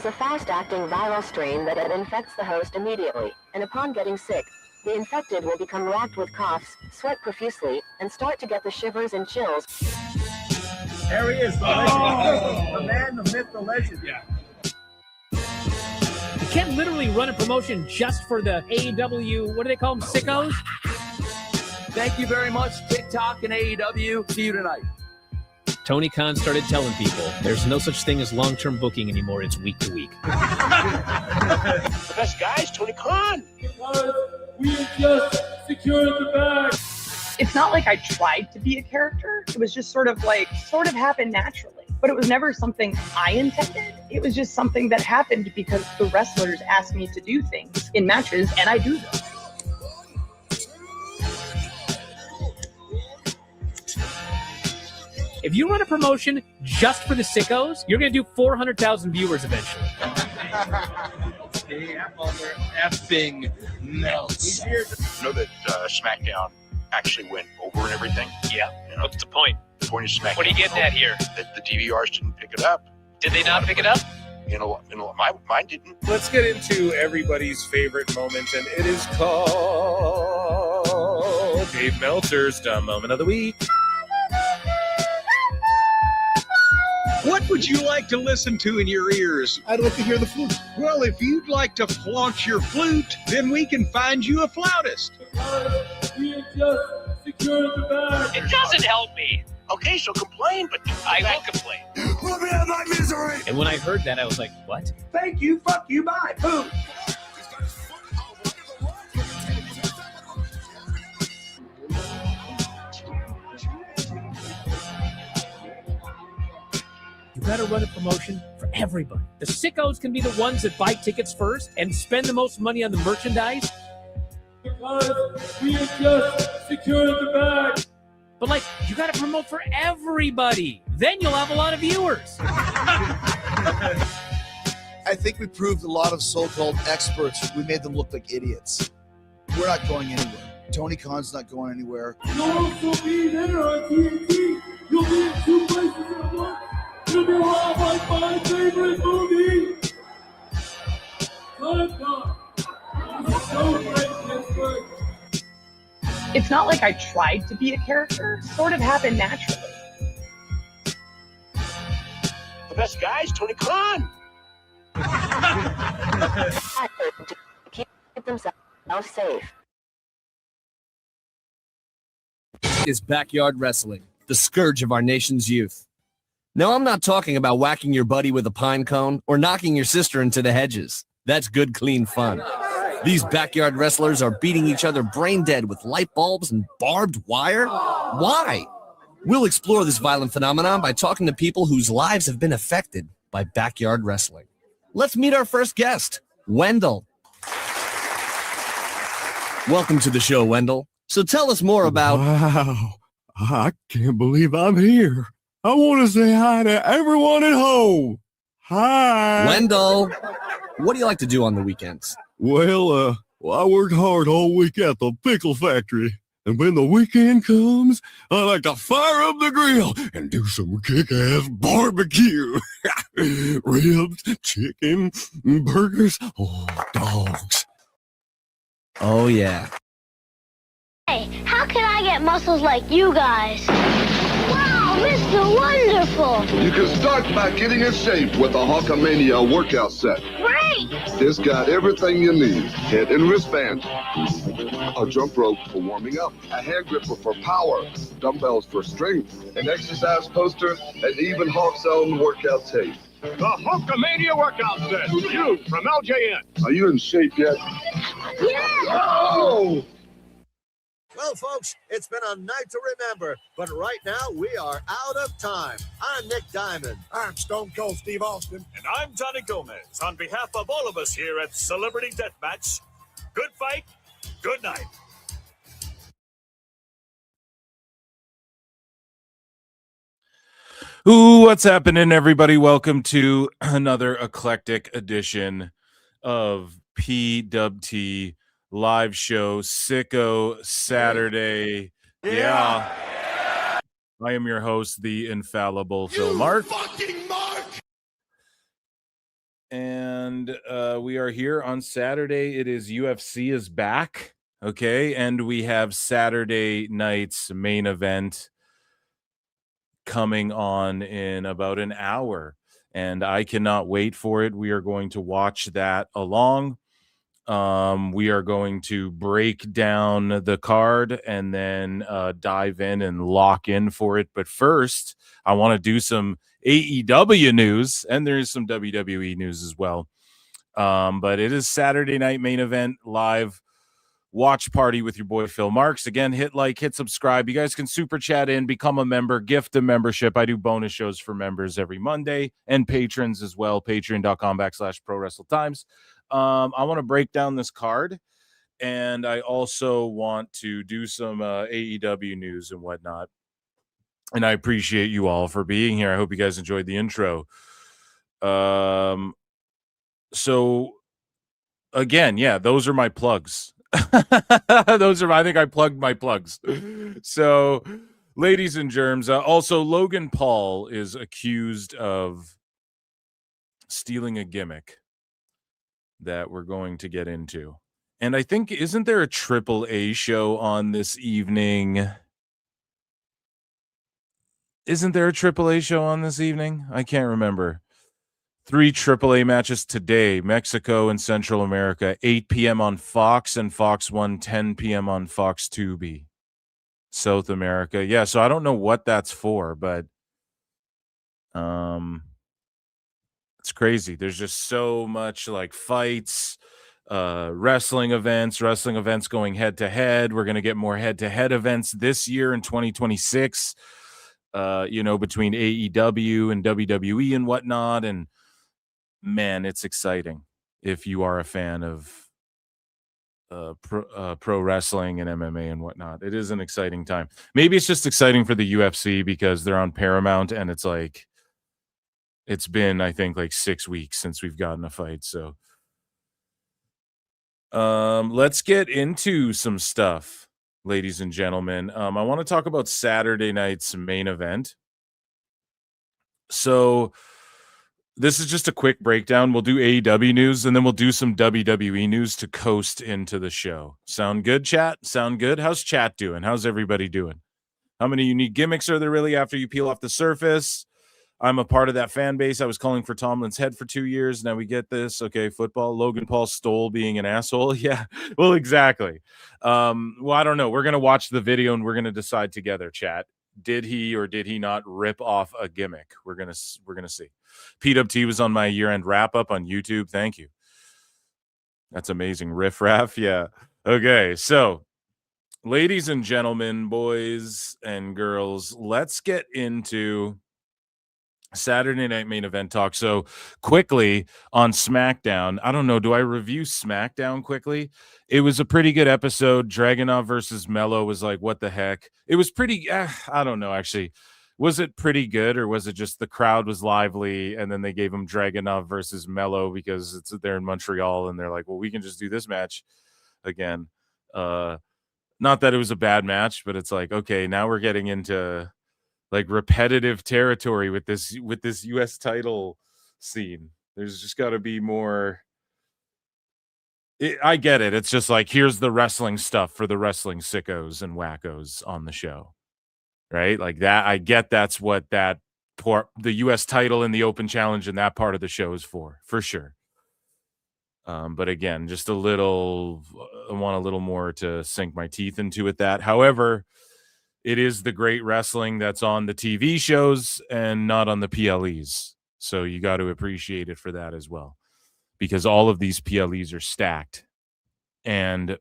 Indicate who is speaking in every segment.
Speaker 1: is a fast-acting viral strain that infects the host immediately, and upon getting sick, the infected will become racked with coughs, sweat profusely, and start to get the shivers and chills.
Speaker 2: There he is, the legend. The man, the myth, the legend.
Speaker 3: Yeah.
Speaker 4: You can't literally run a promotion just for the AEW, what do they call them, sickos?
Speaker 5: Thank you very much, TikTok and AEW. See you tonight.
Speaker 4: Tony Khan started telling people there's no such thing as long-term booking anymore. It's week to week.
Speaker 6: The best guy is Tony Khan.
Speaker 7: We just secured the bag.
Speaker 8: It's not like I tried to be a character. It was just sort of happened naturally. But it was never something I intended. It was just something that happened because the wrestlers asked me to do things in matches, and I do them.
Speaker 4: If you run a promotion just for the sickos, you're going to do 400,000 viewers eventually.
Speaker 3: Effing melts.
Speaker 6: You know that SmackDown actually went over and everything?
Speaker 9: Yeah.
Speaker 6: You know,
Speaker 9: What's the point?
Speaker 6: the point of SmackDown.
Speaker 9: What are you getting at here?
Speaker 6: That the DVRs didn't pick it up.
Speaker 9: Did they not pick it up?
Speaker 6: Mine didn't.
Speaker 3: Let's get into everybody's favorite moment, and it is called Dave Meltzer's Dumb Moment of the Week.
Speaker 10: What would you like to listen to in your ears?
Speaker 11: I'd like to hear the flute.
Speaker 10: Well, if you'd like to flaunt your flute, then we can find you a flautist.
Speaker 7: We just secured the bag.
Speaker 9: It doesn't help me.
Speaker 6: Okay, so complain, but
Speaker 9: I will complain.
Speaker 11: Let me have my misery.
Speaker 4: And when I heard that, I was like, what?
Speaker 2: Thank you, fuck you, bye, boom.
Speaker 4: You got to run a promotion for everybody. The sickos can be the ones that buy tickets first and spend the most money on the merchandise.
Speaker 7: Because we just secured the bag.
Speaker 4: But, like, you got to promote for everybody. Then you'll have a lot of viewers.
Speaker 11: I think we proved a lot of so-called experts. We made them look like idiots. We're not going anywhere. Tony Khan's not going anywhere.
Speaker 7: You'll also be there on TNT. You'll be in 2 places at once. It'll be like my favorite movie. Time. It's so great, Pittsburgh.
Speaker 8: It's not like I tried to be a character. It sort of happened naturally.
Speaker 6: the best guy is Tony Khan.
Speaker 1: To keep themselves safe.
Speaker 5: Is backyard wrestling, the scourge of our nation's youth. No, I'm not talking about whacking your buddy with a pine cone or knocking your sister into the hedges. That's good, clean fun. These backyard wrestlers are beating each other brain dead with light bulbs and barbed wire. Why? We'll explore this violent phenomenon by talking to people whose lives have been affected by backyard wrestling. Let's meet our first guest, Wendell. Welcome to the show, Wendell. So tell us more about...
Speaker 12: Wow, I can't believe I'm here. I want to say hi to everyone at home. Hi.
Speaker 5: Wendell, what do you like to do on the weekends?
Speaker 12: Well, I worked hard all week at the pickle factory. And when the weekend comes, I like to fire up the grill and do some kick-ass barbecue. Ribs, chicken, burgers, dogs.
Speaker 5: Oh, yeah.
Speaker 13: Hey, how can I get muscles like you guys? Wow, Mr. Wonderful!
Speaker 14: You can start by getting in shape with the Hulkamania workout set.
Speaker 13: Great!
Speaker 14: It's got everything you need. Head and wristband, a jump rope for warming up, a hand gripper for power, dumbbells for strength, an exercise poster, and even Hawk's own workout tape.
Speaker 15: The Hulkamania workout set. You from LJN.
Speaker 14: Are you in shape yet?
Speaker 13: Yeah!
Speaker 14: Oh!
Speaker 2: Well, folks, it's been a night to remember, but right now we are out of time. I'm Nick Diamond.
Speaker 11: I'm Stone Cold Steve Austin.
Speaker 15: And I'm Johnny Gomez. On behalf of all of us here at Celebrity Deathmatch, good fight, good night.
Speaker 3: Ooh, what's happening, everybody? Welcome to another eclectic edition of PWT live show, Sicko Saturday. Yeah. I am your host, the infallible Phil Mark.
Speaker 11: Fucking Mark!
Speaker 16: And we are here on Saturday. It is UFC is back. Okay. And we have Saturday night's main event coming on in about an hour. And I cannot wait for it. We are going to watch that along. We are going to break down the card and then dive in and lock in for it. But first, I want to do some AEW news, and there is some WWE news as well. But it is Saturday night main event live watch party with your boy Phil Marks. Again, hit like, hit subscribe. You guys can super chat in, become a member, gift a membership. I do bonus shows for members every Monday and patrons as well. Patreon.com/ProWrestleTimes. I want to break down this card, and I also want to do some AEW news and whatnot. And I appreciate you all for being here. I hope you guys enjoyed the intro. So again, yeah, those are my plugs. I think I plugged my plugs. So, ladies and germs, also Logan Paul is accused of stealing a gimmick that we're going to get into. And I think, isn't there a AAA show on this evening? Isn't there a AAA show on this evening? I can't remember. 3 AAA matches today, Mexico and Central America, 8 p.m. on Fox and Fox 1, 10 p.m. on Fox Tubi, South America. Yeah, so I don't know what that's for, but it's crazy. There's just so much like fights, wrestling events going head to head. We're going to get more head to head events this year in 2026. Between AEW and WWE and whatnot. And man, it's exciting if you are a fan of pro wrestling and MMA and whatnot. It is an exciting time. Maybe it's just exciting for the UFC because they're on Paramount, and it's like, it's been, I think, like 6 weeks since we've gotten a fight. So let's get into some stuff, ladies and gentlemen. I want to talk about Saturday night's main event. So this is just a quick breakdown. We'll do AEW news, and then we'll do some WWE news to coast into the show. Sound good, chat? Sound good? How's chat doing? How's everybody doing? How many unique gimmicks are there really after you peel off the surface? I'm a part of that fan base. I was calling for Tomlin's head for 2 years. Now we get this. Okay, football. Logan Paul stole being an asshole. Yeah, well, exactly. Well, I don't know. We're going to watch the video, and we're going to decide together, chat. Did he or did he not rip off a gimmick? We're gonna see. PWT was on my year-end wrap-up on YouTube. Thank you. That's amazing. Riff raff. Yeah. Okay, so ladies and gentlemen, boys and girls, let's get into Saturday night main event talk. So quickly on SmackDown, I don't know, do I review SmackDown quickly? It was a pretty good episode. Dragunov versus Mello was like, what the heck? It was pretty, I don't know, actually. Was it pretty good, or was it just the crowd was lively and then they gave him Dragunov versus Mello because they're in Montreal and they're like, well, we can just do this match again. Not that it was a bad match, but it's like, okay, now we're getting into like repetitive territory with this US title scene. There's just got to be more. I get it. It's just like, here's the wrestling stuff for the wrestling sickos and wackos on the show, right? Like that. I get that's what the US title and the open challenge and that part of the show is for sure. But again, just I want a little more to sink my teeth into it. However, it is the great wrestling that's on the TV shows and not on the PLEs. So you got to appreciate it for that as well, because all of these PLEs are stacked. And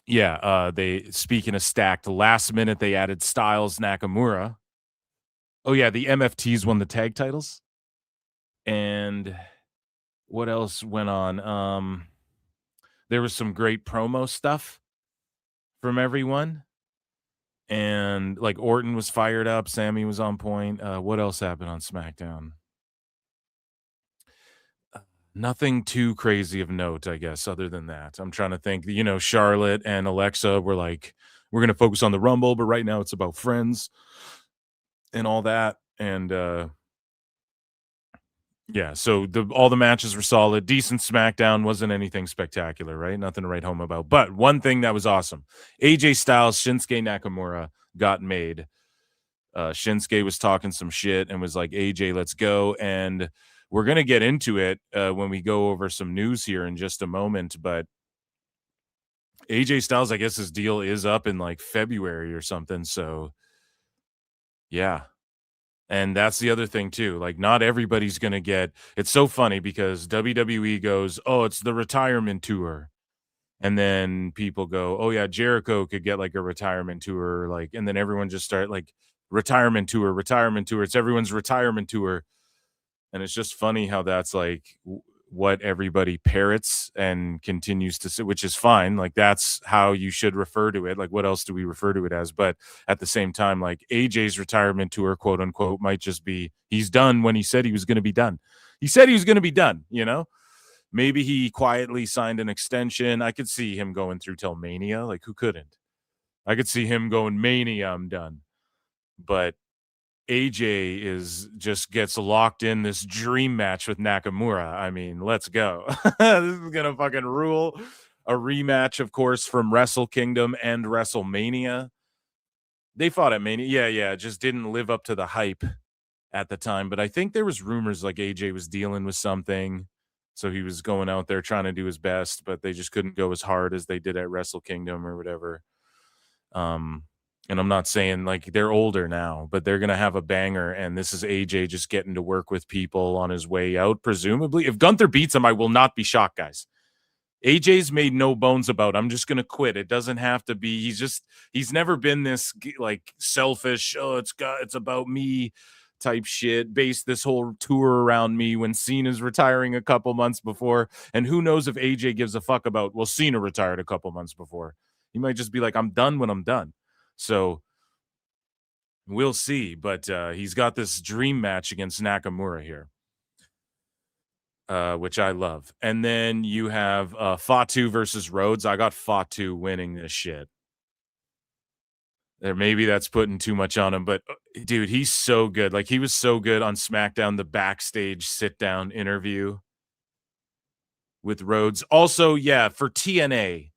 Speaker 16: yeah, speaking of stacked, last minute they added Styles Nakamura. Oh yeah, the MFTs won the tag titles. And what else went on? There was some great promo stuff from everyone. And like Orton was fired up, Sami was on point. What else happened on SmackDown? Nothing too crazy of note, I guess, other than that. I'm trying to think. Charlotte and Alexa were like, we're going to focus on the Rumble, but right now it's about friends and all that. And Yeah, so all the matches were solid. Decent SmackDown, wasn't anything spectacular, right? Nothing to write home about. But one thing that was awesome, AJ Styles, Shinsuke Nakamura got made. Shinsuke was talking some shit and was like, AJ, let's go. And we're going to get into it when we go over some news here in just a moment. But AJ Styles, I guess his deal is up in like February or something. So, yeah. And that's the other thing, too. Like, not everybody's going to get – it's so funny because WWE goes, oh, it's the retirement tour. And then people go, oh, yeah, Jericho could get, like, a retirement tour. Like, and then everyone just start, like, retirement tour. It's everyone's retirement tour. And it's just funny how that's, like, what everybody parrots and continues to say, which is fine. Like, that's how you should refer to it. Like, what else do we refer to it as? But at the same time, like, AJ's retirement tour, quote unquote, might just be he's done when he said he was going to be done. He said he was going to be done, you know? Maybe he quietly signed an extension. I could see him going through till Mania. Like, who couldn't? I could see him going, Mania, I'm done. But AJ just gets locked in this dream match with Nakamura. I mean, let's go. This is gonna fucking rule. A rematch, of course, from Wrestle Kingdom and WrestleMania. They fought at Mania. Yeah. It just didn't live up to the hype at the time. But I think there was rumors like AJ was dealing with something. So he was going out there trying to do his best, but they just couldn't go as hard as they did at Wrestle Kingdom or whatever. And I'm not saying like they're older now, but they're going to have a banger. And this is AJ just getting to work with people on his way out, presumably. If Gunther beats him, I will not be shocked, guys. AJ's made no bones about, I'm just going to quit. It doesn't have to be. He's never been this like selfish, oh, it's about me type shit, based this whole tour around me when Cena's retiring a couple months before. And who knows if AJ gives a fuck about, well, Cena retired a couple months before. He might just be like, I'm done when I'm done. So we'll see, but he's got this dream match against Nakamura here, which I love. And then you have Fatu versus Rhodes. I got Fatu winning this shit. Maybe that's putting too much on him, but dude, he's so good. Like, he was so good on SmackDown, the backstage sit-down interview with Rhodes. Also, yeah, for TNA.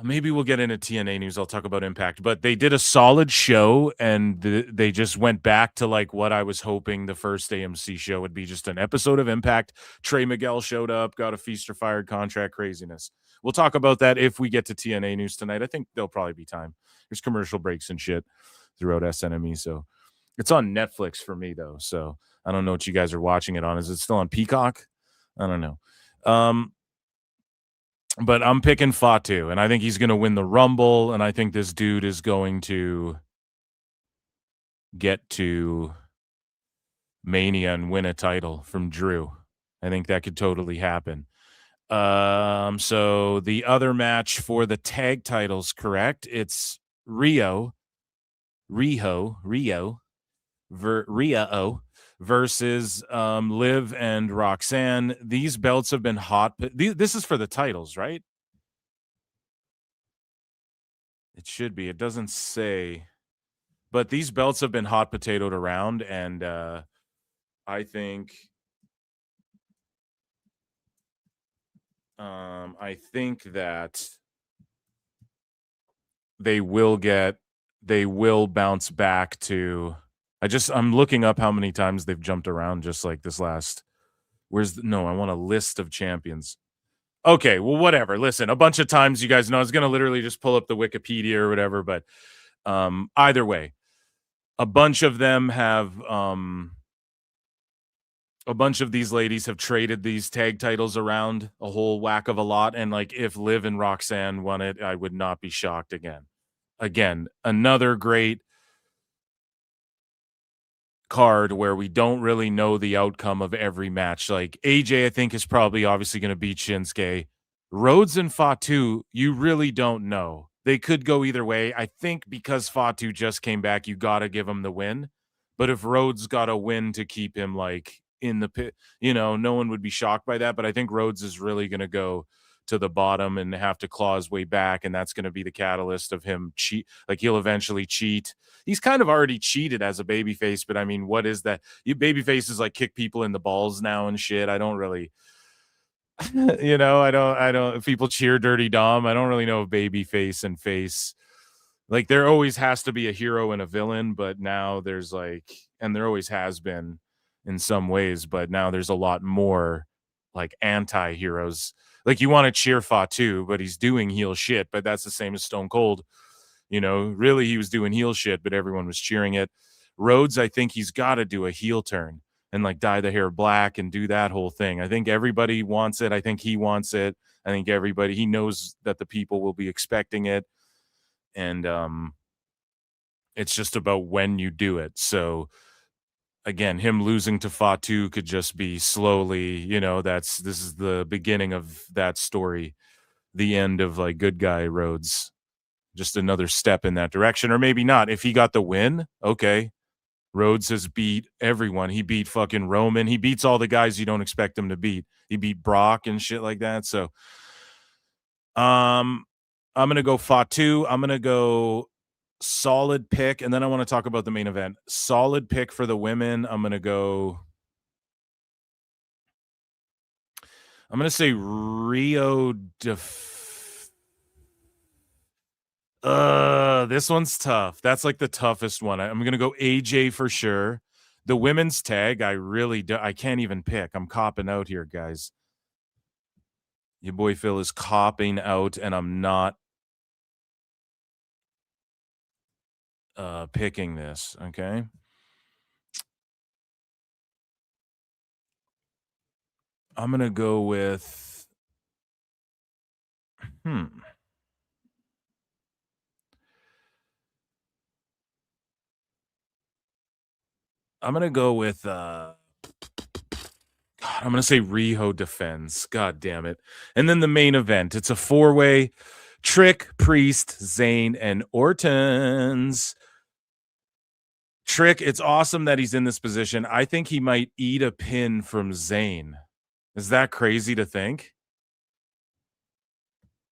Speaker 16: Maybe we'll get into TNA news. I'll talk about Impact, but they did a solid show, and they just went back to like what I was hoping the first AMC show would be, just an episode of Impact. Trey Miguel showed up, got a feast or fired contract craziness. We'll talk about that if we get to TNA news tonight. I think there'll probably be time. There's commercial breaks and shit throughout SNME, so it's on Netflix for me though. So I don't know what you guys are watching it on. Is it still on Peacock? I don't know. But I'm picking Fatu, and I think he's going to win the Rumble, and I think this dude is going to get to Mania and win a title from Drew. I think that could totally happen. So the other match for the tag titles, correct? It's Rio versus Liv and Roxanne. These belts have been hot. This is for the titles, right? It should be. It doesn't say. But these belts have been hot potatoed around, and I think that they will bounce back to. I'm looking up how many times they've jumped around just like this last. I want a list of champions. Okay, well, whatever. Listen, a bunch of times, you guys know, I was going to literally just pull up the Wikipedia or whatever, but either way, a bunch of them have, a bunch of these ladies have traded these tag titles around a whole whack of a lot. And like, if Liv and Roxanne won it, I would not be shocked again. Again, another great card where we don't really know the outcome of every match. Like, AJ, I think, is probably obviously going to beat Shinsuke. Rhodes and Fatu, you really don't know. They could go either way. I think because Fatu just came back, you got to give him the win. But if Rhodes got a win to keep him like in the pit, no one would be shocked by that. But I think Rhodes is really going to go to the bottom and have to claw his way back, and that's going to be the catalyst of him cheat. Like, he'll eventually cheat. He's kind of already cheated as a babyface, but I mean, what is that? You babyfaces like kick people in the balls now and shit. I don't really, you know, I don't. If people cheer Dirty Dom, I don't really know if babyface and face. Like, there always has to be a hero and a villain, but now there's like, and there always has been in some ways, but now there's a lot more like anti-heroes. Like, you want to cheer Fatu, but he's doing heel shit, but that's the same as Stone Cold. You know, really, he was doing heel shit, but everyone was cheering it. Rhodes, I think he's got to do a heel turn and like dye the hair black and do that whole thing. I think everybody wants it. I think he wants it. I think everybody, he knows that the people will be expecting it. And it's just about when you do it. So again, him losing to Fatu could just be slowly, you know, this is the beginning of that story, the end of like good guy Rhodes, just another step in that direction. Or maybe not. If he got the win, okay, Rhodes has beat everyone. He beat fucking Roman. He beats all the guys you don't expect him to beat. He beat Brock and shit like that. So I'm going to go Fatu. I'm going to go solid pick, and then I want to talk about the main event. Solid pick for the women. I'm going to say Rio this one's tough. That's like the toughest one. I'm going to go AJ for sure. The women's tag, I can't even pick. I'm copping out here, guys. Your boy Phil is copping out, and I'm not picking this, okay? I'm going to go with I'm going to go with I'm going to say Riho defends. God damn it. And then the main event. It's a 4-way. Trick, Priest, Zayn, and Orton's. Trick, it's awesome that he's in this position. I think he might eat a pin from Zayn. Is that crazy to think?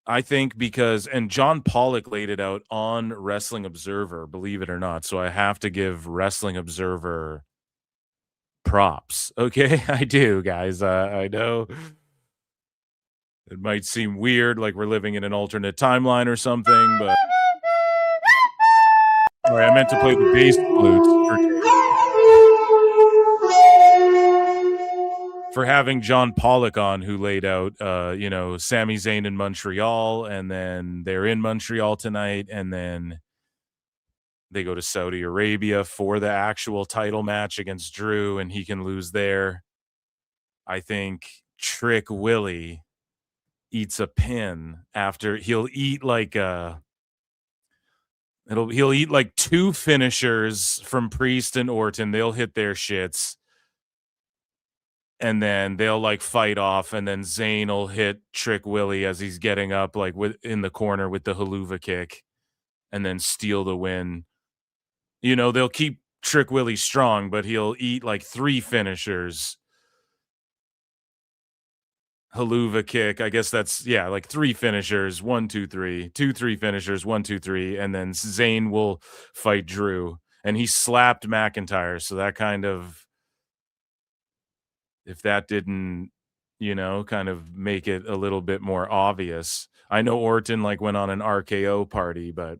Speaker 16: I think because, and John Pollock laid it out on Wrestling Observer, believe it or not. So I have to give Wrestling Observer props. Okay, I do, guys. I know it might seem weird, like we're living in an alternate timeline or something, but all right, I meant to play the bass flute for having John Pollock on, who laid out, you know, Sami Zayn in Montreal, and then they're in Montreal tonight, and then they go to Saudi Arabia for the actual title match against Drew, and he can lose there. I think Trick Willie eats a pin after. He'll eat like he'll eat like 2 finishers from Priest and Orton. They'll hit their shits, and then they'll like fight off, and then Zayn will hit Trick Willie as he's getting up like in the corner with the haluva kick, and then steal the win. You know, they'll keep Trick Willie strong, but he'll eat like 3 finishers. Haluva kick, I guess that's, yeah, like 3 finishers, 1, 2, 3, 2, 3 finishers, 1, 2, 3, and then Zayn will fight Drew, and he slapped McIntyre, so that kind of, if that didn't, you know, kind of make it a little bit more obvious. I know Orton like went on an RKO party, but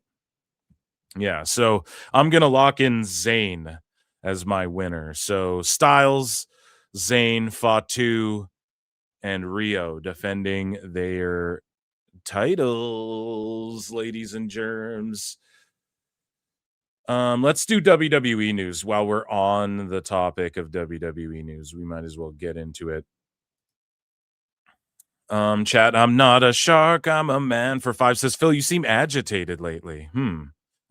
Speaker 16: yeah, so I'm gonna lock in Zayn as my winner. So Styles, Zayn, Fatu, and Rio defending their titles, ladies and germs. Let's do WWE news while we're on the topic of WWE news. We might as well get into it. Chat, I'm not a shark, I'm a man for 5 says, Phil, you seem agitated lately.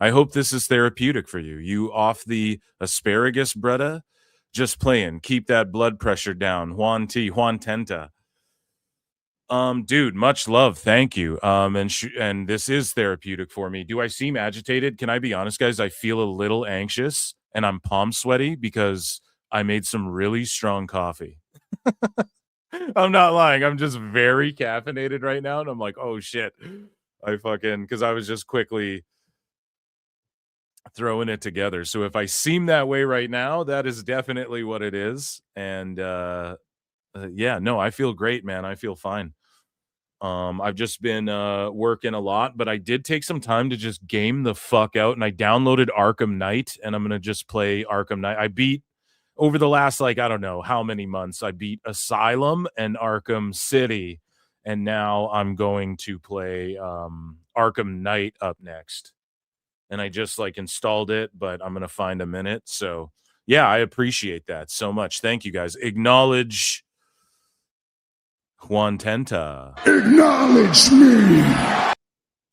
Speaker 16: I hope this is therapeutic for you. You off the asparagus, brudda? Just playing. Keep that blood pressure down. Juan Tenta. Dude, much love. Thank you. And this is therapeutic for me. Do I seem agitated? Can I be honest, guys? I feel a little anxious and I'm palm sweaty because I made some really strong coffee. I'm not lying. I'm just very caffeinated right now. And I'm like, oh shit. Because I was just quickly throwing it together. So if I seem that way right now, that is definitely what it is. And yeah, no, I feel great, man. I feel fine. I've just been working a lot, but I did take some time to just game the fuck out, and I downloaded Arkham Knight, and I'm gonna just play Arkham Knight. I beat over the last, like, I don't know how many months, I beat Asylum and Arkham City, and now I'm going to play Arkham Knight up next. And I just like installed it, but I'm gonna find a minute. So yeah, I appreciate that so much. Thank you guys. Acknowledge Juan Tenta.
Speaker 12: Acknowledge me.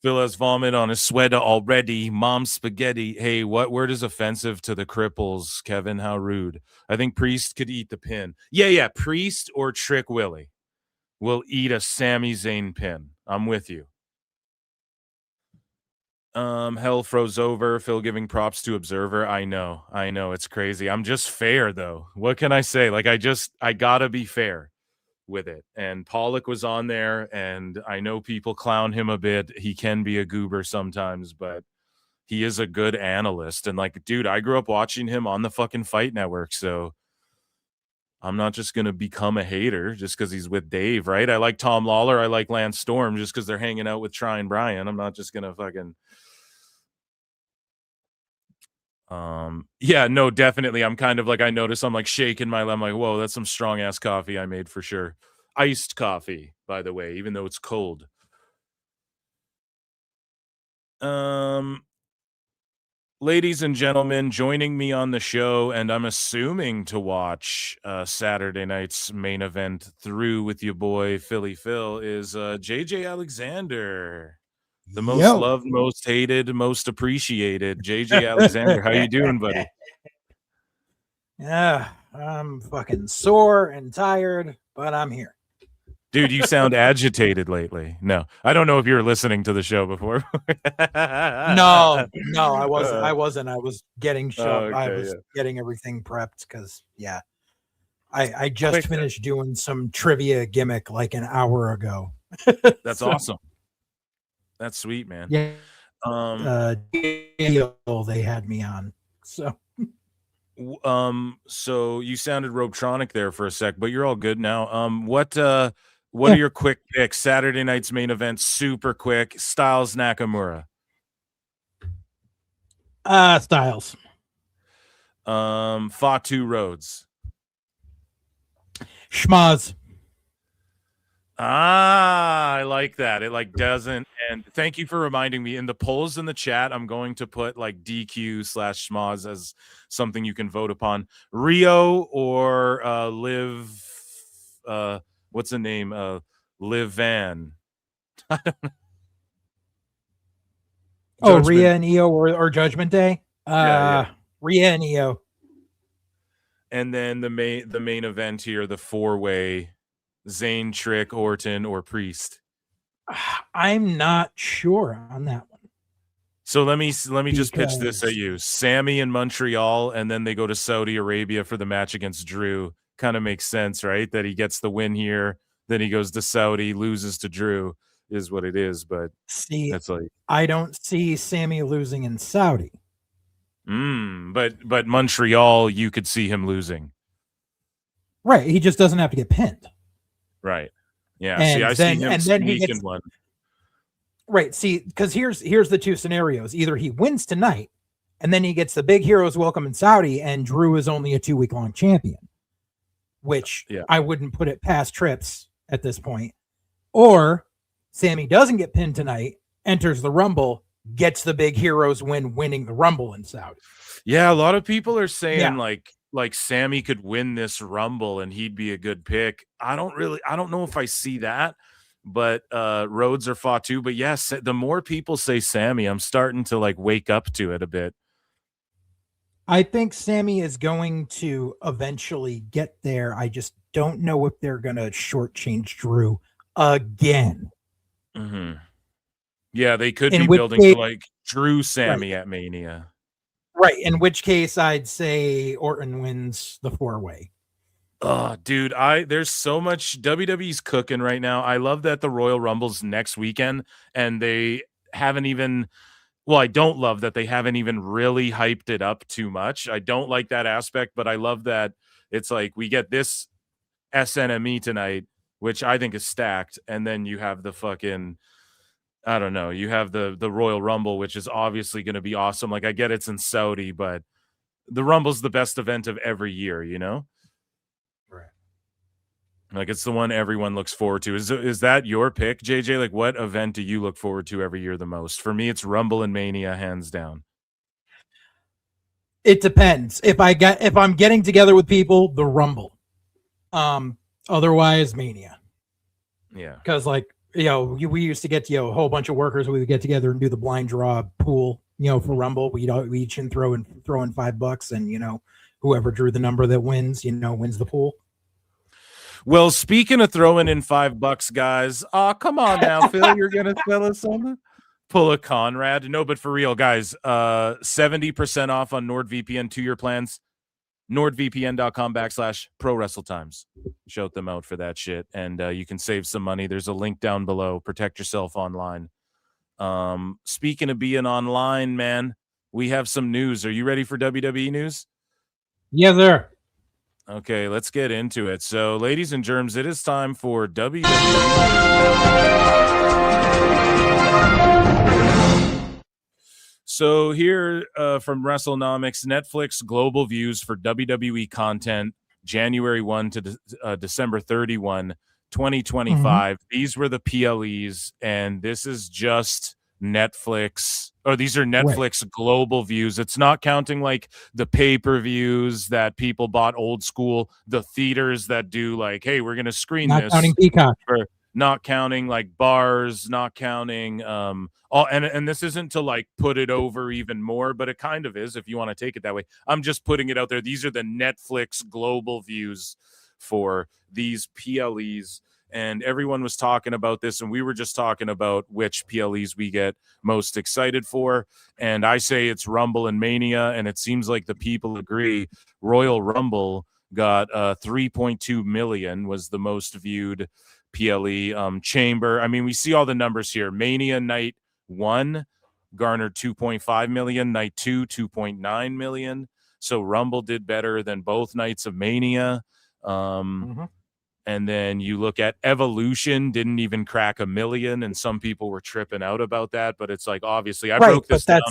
Speaker 16: Phil has vomit on his sweater already. Mom spaghetti. Hey, what word is offensive to the cripples, Kevin? How rude. I think Priest could eat the pin. Yeah. Priest or Trick Willie will eat a Sami Zayn pin. I'm with you. Hell froze over. Phil giving props to Observer. I know. It's crazy. I'm just fair, though. What can I say? Like, I gotta be fair with it. And Pollock was on there, and I know people clown him a bit. He can be a goober sometimes, but he is a good analyst. And like, dude, I grew up watching him on the fucking Fight Network, so I'm not just gonna become a hater just because he's with Dave, right? I like Tom Lawler, I like Lance Storm just because they're hanging out with Try and Brian. I'm not just gonna fucking yeah, no, definitely. I'm kind of like, I notice I'm like shaking my leg. I'm like, whoa, that's some strong ass coffee I made for sure. Iced coffee, by the way, even though it's cold. Ladies and gentlemen, joining me on the show, and I'm assuming to watch Saturday night's main event through with your boy Philly Phil, is JJ Alexander. The most loved, most hated, most appreciated. JJ Alexander. How you doing, buddy?
Speaker 17: Yeah, I'm fucking sore and tired, but I'm here.
Speaker 16: Dude, you sound agitated lately. No, I don't know if you were listening to the show before.
Speaker 17: No, I wasn't. I was getting show. I was getting everything prepped because, yeah, I just finished doing some trivia gimmick like an hour ago.
Speaker 16: That's awesome. That's sweet, man.
Speaker 17: Yeah. They had me on. So
Speaker 16: you sounded Ropetronic there for a sec, but you're all good now. What are your quick picks? Saturday night's main event, super quick. Styles Nakamura.
Speaker 17: Styles.
Speaker 16: Fatu Rhodes.
Speaker 17: Schmaz.
Speaker 16: I like that. It like doesn't. And thank you for reminding me. In the polls in the chat, I'm going to put like DQ/schmaz as something you can vote upon. Rio or Liv. What's the name? Liv Van.
Speaker 17: Rhea and Iyo or Judgment Day. Rhea and Iyo.
Speaker 16: And then the main event here, the 4-way. Zayn, Trick, Orton, or Priest?
Speaker 17: I'm not sure on that one.
Speaker 16: So let me just pitch this at you. Sami in Montreal, and then they go to Saudi Arabia for the match against Drew. Kind of makes sense, right? That he gets the win here, then he goes to Saudi, loses to Drew, is what it is. But
Speaker 17: see,
Speaker 16: that's like,
Speaker 17: I don't see Sami losing in Saudi.
Speaker 16: But Montreal, you could see him losing.
Speaker 17: Right. He just doesn't have to get pinned.
Speaker 16: Right. Yeah.
Speaker 17: And
Speaker 16: see, I see him sneaking one.
Speaker 17: Right. See, because here's the two scenarios. Either he wins tonight, and then he gets the big heroes welcome in Saudi, and Drew is only a 2-week-long champion, which I wouldn't put it past Trips at this point. Or Sami doesn't get pinned tonight, enters the Rumble, gets the big heroes win, winning the Rumble in Saudi.
Speaker 16: Yeah, a lot of people are saying like Sami could win this Rumble and he'd be a good pick. I don't know if I see that, but Rhodes or Fatu. But yes, the more people say Sami, I'm starting to like wake up to it a bit.
Speaker 17: I think Sami is going to eventually get there. I just don't know if they're going to shortchange Drew again.
Speaker 16: Mm-hmm. Yeah, they could be building to like Drew Sami at Mania.
Speaker 17: Right, in which case I'd say Orton wins the 4-way.
Speaker 16: Oh, dude, there's so much WWE's cooking right now. I love that the Royal Rumble's next weekend, and they haven't even. Well, I don't love that they haven't even really hyped it up too much. I don't like that aspect, but I love that it's like we get this SNME tonight, which I think is stacked, and then you have the fucking. I don't know. You have the Royal Rumble, which is obviously going to be awesome. Like I get it's in Saudi, but the Rumble's the best event of every year, you know?
Speaker 17: Right.
Speaker 16: Like it's the one everyone looks forward to. Is that your pick, JJ? Like what event do you look forward to every year the most? For me, it's Rumble and Mania, hands down.
Speaker 17: It depends. If I'm getting together with people, the Rumble. Otherwise, Mania.
Speaker 16: Yeah.
Speaker 17: Because we used to get a whole bunch of workers. We would get together and do the blind draw pool, for Rumble. We each throw in $5, and whoever drew the number that wins, wins the pool.
Speaker 16: Well, speaking of throwing in $5, guys, come on now, Phil, you're gonna tell us something. Pull a Conrad. No, but for real, guys, 70% off on NordVPN 2-year plans. NordVPN.com/ProWrestleTimes. Shout them out for that shit. And you can save some money. There's a link down below. Protect yourself online. Speaking of being online, man, we have some news. Are you ready for WWE news?
Speaker 17: Yeah, there.
Speaker 16: Okay, let's get into it. So, ladies and germs, it is time for WWE. So here from WrestleNomics, Netflix global views for WWE content, January 1 to December 31, 2025. These were the PLEs, and this is just Netflix, or these are Netflix global views. It's not counting like the pay-per-views that people bought old school, the theaters that do like, hey, we're going to screen
Speaker 17: not
Speaker 16: this.
Speaker 17: Counting Peacock.
Speaker 16: Not counting like bars, not counting and this isn't to like put it over even more, but it kind of is if you want to take it that way. I'm just putting it out there. These are the Netflix global views for these PLEs, and everyone was talking about this, and we were just talking about which PLEs we get most excited for, and I say it's Rumble and Mania, and it seems like the people agree. Royal Rumble got 3.2 million, was the most viewed PLE. Chamber, I mean, we see all the numbers here. Mania night 1 garnered 2.5 million, night 2 2.9 million. So Rumble did better than both nights of Mania. And then you look at Evolution, didn't even crack 1 million, and some people were tripping out about that, but it's like, obviously I broke this down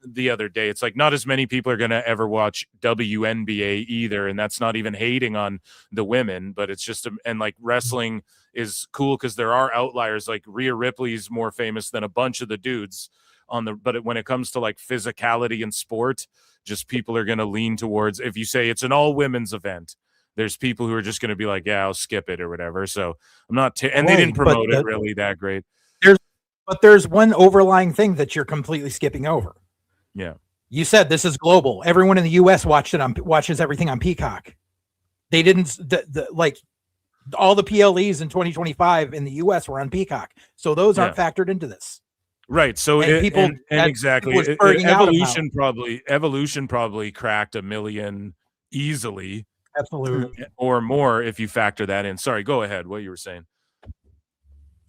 Speaker 16: the other day. It's like not as many people are going to ever watch WNBA either, and that's not even hating on the women, but it's just and like wrestling is cool because there are outliers. Like Rhea Ripley's more famous than a bunch of the dudes but when it comes to like physicality in sport, just people are going to lean towards, if you say it's an all women's event, there's people who are just going to be like, yeah, I'll skip it or whatever. So I'm not and they didn't promote it really that great.
Speaker 17: There's one overlying thing that you're completely skipping over.
Speaker 16: Yeah.
Speaker 17: You said this is global. Everyone in the US watches everything on Peacock. They didn't like all the PLEs in 2025 in the US were on Peacock. So those aren't factored into this.
Speaker 16: Right. So exactly. Evolution probably cracked 1 million easily.
Speaker 17: Absolutely.
Speaker 16: Or more if you factor that in. Sorry, go ahead. What you were saying.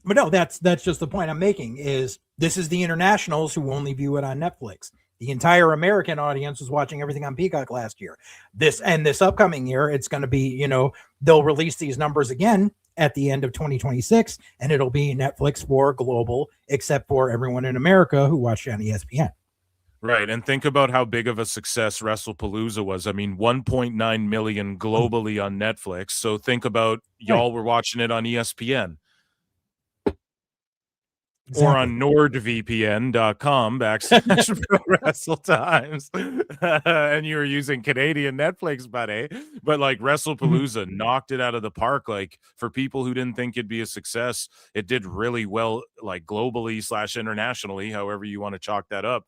Speaker 17: But no, that's just the point I'm making is this is the internationals who only view it on Netflix. The entire American audience was watching everything on Peacock last year. This upcoming year, it's going to be, they'll release these numbers again at the end of 2026, and it'll be Netflix for global, except for everyone in America who watched on ESPN.
Speaker 16: Right, and think about how big of a success WrestlePalooza was. I mean, 1.9 million globally on Netflix. So think about y'all were watching it on ESPN. Exactly. Or on nordvpn.com/ProWrestleTimes. And you were using Canadian Netflix, buddy. But like WrestlePalooza knocked it out of the park. Like for people who didn't think it'd be a success, it did really well, like globally/internationally, however you want to chalk that up.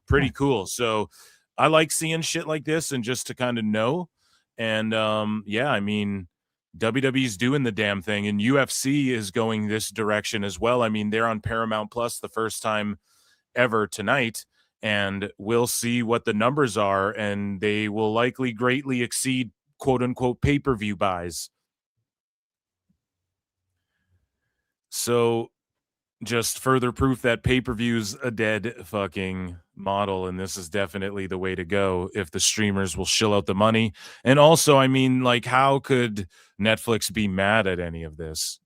Speaker 16: Pretty cool. So I like seeing shit like this and just to kind of know. And I mean, WWE's doing the damn thing, and UFC is going this direction as well. I mean, they're on Paramount Plus the first time ever tonight, and we'll see what the numbers are, and they will likely greatly exceed quote unquote pay-per-view buys. So just further proof that pay-per-view's a dead fucking model, and this is definitely the way to go if the streamers will shill out the money. And also, I mean, like, how could Netflix be mad at any of this?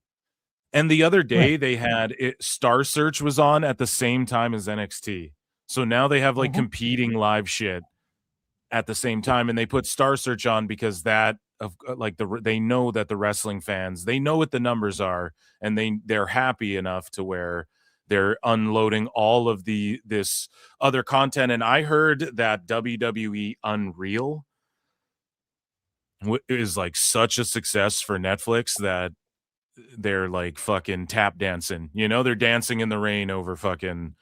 Speaker 16: And the other day they had it, Star Search was on at the same time as NXT. So now they have like competing live shit at the same time, and they put Star Search on because that of like they know that the wrestling fans, they know what the numbers are, and they're happy enough to where they're unloading all of this other content. And I heard that WWE Unreal is like such a success for Netflix that they're like fucking tap dancing, you know, they're dancing in the rain over fucking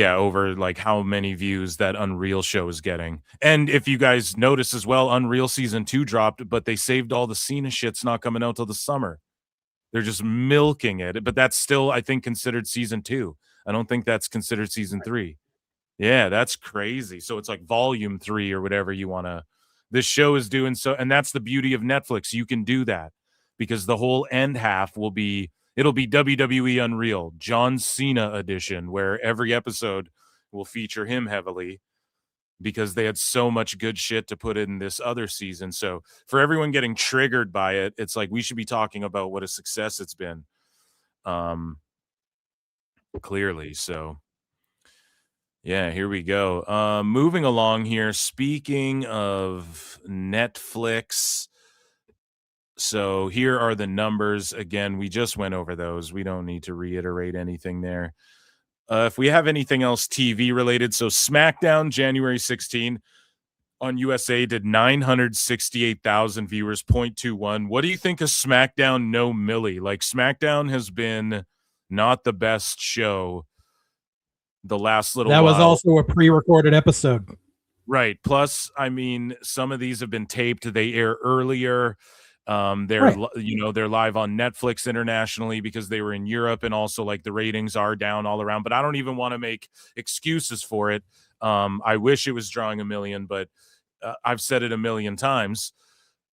Speaker 16: over like how many views that Unreal show is getting. And if you guys notice as well, Unreal season 2 dropped, but they saved all the Cena shit's not coming out till the summer. They're just milking it, but that's still, I think, considered season 2. I don't think that's considered season 3. Yeah, that's crazy. So it's like volume 3 or whatever you want to. This show is doing so, and that's the beauty of Netflix. You can do that because the whole end half will be, it'll be WWE Unreal, John Cena edition, where every episode will feature him heavily because they had so much good shit to put in this other season. So for everyone getting triggered by it, it's like we should be talking about what a success it's been. Clearly. So yeah, here we go. Moving along here. Speaking of Netflix, so here are the numbers. Again, we just went over those. We don't need to reiterate anything there. If we have anything else TV related, so SmackDown January 16 on USA did 968,000 viewers, 0.21. What do you think of SmackDown No Millie? Like, SmackDown has been not the best show the last little while.
Speaker 17: That was also a pre-recorded episode.
Speaker 16: Right. Plus, I mean, some of these have been taped. They air earlier. They're live on Netflix internationally because they were in Europe, and also like the ratings are down all around, but I don't even want to make excuses for it. I wish it was drawing 1 million, but I've said it 1 million times.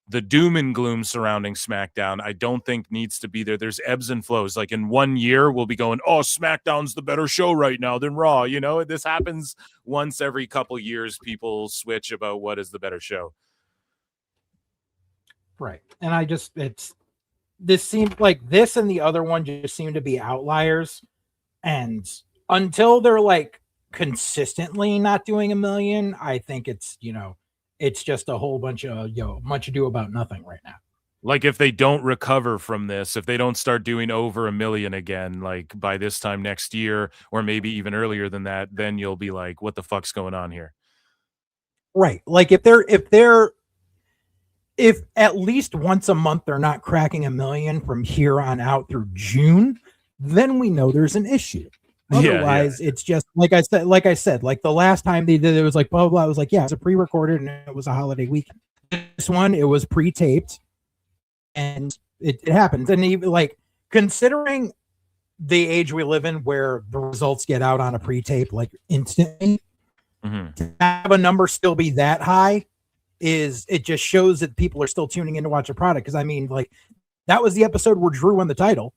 Speaker 16: The doom and gloom surrounding SmackDown, I don't think needs to be there. There's ebbs and flows. Like in 1 year, we'll be going, oh, SmackDown's the better show right now than Raw. You know, this happens once every couple years. People switch about what is the better show.
Speaker 17: Right. And this seemed like this and the other one just seem to be outliers. And until they're like consistently not doing 1 million, I think it's just a whole bunch of, much ado about nothing right now.
Speaker 16: Like if they don't recover from this, if they don't start doing over 1 million again, like by this time next year, or maybe even earlier than that, then you'll be like, what the fuck's going on here?
Speaker 17: Right. Like if at least once a month they're not cracking 1 million from here on out through June, then we know there's an issue. Otherwise, it's just like I said, like the last time they did it was like blah blah blah. I was like, yeah, it's a pre-recorded and it was a holiday weekend. This one, it was pre-taped, and it happens. And even like considering the age we live in, where the results get out on a pre-tape like instantly, to have a number still be that high. It just shows that people are still tuning in to watch a product. Because I mean, like that was the episode where Drew won the title,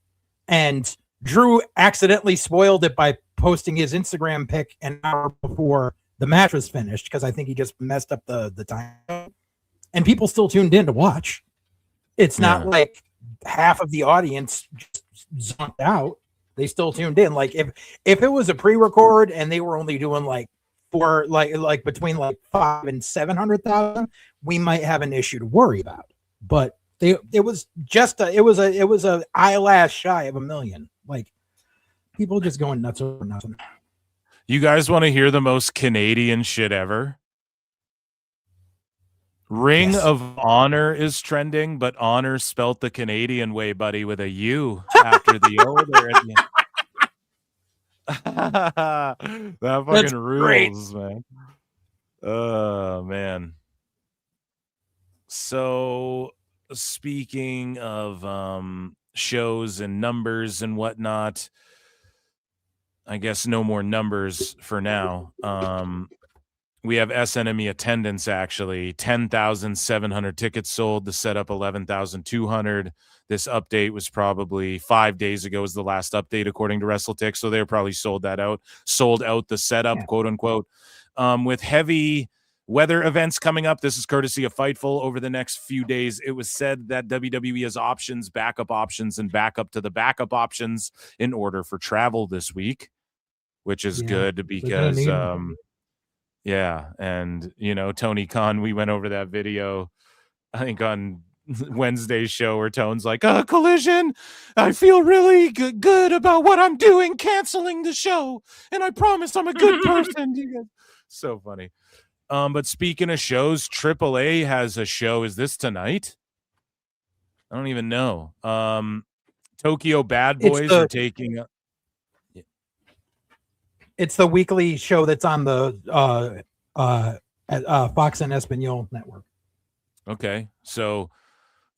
Speaker 17: and Drew accidentally spoiled it by posting his Instagram pic an hour before the match was finished because I think he just messed up the time, and people still tuned in to watch. It's not like half of the audience just zonked out; they still tuned in. Like if it was a pre-record and they were only doing like for like between like 500,000 and 700,000, we might have an issue to worry about. But it was a eyelash shy of 1 million. Like people just going nuts over nothing.
Speaker 16: You guys want to hear the most Canadian shit ever? Ring of Honor is trending, but honor spelt the Canadian way, buddy, with a U after the O there at the end. That fucking rules, man. Oh man. So speaking of shows and numbers and whatnot, I guess no more numbers for now. We have SNME attendance, actually. 10,700 tickets sold. The setup, 11,200. This update was probably 5 days ago was the last update, according to WrestleTix. So they're probably sold out the setup, quote unquote. With heavy weather events coming up, this is courtesy of Fightful. Over the next few days, it was said that WWE has options, backup options, and backup to the backup options in order for travel this week, which is good because... yeah, and Tony Khan, we went over that video, I think on Wednesday's show, where Tone's like, Collision, I feel really good about what I'm doing, canceling the show, and I promise I'm a good person. So funny. But speaking of shows, AAA has a show. Is this tonight? I don't even know. Tokyo Bad Boys are taking a...
Speaker 17: It's the weekly show that's on the Fox and Espanol network.
Speaker 16: Okay, so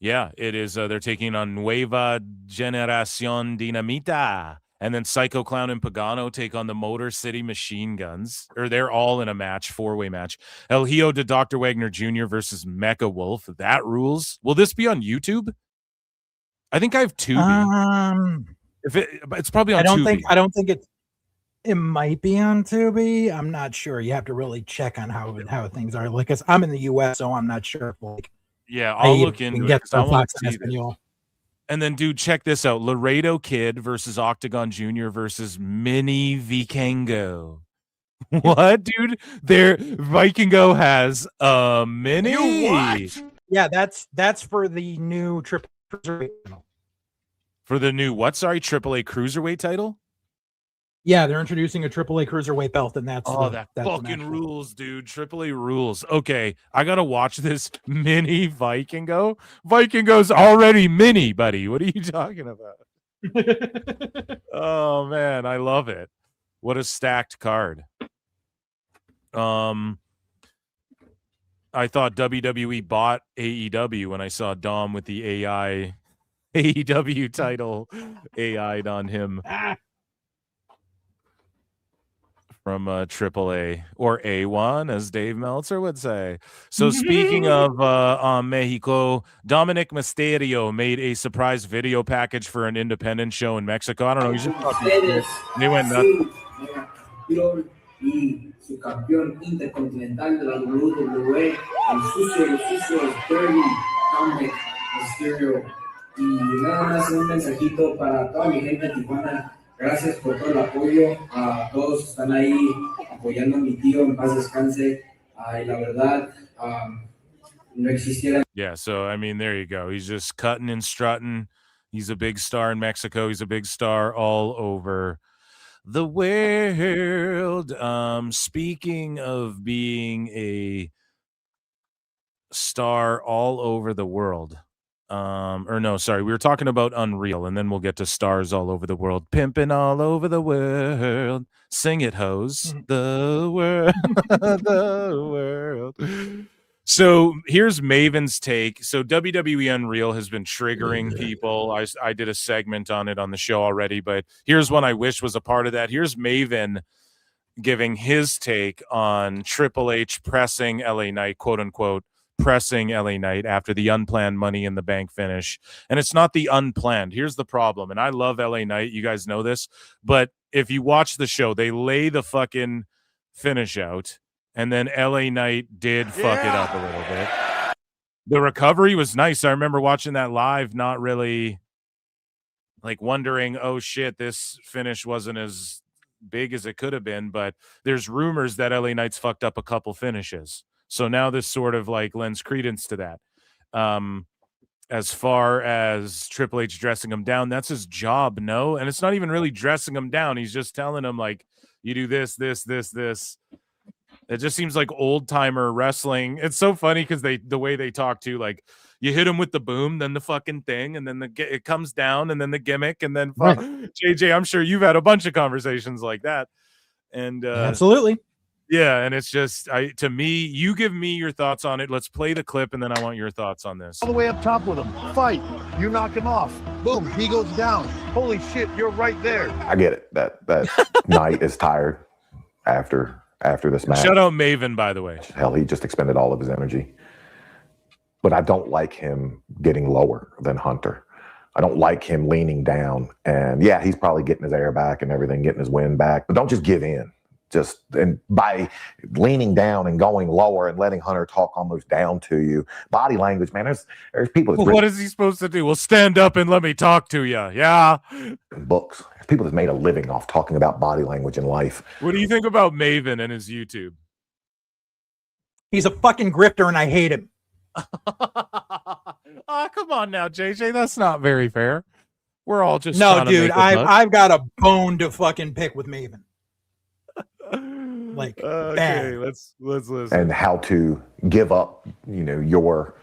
Speaker 16: yeah, it is. They're taking on Nueva Generación Dinamita, and then Psycho Clown and Pagano take on the Motor City Machine Guns. Or they're all in a match, 4-way match. El Hijo de Dr. Wagner Jr. versus Mecha Wolf. That rules. Will this be on YouTube? I think I have Tubi. It's probably on Tubi.
Speaker 17: I don't think it's. It might be on Tubi. I'm not sure. You have to really check on how things are. Like, cause I'm in the US, so I'm not sure. Like,
Speaker 16: yeah, I'll look into it.
Speaker 17: Get
Speaker 16: I want
Speaker 17: Fox
Speaker 16: to see this. And then, dude, check this out: Laredo Kid versus Octagon Jr. versus Mini Vikingo. What, dude? Vikingo has a mini.
Speaker 17: You what? Yeah, that's for the new triple cruiserweight title.
Speaker 16: For the new what? Sorry, AAA cruiserweight title.
Speaker 17: Yeah, they're introducing a AAA cruiserweight belt, and that's
Speaker 16: that fucking rules, dude. AAA rules. Okay, I gotta watch this mini Vikingo. Vikingo's already mini, buddy. What are you talking about? Oh man, I love it. What a stacked card. I thought WWE bought AEW when I saw Dom with the AI AEW title AI'd on him. From AAA or A1, as Dave Meltzer would say. So speaking of Mexico, Dominic Mysterio made a surprise video package for an independent show in Mexico. I don't know. They went nuts.
Speaker 18: Y su campeón intercontinental de la WWE, el sucio Dirty Dominic Mysterio. Y nada más un mensajito para toda mi gente de Tijuana. Gracias por todo el apoyo. Todos están ahí apoyando a mi tío, en paz descanse. Y la verdad, no existiera.
Speaker 16: Yeah, so I mean, there you go. He's just cutting and strutting. He's a big star in Mexico. He's a big star all over the world. Speaking of being a star all over the world. We were talking about Unreal, and then we'll get to stars all over the world. Pimping all over the world. Sing it, hoes. The world. The world. So here's Maven's take. So WWE Unreal has been triggering people. I did a segment on it on the show already, but here's one I wish was a part of that. Here's Maven giving his take on Triple H pressing LA Knight, quote unquote, pressing LA Knight after the unplanned Money in the Bank finish. And it's not the unplanned. Here's the problem. And I love LA Knight. You guys know this. But if you watch the show, they lay the fucking finish out. And then LA Knight did fuck it up a little bit. The recovery was nice. I remember watching that live, not really like wondering, oh shit, this finish wasn't as big as it could have been. But there's rumors that LA Knight's fucked up a couple finishes. So now this sort of like lends credence to that. As far as Triple H dressing him down, that's his job, no? And it's not even really dressing him down. He's just telling him, like, you do this, this, this, this. It just seems like old-timer wrestling. It's so funny because the way they talk to, like, you hit him with the boom, then the fucking thing, and then it comes down, and then the gimmick, and then
Speaker 17: right.
Speaker 16: JJ, I'm sure you've had a bunch of conversations like that. And
Speaker 17: absolutely.
Speaker 16: Yeah, and it's just, to me, you give me your thoughts on it. Let's play the clip, and then I want your thoughts on this.
Speaker 11: All the way up top with him. Fight. You knock him off. Boom. He goes down. Holy shit, you're right there.
Speaker 19: I get it. That Knight is tired after after this match.
Speaker 16: Shout out Maven, by the way.
Speaker 19: Hell, he just expended all of his energy. But I don't like him getting lower than Hunter. I don't like him leaning down. And yeah, he's probably getting his air back and everything, getting his wind back. But don't just give in. And by leaning down and going lower and letting Hunter talk almost down to you, body language, man, there's people.
Speaker 16: Well, what is he supposed to do? Well, stand up and let me talk to you. Yeah.
Speaker 19: Books. There's people that made a living off talking about body language in life.
Speaker 16: What do you think about Maven and his YouTube?
Speaker 17: He's a fucking grifter and I hate him.
Speaker 16: Oh, come on now, JJ. That's not very fair. We're all just
Speaker 17: no, dude. I've got a bone to fucking pick with Maven. Like,
Speaker 16: okay,
Speaker 17: bad.
Speaker 16: let's listen.
Speaker 19: And how to give up, your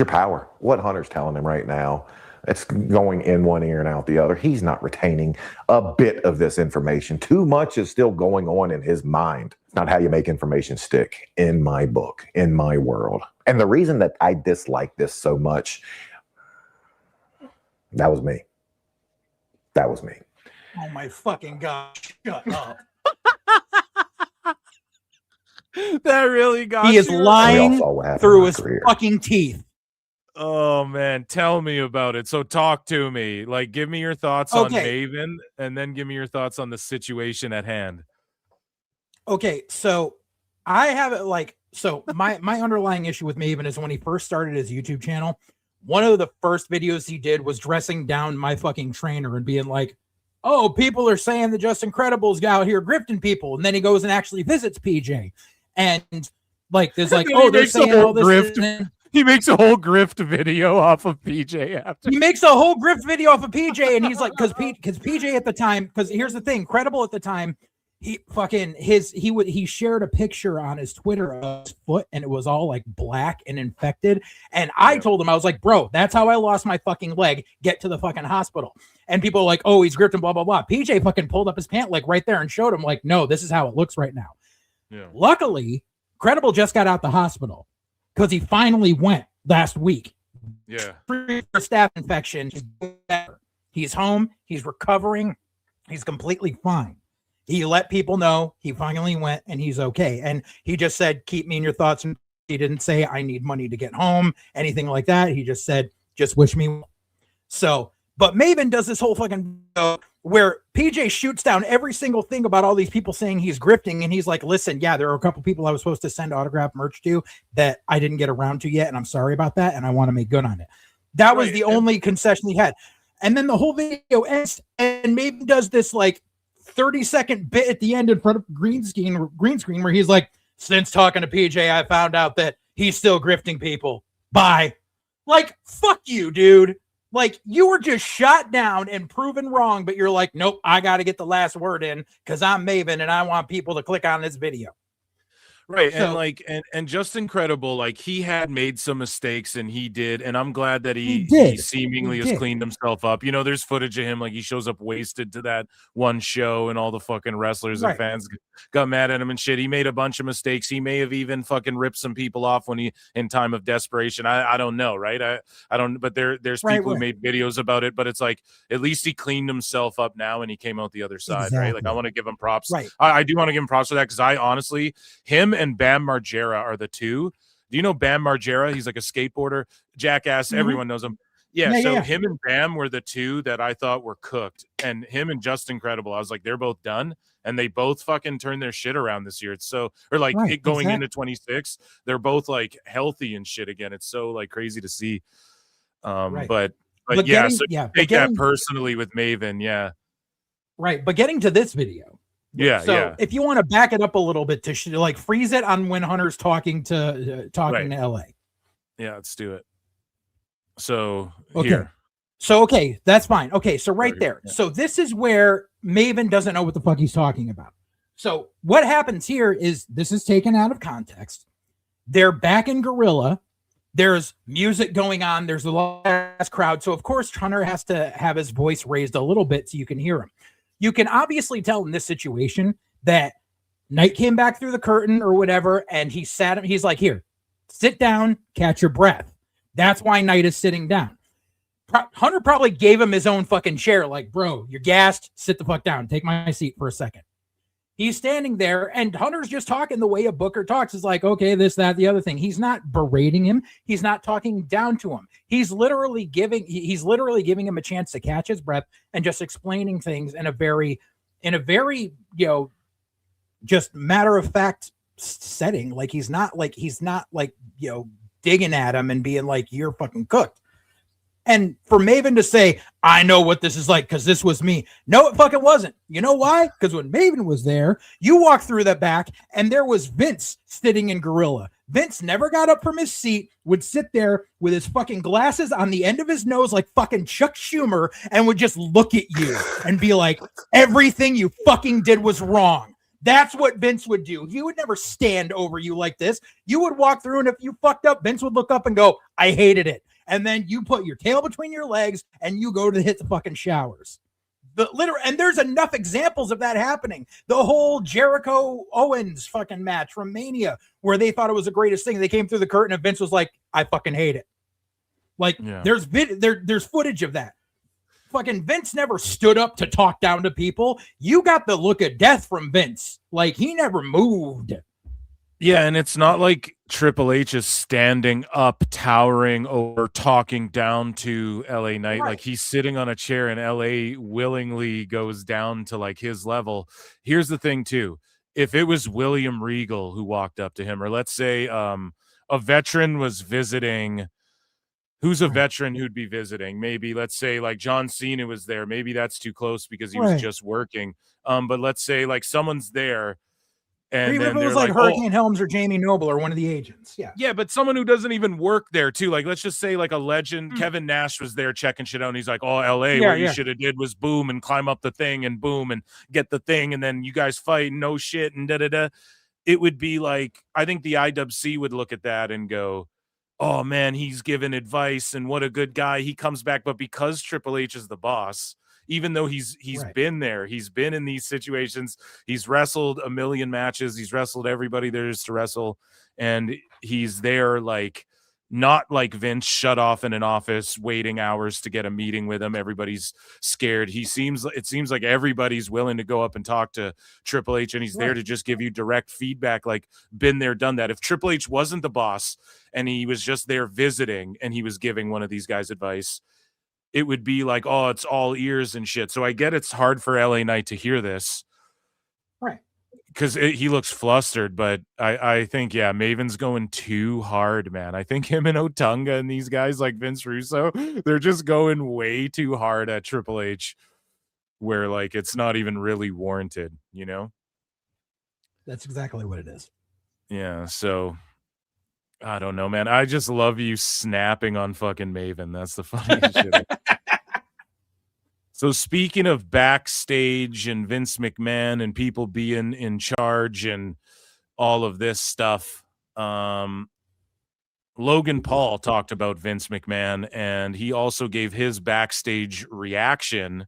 Speaker 19: power. What Hunter's telling him right now, it's going in one ear and out the other. He's not retaining a bit of this information. Too much is still going on in his mind. It's not how you make information stick in my book, in my world. And the reason that I dislike this so much, that was me. That was me.
Speaker 17: Oh my fucking God. Shut up.
Speaker 16: That really got
Speaker 17: He is
Speaker 16: you.
Speaker 17: lying through his fucking teeth.
Speaker 16: Oh man, tell me about it. So talk to me. Like, give me your thoughts on Maven, and then give me your thoughts on the situation at hand.
Speaker 17: Okay, so I have it my underlying issue with Maven is when he first started his YouTube channel, one of the first videos he did was dressing down my fucking trainer and being like, oh, people are saying that Just Incredible's out here grifting people. And then he goes and actually visits PJ. And like, there's like, oh, they're saying all this.
Speaker 16: Grift. He makes a whole grift video off of PJ after.
Speaker 17: He makes a whole grift video off of PJ. And he's like, because PJ at the time, because here's the thing, Credible at the time, he shared a picture on his Twitter of his foot and it was all like black and infected. And I told him, I was like, bro, that's how I lost my fucking leg. Get to the fucking hospital. And people are like, oh, he's grifting, blah, blah, blah. PJ fucking pulled up his pant leg right there and showed him like, no, this is how it looks right now.
Speaker 16: Yeah.
Speaker 17: Luckily, Credible just got out the hospital because he finally went last week.
Speaker 16: Yeah.
Speaker 17: For staph infection. He's home. He's recovering. He's completely fine. He let people know he finally went and he's okay. And he just said, keep me in your thoughts. And he didn't say, I need money to get home, anything like that. He just said, just wish me well. So, but Maven does this whole fucking video where PJ shoots down every single thing about all these people saying he's grifting. And he's like, listen, yeah, there are a couple people I was supposed to send autograph merch to that I didn't get around to yet. And I'm sorry about that. And I want to make good on it. That was the only concession he had. And then the whole video ends and Maven does this like 30-second bit at the end in front of green screen where he's like, since talking to PJ, I found out that he's still grifting people. Bye. Like, fuck you, dude. Like, you were just shot down and proven wrong, but you're like, nope, I got to get the last word in because I'm Maven and I want people to click on this video.
Speaker 16: Right.
Speaker 17: So,
Speaker 16: and like, and just incredible. Like, he had made some mistakes and he did. And I'm glad that he seemingly has cleaned himself up. You know, there's footage of him, like he shows up wasted to that one show and all the fucking wrestlers and fans got mad at him and shit. He made a bunch of mistakes. He may have even fucking ripped some people off when he, in time of desperation. I don't know. Right. I don't, but there's people who made videos about it, but it's like, at least he cleaned himself up now and he came out the other side. Right. Like, I want to give him props.
Speaker 17: Right.
Speaker 16: I do want to give him props for that. Cause I honestly, him and Bam Margera are the two. Do you know Bam Margera? He's like a skateboarder, jackass. Everyone knows him. Him and Bam were the two that I thought were cooked, and him and Just Incredible. I was like, they're both done, and they both fucking turned their shit around this year. It's so, or like going into 26, they're both like healthy and shit again. It's so like crazy to see. But yeah, so take that personally with Maven. Yeah.
Speaker 17: Right. But getting to this video. So if you want to back it up a little bit to like freeze it on when Hunter's talking to LA.
Speaker 16: Yeah, let's do it. So
Speaker 17: here. So that's fine. Okay, so right there. Yeah. So this is where Maven doesn't know what the fuck he's talking about. So what happens here is this is taken out of context. They're back in Gorilla. There's music going on. There's a large crowd. So of course Hunter has to have his voice raised a little bit so you can hear him. You can obviously tell in this situation that Knight came back through the curtain or whatever, and he sat him. He's like, here, sit down, catch your breath. That's why Knight is sitting down. Hunter probably gave him his own fucking chair. Like, bro, you're gassed. Sit the fuck down. Take my seat for a second. He's standing there, and Hunter's just talking the way a booker talks. It's like, okay, this, that, the other thing. He's not berating him. He's not talking down to him. He's literally giving him a chance to catch his breath and just explaining things in a very, just matter of fact setting. Like he's not digging at him and being like, you're fucking cooked. And for Maven to say, I know what this is like because this was me. No, it fucking wasn't. You know why? Because when Maven was there, you walked through the back and there was Vince sitting in Gorilla. Vince never got up from his seat, would sit there with his fucking glasses on the end of his nose like fucking Chuck Schumer and would just look at you and be like, everything you fucking did was wrong. That's what Vince would do. He would never stand over you like this. You would walk through, and if you fucked up, Vince would look up and go, I hated it. And then you put your tail between your legs and you go to hit the fucking showers. And there's enough examples of that happening. The whole Jericho Owens fucking match from Mania, where they thought it was the greatest thing. They came through the curtain and Vince was like, I fucking hate it. Like there's footage of that. Fucking Vince never stood up to talk down to people. You got the look of death from Vince. Like he never moved.
Speaker 16: Yeah, and it's not like Triple H is standing up, towering over, talking down to LA Knight. Right. Like he's sitting on a chair and LA willingly goes down to like his level. Here's the thing too. If it was William Regal who walked up to him, or let's say a veteran was visiting, who's a veteran who'd be visiting? Maybe let's say like John Cena was there. Maybe that's too close because he was just working. But let's say like someone's there. And
Speaker 17: even if it was like Hurricane Helms or Jamie Noble or one of the agents.
Speaker 16: Yeah, but someone who doesn't even work there too. Like, let's just say like a legend, Kevin Nash was there checking shit out. And he's like, oh, LA, what you should have did was boom and climb up the thing and boom and get the thing. And then you guys fight, no shit and da-da-da. It would be like, I think the IWC would look at that and go, oh man, he's giving advice and what a good guy. He comes back. But because Triple H is the boss, even though he's been there, he's been in these situations, he's wrestled a million matches, he's wrestled everybody there is to wrestle, and he's there like not like Vince shut off in an office waiting hours to get a meeting with him. Everybody's scared. It seems like everybody's willing to go up and talk to Triple H, and he's there to just give you direct feedback, like been there, done that. If Triple H wasn't the boss and he was just there visiting and he was giving one of these guys advice, it would be like, oh, it's all ears and shit. So I get it's hard for LA Knight to hear this.
Speaker 17: Right.
Speaker 16: Because he looks flustered, but I think, Maven's going too hard, man. I think him and Otunga and these guys like Vince Russo, they're just going way too hard at Triple H where, like, it's not even really warranted, you know?
Speaker 17: That's exactly what it is.
Speaker 16: Yeah, so... I don't know, man. I just love you snapping on fucking Maven. That's the funniest shit. So speaking of backstage and Vince McMahon and people being in charge and all of this stuff, Logan Paul talked about Vince McMahon, and he also gave his backstage reaction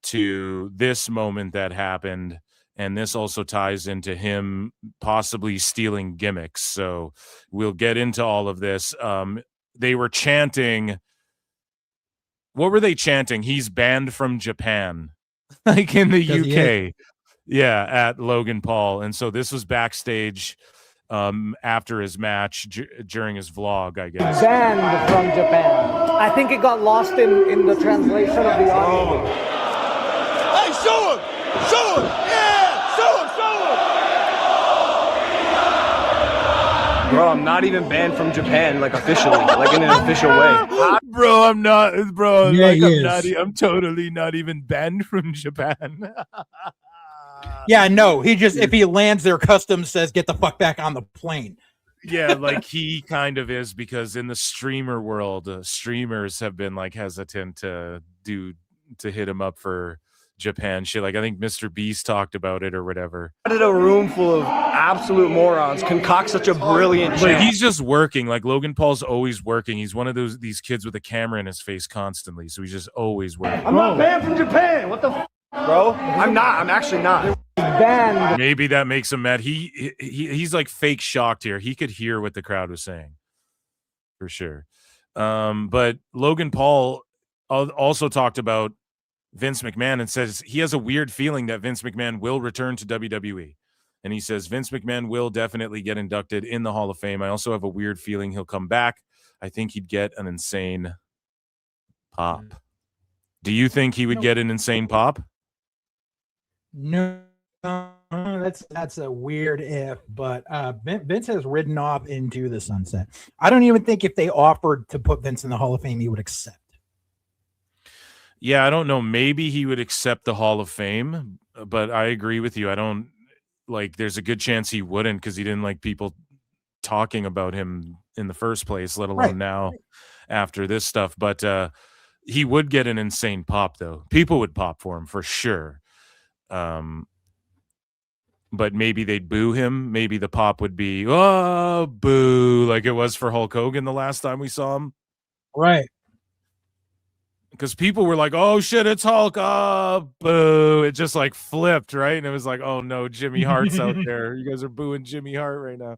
Speaker 16: to this moment that happened. And this also ties into him possibly stealing gimmicks. So we'll get into all of this. They were chanting. What were they chanting? He's banned from Japan, like in the UK. Yeah, at Logan Paul. And so this was backstage after his match during his vlog, I guess.
Speaker 20: Banned from Japan. I think it got lost in the translation of the audio.
Speaker 7: Hey, show him! Show him! Yeah!
Speaker 21: Bro, I'm not even banned from Japan, like officially, like in an official way.
Speaker 16: Bro, I'm not, bro.
Speaker 17: Yeah,
Speaker 16: like, I'm totally not even banned from Japan.
Speaker 17: Yeah, no, he just, if he lands there, customs says, get the fuck back on the plane.
Speaker 16: Yeah, like he kind of is, because in the streamer world, streamers have been like hesitant to hit him up for Japan shit. Like I think Mr. Beast talked about it or whatever.
Speaker 21: How did a room full of absolute morons concoct such a brilliant
Speaker 16: But he's just working. Like Logan Paul's always working. He's one of these kids with a camera in his face constantly, so he's just always working.
Speaker 21: I'm not banned from Japan. What the bro? I'm not. I'm actually not.
Speaker 20: Banned.
Speaker 16: Maybe that makes him mad. He's like fake shocked here. He could hear what the crowd was saying for sure. But Logan Paul also talked about Vince McMahon and says he has a weird feeling that Vince McMahon will return to WWE. And he says Vince McMahon will definitely get inducted in the Hall of Fame. I also have a weird feeling he'll come back. I think he'd get an insane pop. Do you think he would get an insane pop?
Speaker 17: No, that's a weird if, but Vince has ridden off into the sunset. I don't even think if they offered to put Vince in the Hall of Fame, he would accept.
Speaker 16: Yeah, I don't know. Maybe he would accept the Hall of Fame, but I agree with you. I don't like, there's a good chance he wouldn't because he didn't like people talking about him in the first place, let alone now after this stuff. But he would get an insane pop, though. People would pop for him for sure. But maybe they'd boo him. Maybe the pop would be, oh, boo, like it was for Hulk Hogan the last time we saw him.
Speaker 17: Right.
Speaker 16: Because people were like, oh, shit, it's Hulk. Oh, boo. It just like flipped, right? And it was like, oh, no, Jimmy Hart's out there. You guys are booing Jimmy Hart right now.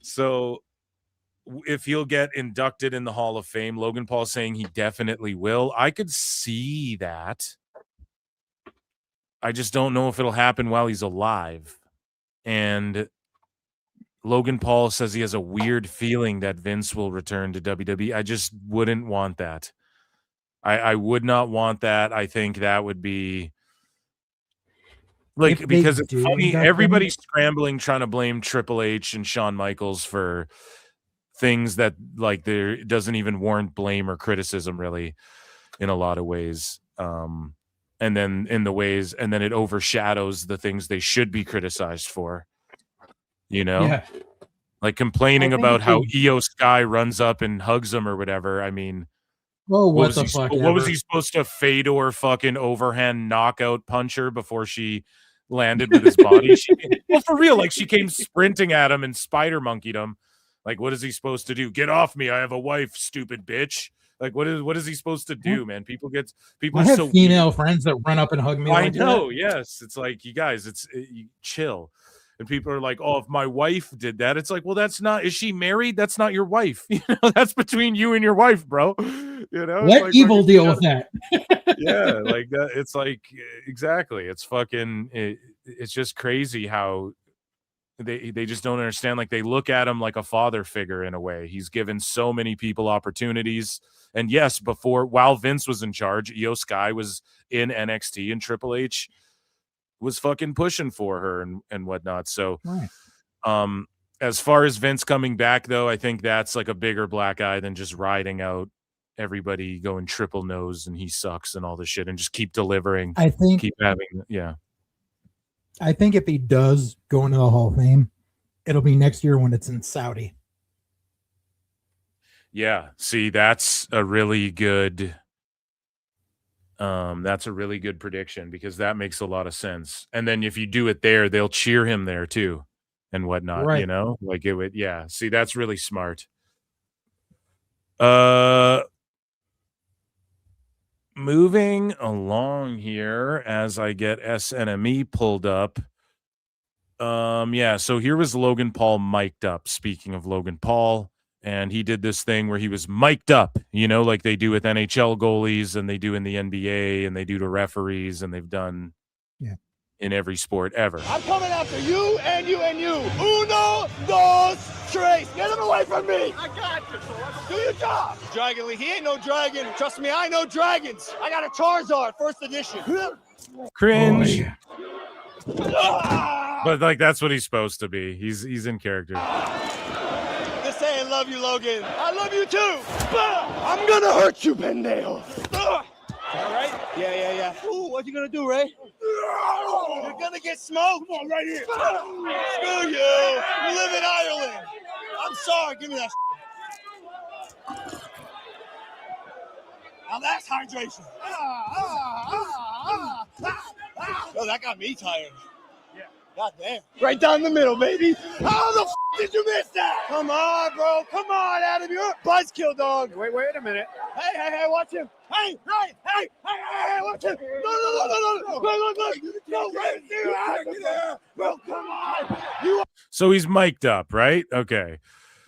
Speaker 16: So if he'll get inducted in the Hall of Fame, Logan Paul saying he definitely will. I could see that. I just don't know if it'll happen while he's alive. And Logan Paul says he has a weird feeling that Vince will return to WWE. I just wouldn't want that. I would not want that. I think that would be like, because it's funny. Everybody's scrambling, trying to blame Triple H and Shawn Michaels for things that like there doesn't even warrant blame or criticism really in a lot of ways. And then it overshadows the things they should be criticized for. You know, like complaining about how Iyo Sky runs up and hugs him or whatever. I mean,
Speaker 17: what was
Speaker 16: he supposed to Fedor fucking overhand knockout punch her before she landed with his body? Well, for real, like she came sprinting at him and spider monkeyed him. Like, what is he supposed to do? Get off me! I have a wife, stupid bitch. Like, what is he supposed to do, man? People
Speaker 17: I have female friends that run up and hug me.
Speaker 16: I know. Yes, it's like, you guys, you chill. And people are like, oh, if my wife did that, it's like, well, is she married? That's not your wife. You know, that's between you and your wife, bro. You know,
Speaker 17: let
Speaker 16: like,
Speaker 17: evil deal with that.
Speaker 16: Yeah, like that. It's like, exactly. It's fucking, it's just crazy how they just don't understand. Like, they look at him like a father figure in a way. He's given so many people opportunities. And yes, while Vince was in charge, Iyo Sky was in NXT and Triple H was fucking pushing for her and whatnot. So, as far as Vince coming back, though, I think that's like a bigger black eye than just riding out everybody going triple nose and he sucks and all this shit and just keep delivering. I think
Speaker 17: if he does go into the Hall of Fame, it'll be next year when it's in Saudi.
Speaker 16: Yeah. See, that's a really good prediction because that makes a lot of sense. And then if you do it there, they'll cheer him there too and whatnot, you know, like it would. Yeah. See, that's really smart. Moving along here as I get SNME pulled up. So here was Logan Paul mic'd up. Speaking of Logan Paul, and he did this thing where he was mic'd up, you know, like they do with NHL goalies and they do in the NBA and they do to referees and they've done in every sport ever.
Speaker 7: I'm coming after you and you and you. Uno, dos, tres. Get him away from me. I got you. Do your job. Dragon League. He ain't no dragon. Trust me, I know dragons. I got a Charizard, first edition.
Speaker 16: Cringe. But like, that's what he's supposed to be. He's in character.
Speaker 7: Just saying, love you, Logan. I love you too. I'm gonna hurt you, pendejo. All right? Yeah. Ooh, what you gonna do, Ray? You're gonna get smoked. Come on, right here. Screw you. You live in Ireland. I'm sorry. Give me that. Now that's hydration. Oh, that got me tired. Yeah. God damn. Right down the middle, baby. How the did you miss that? Come on, bro. Come on, Adam. You're a buzzkill, dog. Wait a minute. Hey, watch him. Hey, watch him. No. Bro, come on.
Speaker 16: So he's mic'd up, right? Okay.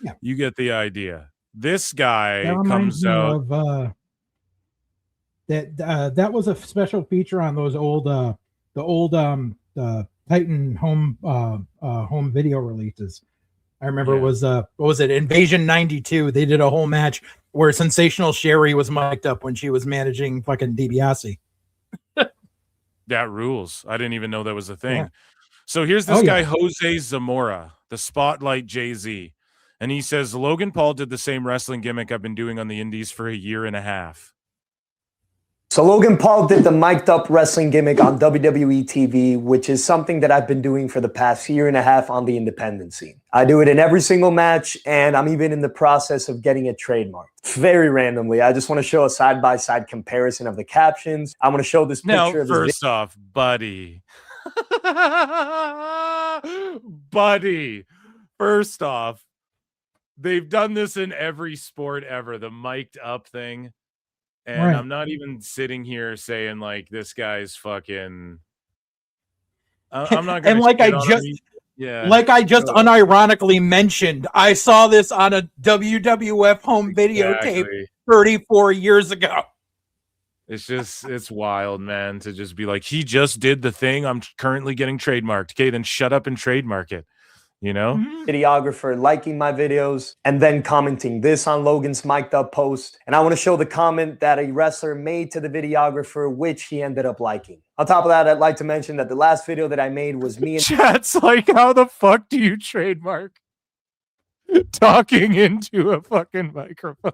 Speaker 16: Yeah. You get the idea. This guy comes out.
Speaker 17: That was a special feature on those old Titan home video releases. I remember it was what was it, Invasion 92? They did a whole match where Sensational Sherry was mic'd up when she was managing fucking DiBiase.
Speaker 16: That rules. I didn't even know that was a thing.
Speaker 17: Yeah.
Speaker 16: So here's this guy, Jose Zamora, the Spotlight Jay-Z. And he says, Logan Paul did the same wrestling gimmick I've been doing on the indies for a year and a half.
Speaker 20: So Logan Paul did the mic'd up wrestling gimmick on WWE TV, which is something that I've been doing for the past year and a half on the independent scene. I do it in every single match, and I'm even in the process of getting it trademarked. Very randomly. I just want to show a side-by-side comparison of the captions. I want to show this picture of this
Speaker 16: first off, buddy. Buddy. First off, they've done this in every sport ever, the mic'd up thing. And
Speaker 17: right.
Speaker 16: I'm not even sitting here saying like this guy's fucking. I'm not going
Speaker 17: and like I just unironically mentioned, I saw this on a WWF home videotape 34 years ago.
Speaker 16: It's wild, man, to just be like, he just did the thing I'm currently getting trademarked. Okay, then shut up and trademark it. You know,
Speaker 20: videographer liking my videos and then commenting this on Logan's mic'd up post. And I want to show the comment that a wrestler made to the videographer, which he ended up liking. On top of that, I'd like to mention that the last video that I made was me and
Speaker 16: chat's like, how the fuck do you trademark talking into a fucking microphone?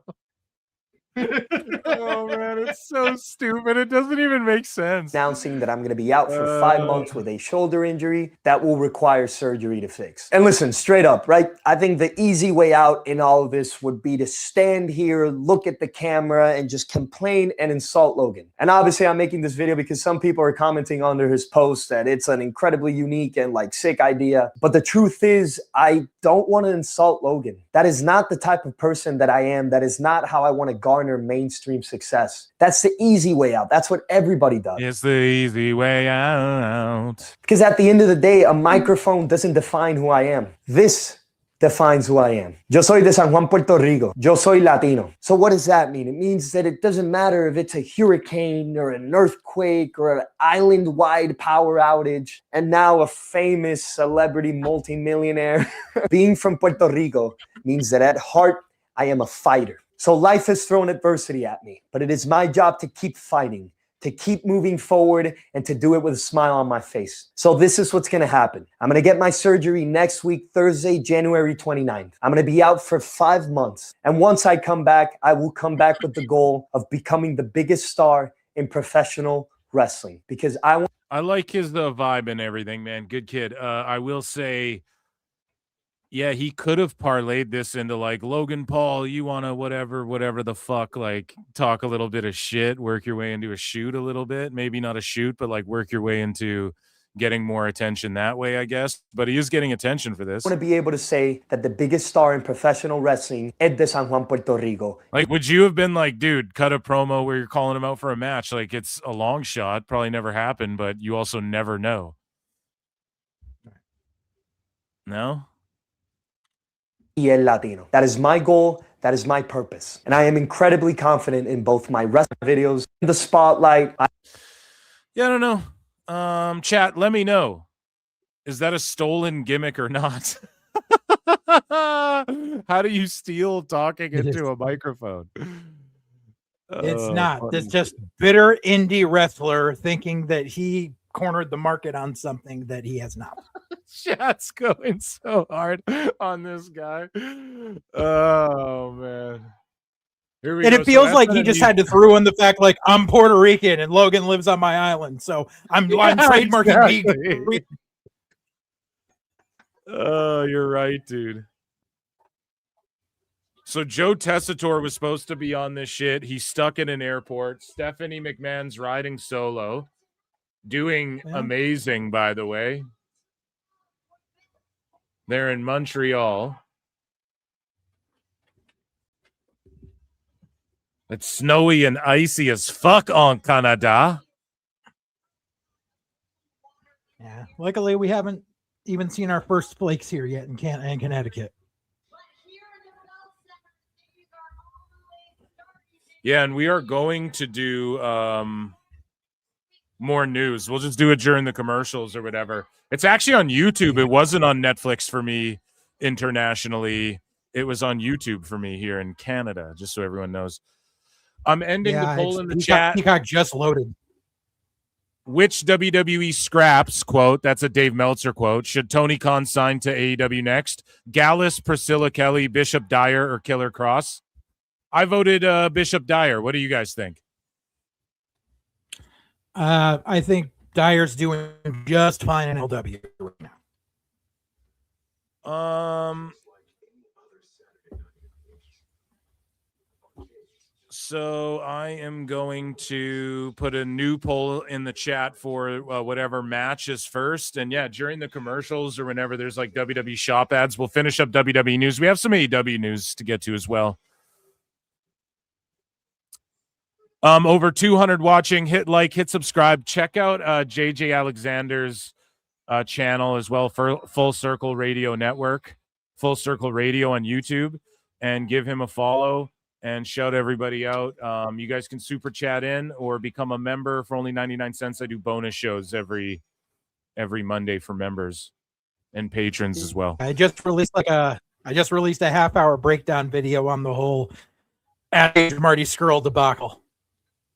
Speaker 16: Oh man, it's so stupid. It doesn't even make sense.
Speaker 20: Announcing that I'm going to be out for 5 months with a shoulder injury that will require surgery to fix. And listen, straight up, right? I think the easy way out in all of this would be to stand here, look at the camera, and just complain and insult Logan. And obviously, I'm making this video because some people are commenting under his post that it's an incredibly unique and like sick idea. But the truth is, I don't want to insult Logan. That is not the type of person that I am. That is not how I want to garner mainstream success. That's the easy way out. That's what everybody does.
Speaker 16: It's the easy way out.
Speaker 20: Because at the end of the day, a microphone doesn't define who I am. This defines who I am. Yo soy de San Juan, Puerto Rico. Yo soy Latino. So what does that mean? It means that it doesn't matter if it's a hurricane or an earthquake or an island-wide power outage, and now a famous celebrity multimillionaire. Being from Puerto Rico means that at heart, I am a fighter. So life has thrown adversity at me, but it is my job to keep fighting, to keep moving forward, and to do it with a smile on my face. So this is what's going to happen. I'm going to get my surgery next week, Thursday, January 29th. I'm going to be out for 5 months. And once I come back, I will come back with the goal of becoming the biggest star in professional wrestling, because I
Speaker 16: like his vibe and everything, man. Good kid. I will say, yeah, he could have parlayed this into like, Logan Paul, you want to whatever the fuck, like talk a little bit of shit, work your way into a shoot a little bit. Maybe not a shoot, but like work your way into getting more attention that way, I guess. But he is getting attention for this.
Speaker 20: I want to be able to say that the biggest star in professional wrestling is de San Juan, Puerto Rico.
Speaker 16: Like, would you have been like, dude, cut a promo where you're calling him out for a match? Like, it's a long shot, probably never happened, but you also never know. No?
Speaker 20: Y el Latino. That is my goal. That is my purpose. And I am incredibly confident in both my wrestling videos, the spotlight.
Speaker 16: Yeah, I don't know. Chat, let me know. Is that a stolen gimmick or not? How do you steal talking into a microphone?
Speaker 17: It's not. It's just bitter indie wrestler thinking that he cornered the market on something that he has not.
Speaker 16: Chat's going so hard on this guy. Oh man. Here we
Speaker 17: and
Speaker 16: go.
Speaker 17: It feels like he just had to throw in the fact like I'm Puerto Rican and Logan lives on my island, so I'm trademarking
Speaker 16: exactly. Oh, you're right, dude. So Joe Tessitore was supposed to be on this shit. He's stuck in an airport. Stephanie McMahon's riding solo. Doing amazing, by the way. They're in Montreal. It's snowy and icy as fuck on Canada.
Speaker 17: Yeah. Luckily, we haven't even seen our first flakes here yet in Connecticut.
Speaker 16: Yeah, and we are going to do more news. We'll just do it during the commercials or whatever. It's actually on YouTube. It wasn't on Netflix for me internationally. It was on YouTube for me here in Canada, just so everyone knows. I'm ending the poll in the chat.
Speaker 17: He got just loaded.
Speaker 16: Which WWE scraps, quote, that's a Dave Meltzer quote, should Tony Khan sign to AEW next? Gallus, Priscilla Kelly, Bishop Dyer, or Killer Cross? I voted Bishop Dyer. What do you guys think?
Speaker 17: I think Dyer's doing just fine in LW right now.
Speaker 16: So I am going to put a new poll in the chat for whatever match is first. And yeah, during the commercials or whenever there's like WWE shop ads, we'll finish up WWE news. We have some AEW news to get to as well. Over 200 watching. Hit like, hit subscribe. Check out JJ Alexander's channel as well for Full Circle Radio Network, Full Circle Radio on YouTube, and give him a follow. And shout everybody out. You guys can super chat in or become a member for only 99 cents. I do bonus shows every Monday for members and patrons as well.
Speaker 17: I just released a half-hour breakdown video on the whole Marty Skrull debacle.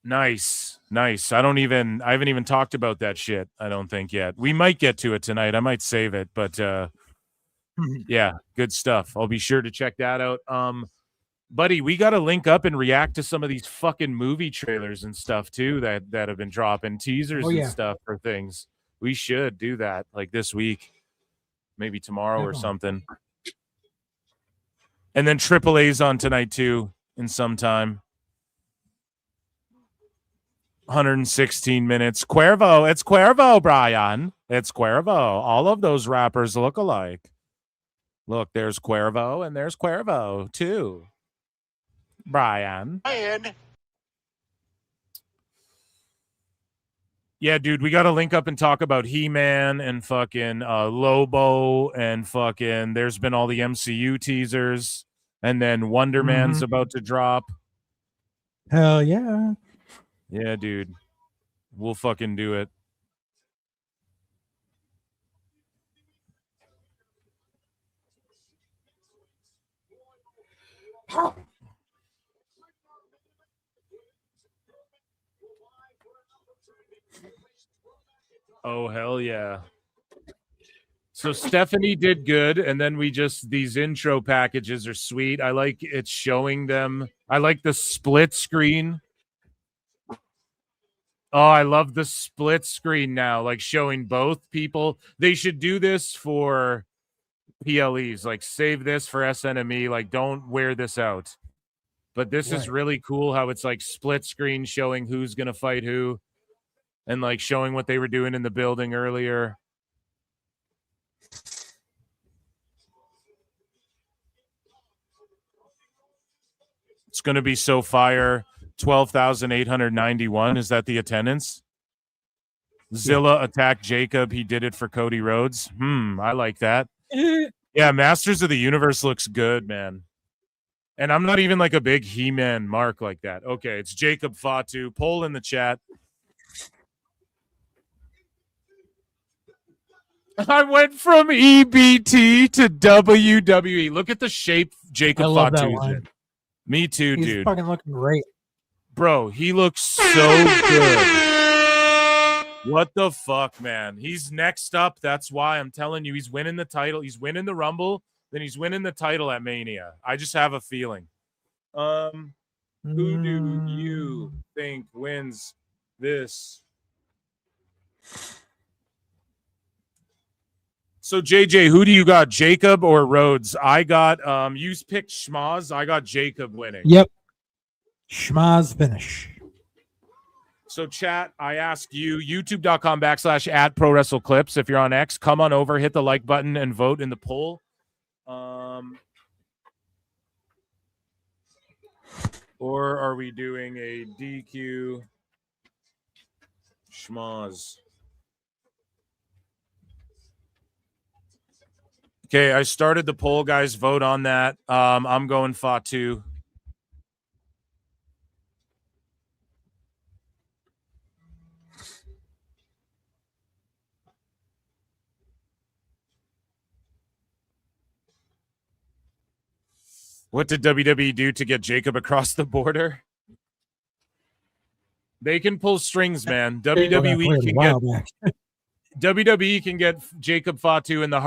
Speaker 16: Nice. I haven't even talked about that shit, I don't think yet. We might get to it tonight. I might save it, but yeah, good stuff. I'll be sure to check that out. Buddy, we got to link up and react to some of these fucking movie trailers and stuff too that have been dropping, teasers and stuff for things. We should do that like this week, maybe tomorrow or something. And then AAA's on tonight too in some time. 116 minutes. Cuervo, it's Cuervo, Brian. It's Cuervo. All of those rappers look alike. Look, there's Cuervo and there's Cuervo too. Brian. Yeah, dude, we got to link up and talk about He-Man and fucking Lobo and fucking there's been all the MCU teasers and then Wonder Man's about to drop.
Speaker 17: Hell yeah.
Speaker 16: Yeah, dude. We'll fucking do it. Oh, hell yeah. So Stephanie did good, and then these intro packages are sweet. I like it showing them. I like the split screen. Oh, I love the split screen now, like showing both people. They should do this for PLEs, like save this for SNME, like don't wear this out. But this is really cool how it's like split screen showing who's going to fight who. And like showing what they were doing in the building earlier. It's going to be so fire. 12,891. Is that the attendance? Zilla attacked Jacob. He did it for Cody Rhodes. I like that. Yeah, Masters of the Universe looks good, man. And I'm not even like a big He-Man mark like that. Okay, it's Jacob Fatu. Poll in the chat. I went from EBT to WWE. Look at the shape Jacob Fatu's in. Me too, dude.
Speaker 17: He's fucking looking great.
Speaker 16: Bro, he looks so good. What the fuck, man? He's next up. That's why I'm telling you, he's winning the title. He's winning the Rumble. Then he's winning the title at Mania. I just have a feeling. Who do you think wins this? So JJ, who do you got, Jacob or Rhodes? I got you picked Schmaz. I got Jacob winning.
Speaker 17: Yep. Schmaz finish.
Speaker 16: So chat, I ask you, youtube.com/@ProWrestleClips. If you're on X, come on over, hit the like button and vote in the poll. Or are we doing a DQ Schmaz? Okay, I started the poll, guys. Vote on that. I'm going Fatu. What did WWE do to get Jacob across the border? They can pull strings, man. WWE can get Jacob Fatu and the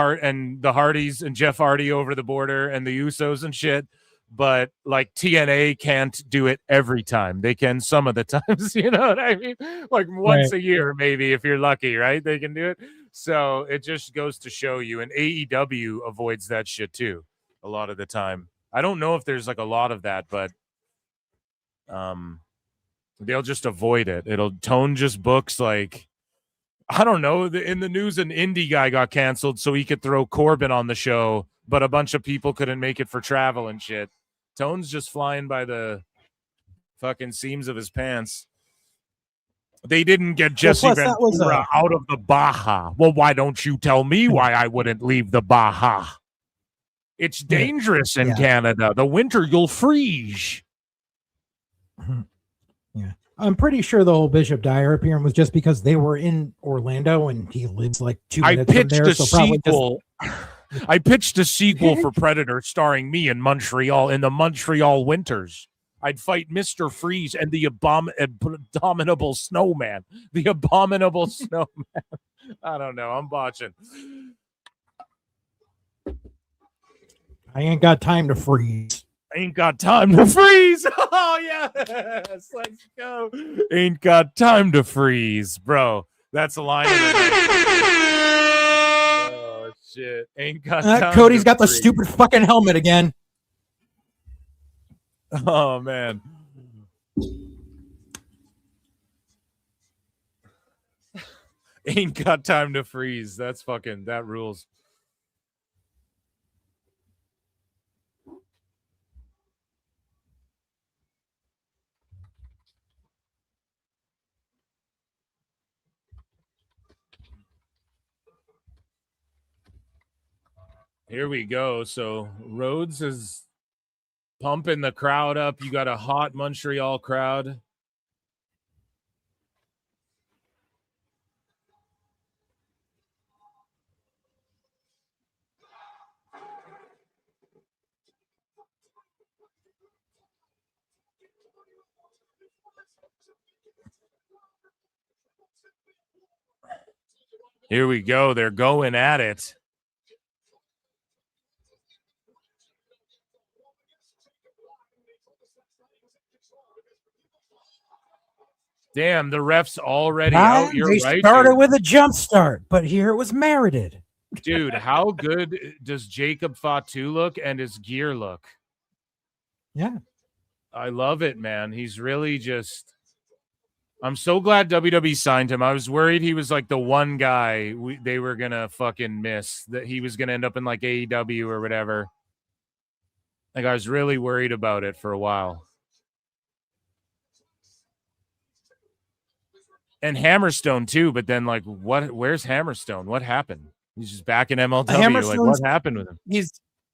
Speaker 16: Hardys and Jeff Hardy over the border and the Usos and shit. But like TNA can't do it every time. They can some of the times, you know what I mean? Like once a year, maybe, if you're lucky, right? They can do it. So it just goes to show you. And AEW avoids that shit too a lot of the time. I don't know if there's like a lot of that, but they'll just avoid it. Tone just books like, I don't know, in the news an indie guy got canceled so he could throw Corbin on the show, but a bunch of people couldn't make it for travel and shit. Tone's just flying by the fucking seams of his pants. They didn't get Jesse Ventura out of the Baja. Well, why don't you tell me why I wouldn't leave the Baja? It's dangerous in Canada. The winter, you'll freeze.
Speaker 17: Yeah. I'm pretty sure the whole Bishop Dyer appearance was just because they were in Orlando and he lives like 2 minutes from there.
Speaker 16: I pitched a sequel for Predator starring me in Montreal in the Montreal winters. I'd fight Mr. Freeze and the abominable snowman. The abominable snowman. I don't know. I'm botching.
Speaker 17: I ain't got time to freeze.
Speaker 16: Ain't got time to freeze. Oh, yes. Let's go. Ain't got time to freeze, bro. That's a line. Oh, shit. Ain't got time
Speaker 17: Cody's got
Speaker 16: freeze.
Speaker 17: the stupid fucking helmet again.
Speaker 16: Oh, man. Ain't got time to freeze. That rules. Here we go. So Rhodes is pumping the crowd up. You got a hot Montreal crowd. Here we go. They're going at it. Damn, the ref's already out. You're
Speaker 17: they
Speaker 16: right.
Speaker 17: started
Speaker 16: Dude.
Speaker 17: with a jump start, but here it was merited.
Speaker 16: Dude, how good does Jacob Fatu look and his gear look?
Speaker 17: Yeah.
Speaker 16: I love it, man. He's really just... I'm so glad WWE signed him. I was worried he was like the one guy they were going to fucking miss, that he was going to end up in like AEW or whatever. Like, I was really worried about it for a while. And Hammerstone too, but then like, where's Hammerstone? What happened? He's just back in MLW. Like, what happened with him?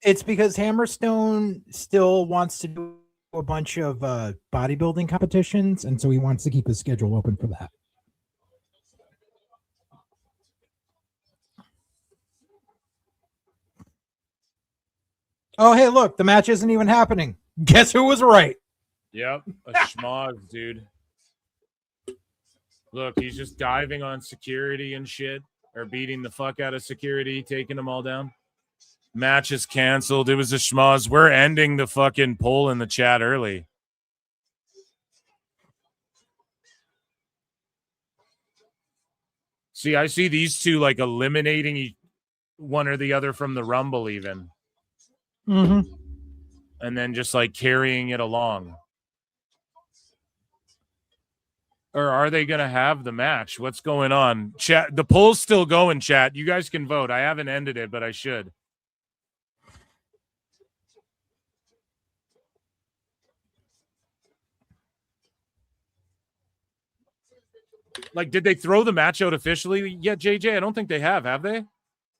Speaker 17: It's because Hammerstone still wants to do a bunch of bodybuilding competitions, and so he wants to keep his schedule open for that. Oh, hey, look, the match isn't even happening. Guess who was right?
Speaker 16: Yep, a schmoz, dude. Look, he's just diving on security and shit, or beating the fuck out of security, taking them all down. Match is canceled. It was a schmoz. We're ending the fucking poll in the chat early. See, I see these two like eliminating one or the other from the Rumble even.
Speaker 17: Mm-hmm.
Speaker 16: And then just like carrying it along. Or are they going to have the match? What's going on? Chat, the poll's still going, chat. You guys can vote. I haven't ended it, but I should. Like, did they throw the match out officially yet, JJ? I don't think they have they?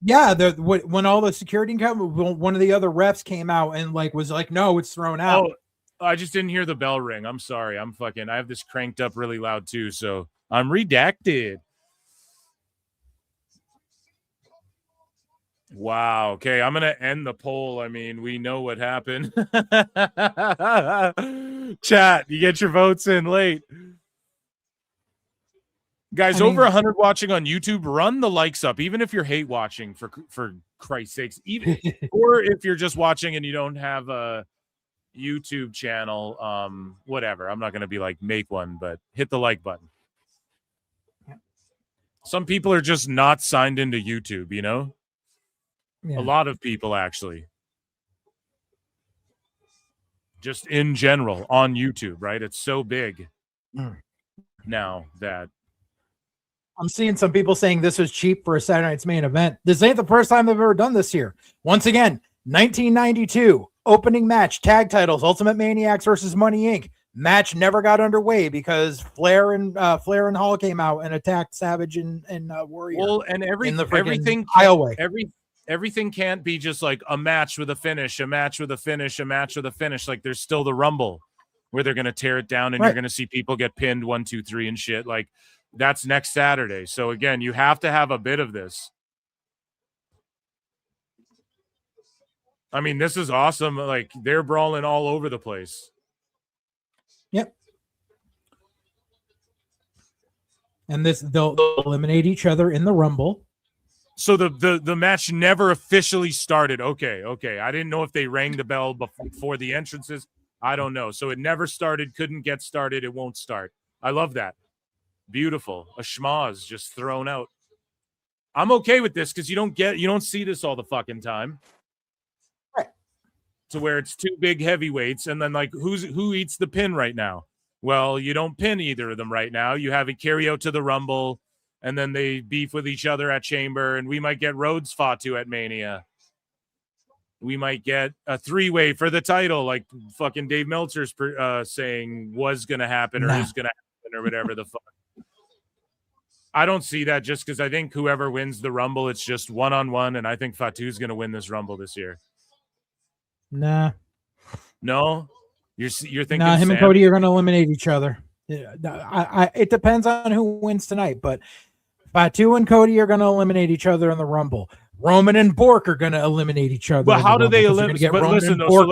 Speaker 17: Yeah, when all the security came, one of the other refs came out and was like, no, it's thrown out.
Speaker 16: Oh, I just didn't hear the bell ring. I'm sorry. I have this cranked up really loud too, so I'm redacted. Wow. Okay, I'm gonna end the poll. I mean, we know what happened. Chat, you get your votes in late. Guys, over 100 watching on YouTube. Run the likes up, even if you're hate watching. For Christ's sakes, even or if you're just watching and you don't have a YouTube channel, whatever. I'm not gonna be like make one, but hit the like button. Some people are just not signed into YouTube, you know.
Speaker 17: Yeah.
Speaker 16: A lot of people actually. Just in general on YouTube, right? It's so big now that
Speaker 17: I'm seeing some people saying this was cheap for a Saturday Night's Main Event. This ain't the first time they've ever done this here. Once again, 1992 opening match, tag titles, Ultimate Maniacs versus Money Inc. Match never got underway because Flair and Hall came out and attacked Savage and Warrior.
Speaker 16: Well, and everything can't be just like a match with a finish, a match with a finish, a match with a finish. Like there's still the Rumble where they're gonna tear it down and you're gonna see people get pinned 1, 2, 3 and shit. Like that's next Saturday. So again, you have to have a bit of this. I mean, this is awesome. Like they're brawling all over the place.
Speaker 17: Yep. And they'll eliminate each other in the Rumble.
Speaker 16: So the match never officially started. Okay. I didn't know if they rang the bell before the entrances. I don't know. So it never started, couldn't get started. It won't start. I love that. Beautiful. A schmoz just thrown out. I'm okay with this because you don't see this all the fucking time.
Speaker 17: Right.
Speaker 16: To where it's two big heavyweights, and then like who eats the pin right now? Well, you don't pin either of them right now. You have it carry out to the Rumble, and then they beef with each other at Chamber, and we might get Rhodes Fatu at Mania. We might get a 3-way for the title, like fucking Dave Meltzer's saying was gonna happen or is gonna happen or whatever the fuck. I don't see that just because I think whoever wins the Rumble, it's just 1-on-1, and I think Fatu's going to win this Rumble this year.
Speaker 17: Nah.
Speaker 16: No? You're thinking
Speaker 17: him
Speaker 16: Sam?
Speaker 17: and Cody are going to eliminate each other. It depends on who wins tonight, but Fatu and Cody are going to eliminate each other in the Rumble. Roman and Bork are going to eliminate each other.
Speaker 16: But how do they eliminate? But listen, though, so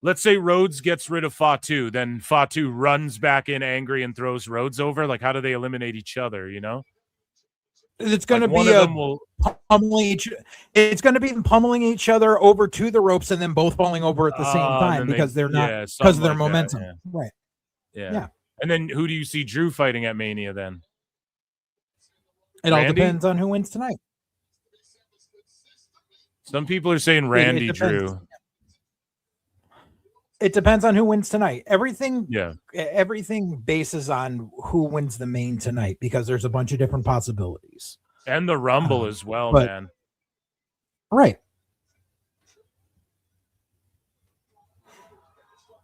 Speaker 16: let's say Rhodes gets rid of Fatu, then Fatu runs back in angry and throws Rhodes over. Like, how do they eliminate each other? You know,
Speaker 17: it's going to be it's going to be pummeling each other over to the ropes and then both falling over at the same time because they're not because of their momentum.
Speaker 16: That,
Speaker 17: right?
Speaker 16: Yeah. And then who do you see Drew fighting at Mania? Then
Speaker 17: it all depends on who wins tonight.
Speaker 16: Some people are saying Randy Drew.
Speaker 17: It depends on who wins tonight. Everything bases on who wins the main tonight because there's a bunch of different possibilities.
Speaker 16: And the Rumble as well, man.
Speaker 17: Right.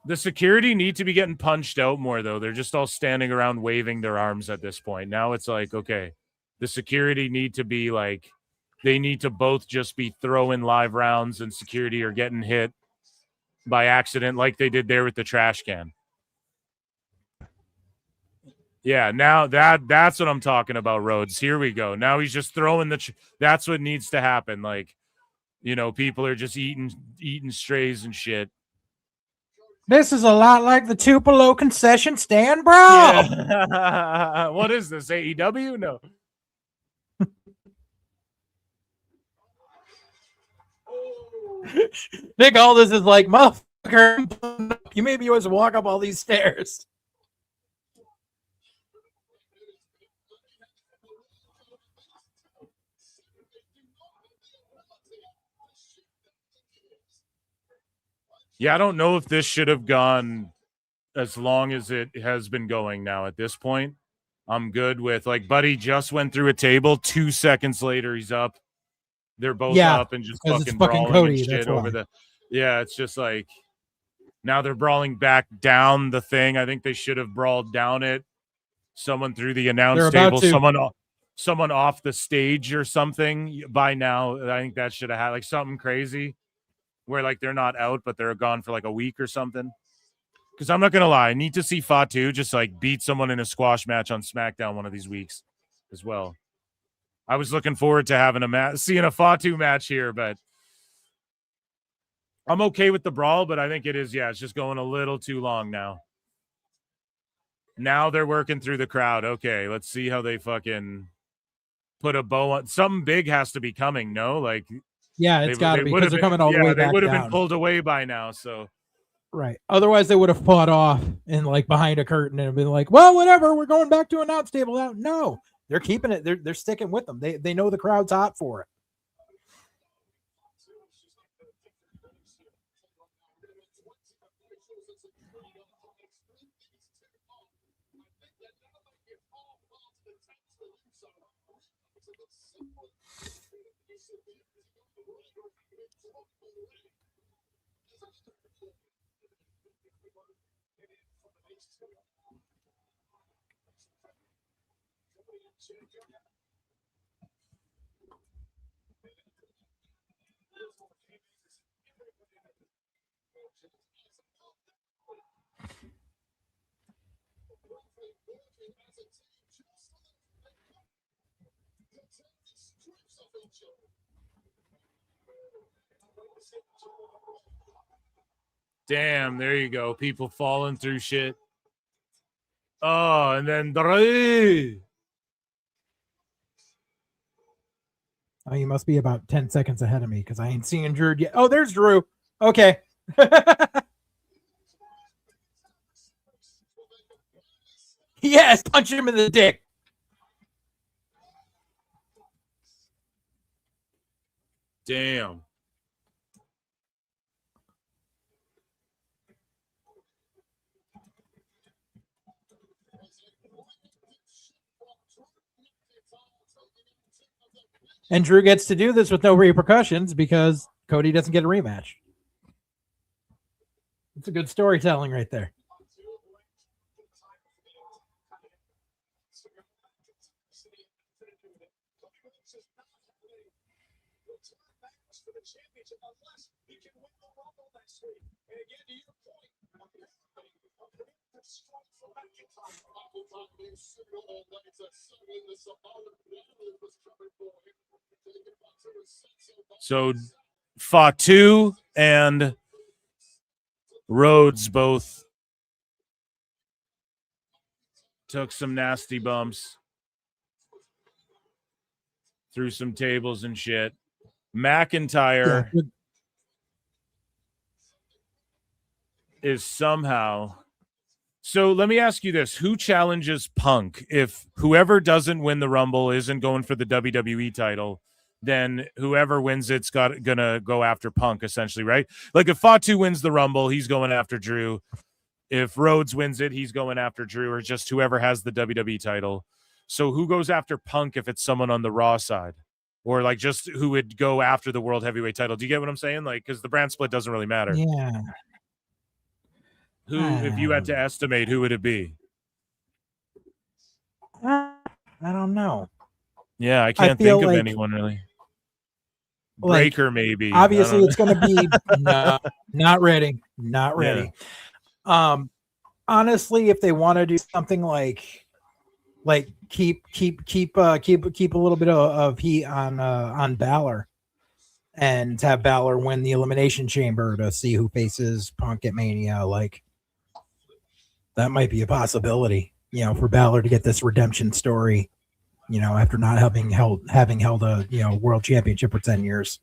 Speaker 16: The security need to be getting punched out more, though. They're just all standing around waving their arms at this point. Now it's like, okay, the security need to be like, they need to both just be throwing live rounds and security are getting hit by accident like they did there with the trash can. Yeah, now that's what I'm talking about, Rhodes. Here we go. Now he's just throwing that's what needs to happen. Like, you know, people are just eating strays and shit.
Speaker 17: This is a lot like the Tupelo concession stand, bro.
Speaker 16: Yeah. What is this, AEW? No.
Speaker 17: Nick, all this is like, motherfucker, you made me always walk up all these stairs.
Speaker 16: Yeah, I don't know if this should have gone as long as it has been going now at this point. I'm good with, like, Buddy just went through a table. 2 seconds later, he's up. They're both up and just fucking brawling Cody, and shit over the. Yeah, it's just like now they're brawling back down the thing. I think they should have brawled down it. Someone through the announce table, someone off the stage or something. By now, I think that should have had like something crazy where like they're not out, but they're gone for like a week or something. Because I'm not gonna lie, I need to see Fatu just like beat someone in a squash match on SmackDown one of these weeks as well. I was looking forward to having seeing a Fatu match here, but I'm okay with the brawl, but I think it is, it's just going a little too long now. Now they're working through the crowd. Okay, let's see how they fucking put a bow on. Something big has to be coming, no? Like,
Speaker 17: yeah, it's got to be because they're coming all the way back down.
Speaker 16: They would have been pulled away by now, so.
Speaker 17: Right. Otherwise, they would have fought off and like behind a curtain and been like, well, whatever, we're going back to announce table now. No, they're keeping it. They're sticking with them. They know the crowd's hot for it.
Speaker 16: Damn, there you go. People falling through shit. Oh, and then Drew.
Speaker 17: Oh, you must be about 10 seconds ahead of me because I ain't seeing Drew yet. Oh, there's Drew. Okay. Yes, punch him in the dick.
Speaker 16: Damn.
Speaker 17: And Drew gets to do this with no repercussions because Cody doesn't get a rematch. It's a good storytelling right there.
Speaker 16: So Fatu and Rhodes both took some nasty bumps through some tables and shit. McIntyre is somehow. So let me ask you this. Who challenges Punk? If whoever doesn't win the Rumble isn't going for the WWE title, then whoever wins it's gonna go after Punk, essentially, right? Like if Fatu wins the Rumble, he's going after Drew. If Rhodes wins it, he's going after Drew, or just whoever has the WWE title. So who goes after Punk if it's someone on the Raw side? Or like just who would go after the World Heavyweight title? Do you get what I'm saying? Like, because the brand split doesn't really matter.
Speaker 17: Yeah.
Speaker 16: Who, if you had to estimate, who would it be?
Speaker 17: I don't know.
Speaker 16: Yeah, I can't think of anyone really. Breaker, maybe.
Speaker 17: Obviously, it's going to be no, not ready. Not ready. Yeah. Honestly, if they want to do something like keep a little bit of heat on Balor, and have Balor win the Elimination Chamber to see who faces Punk at Mania, like that might be a possibility. You know, for Balor to get this redemption story. You know, after not having held a world championship for 10 years.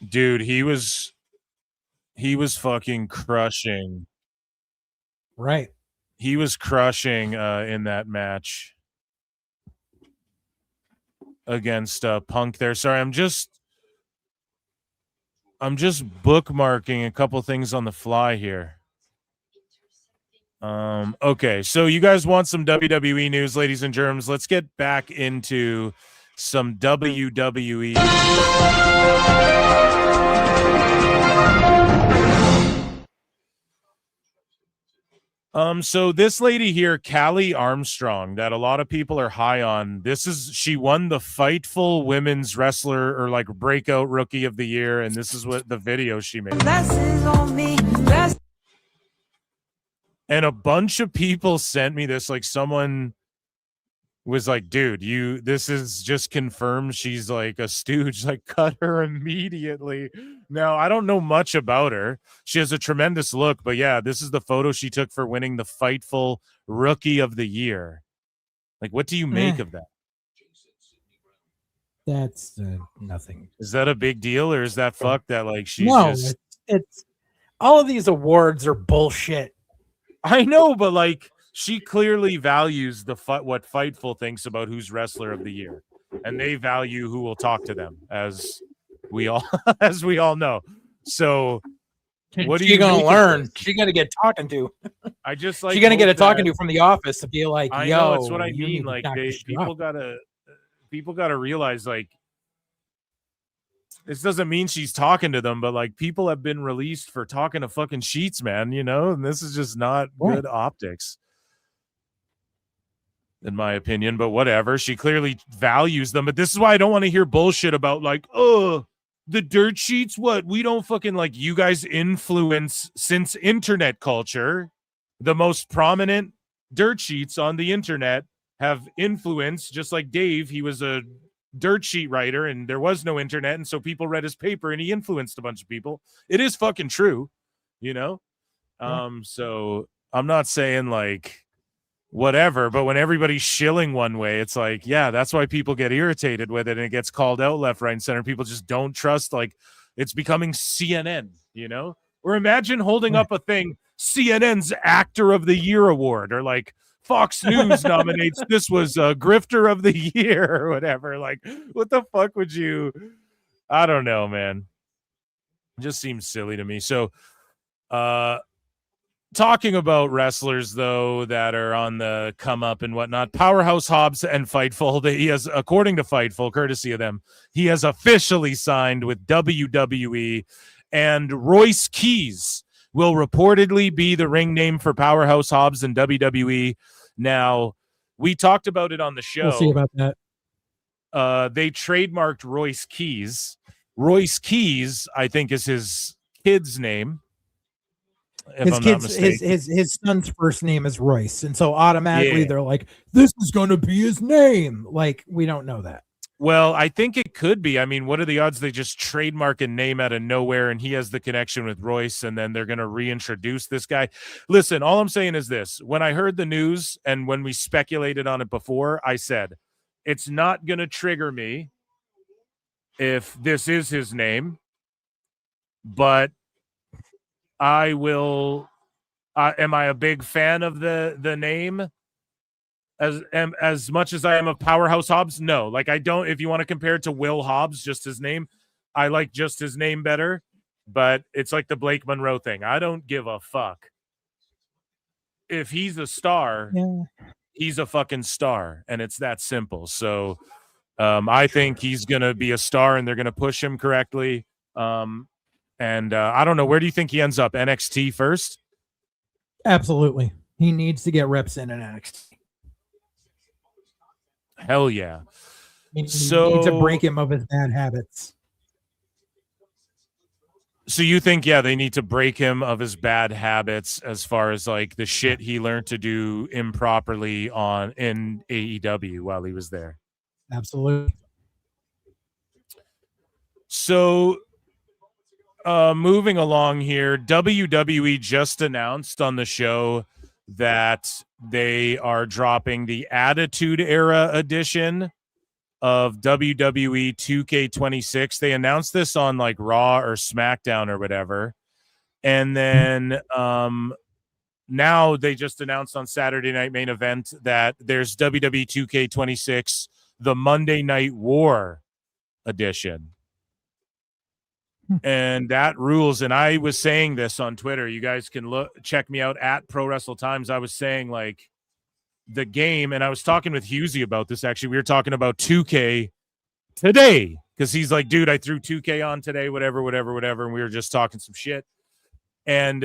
Speaker 16: Dude, he was fucking crushing.
Speaker 17: Right.
Speaker 16: He was crushing in that match against Punk there. Sorry, I'm just bookmarking a couple things on the fly here. Okay, so you guys want some WWE news, ladies and germs? Let's get back into some WWE. So this lady here, Callie Armstrong, that a lot of people are high on. She won the Fightful Women's Wrestler or like Breakout Rookie of the Year, and this is what the video she made.
Speaker 10: Blessings on me.
Speaker 16: And a bunch of people sent me this, like someone was like, dude, this is just confirmed she's like a stooge, like cut her immediately. Now, I don't know much about her. She has a tremendous look, but yeah, this is the photo she took for winning the Fightful Rookie of the Year. Like, what do you make of that?
Speaker 17: That's nothing.
Speaker 16: Is that a big deal, or is that fuck that like she's just...
Speaker 17: it's all of these awards are bullshit.
Speaker 16: I know, but like she clearly values what Fightful thinks about who's wrestler of the year, and they value who will talk to them, as we all know. So what are you
Speaker 17: gonna learn? She gonna get talking to.
Speaker 16: I just like
Speaker 17: she's gonna get a talking to from the office to be like,
Speaker 16: I
Speaker 17: yo,
Speaker 16: know, that's what I
Speaker 17: you
Speaker 16: mean. Like people gotta realize, like, this doesn't mean she's talking to them, but like people have been released for talking to fucking sheets, man, you know, and this is just not good optics, in my opinion. But whatever, she clearly values them. But this is why I don't want to hear bullshit about like, oh, the dirt sheets. What? We don't fucking like, you guys influence since internet culture. The most prominent dirt sheets on the internet have influence, just like Dave. He was a dirt sheet writer and there was no internet, and so people read his paper and he influenced a bunch of people. It is fucking true, you know. So I'm not saying like whatever, but when everybody's shilling one way, it's like, yeah, that's why people get irritated with it, and it gets called out left, right, and center. People just don't trust, like, it's becoming CNN, you know. Or imagine holding up a thing, CNN's Actor of the Year award, or like Fox News nominates this was a Grifter of the Year or whatever. Like, what the fuck would you? I don't know, man. It just seems silly to me. So, talking about wrestlers though that are on the come up and whatnot, Powerhouse Hobbs and Fightful, he has, according to Fightful, courtesy of them, he has officially signed with WWE, and Royce Keys will reportedly be the ring name for Powerhouse Hobbs and WWE. Now, we talked about it on the show.
Speaker 17: We'll see about that.
Speaker 16: They trademarked Royce Keys. Royce Keys, I think, is his kid's name.
Speaker 17: His son's first name is Royce, and so automatically they're like, this is going to be his name. Like, we don't know that.
Speaker 16: Well, I think it could be. I mean, what are the odds they just trademark a name out of nowhere and he has the connection with Royce, and then they're going to reintroduce this guy? Listen, all I'm saying is this. When I heard the news and when we speculated on it before, I said, it's not going to trigger me if this is his name, but I will. Am I a big fan of the name? As much as I am of Powerhouse Hobbs, no. Like, I don't. If you want to compare it to Will Hobbs, just his name, I like just his name better. But it's like the Blake Monroe thing. I don't give a fuck. If he's a star, he's a fucking star, and it's that simple. So, I think he's gonna be a star, and they're gonna push him correctly. And I don't know, where do you think he ends up? NXT first?
Speaker 17: Absolutely, he needs to get reps in NXT.
Speaker 16: Hell yeah.
Speaker 17: You need to break him of his bad habits.
Speaker 16: So you think, they need to break him of his bad habits as far as like the shit he learned to do improperly in AEW while he was there?
Speaker 17: Absolutely.
Speaker 16: So moving along here, WWE just announced on the show that they are dropping the Attitude Era edition of WWE 2K26. They announced this on like Raw or SmackDown or whatever. And then now they just announced on Saturday Night Main Event that there's WWE 2K26, the Monday Night War edition. And that rules. And I was saying this on Twitter. You guys can check me out at Pro Wrestle Times. I was saying like the game, and I was talking with Husey about this. Actually, we were talking about 2K today because he's like, dude, I threw 2K on today, whatever. And we were just talking some shit. And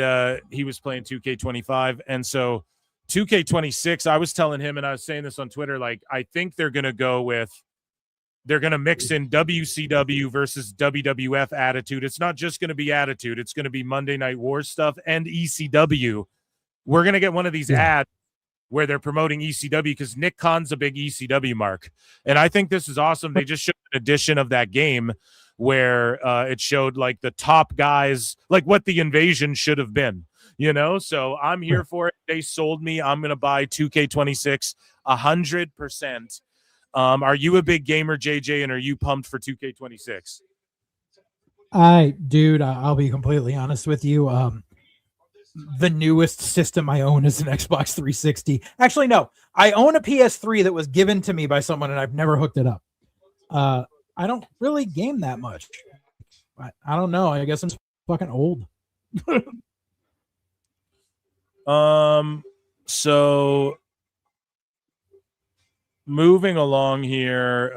Speaker 16: he was playing 2K25. And so 2K26, I was telling him, and I was saying this on Twitter, like, I think they're going to mix in WCW versus WWF Attitude. It's not just going to be Attitude. It's going to be Monday Night War stuff and ECW. We're going to get one of these ads where they're promoting ECW because Nick Khan's a big ECW mark. And I think this is awesome. They just showed an edition of that game where it showed like the top guys, like what the invasion should have been, you know? So I'm here for it. They sold me. I'm going to buy 2K26 100%. Are you a big gamer, JJ, and are you pumped for 2K26?
Speaker 17: Dude, I'll be completely honest with you. The newest system I own is an Xbox 360. Actually, no, I own a PS3 that was given to me by someone and I've never hooked it up. I don't really game that much. I don't know. I guess I'm fucking old.
Speaker 16: So moving along here,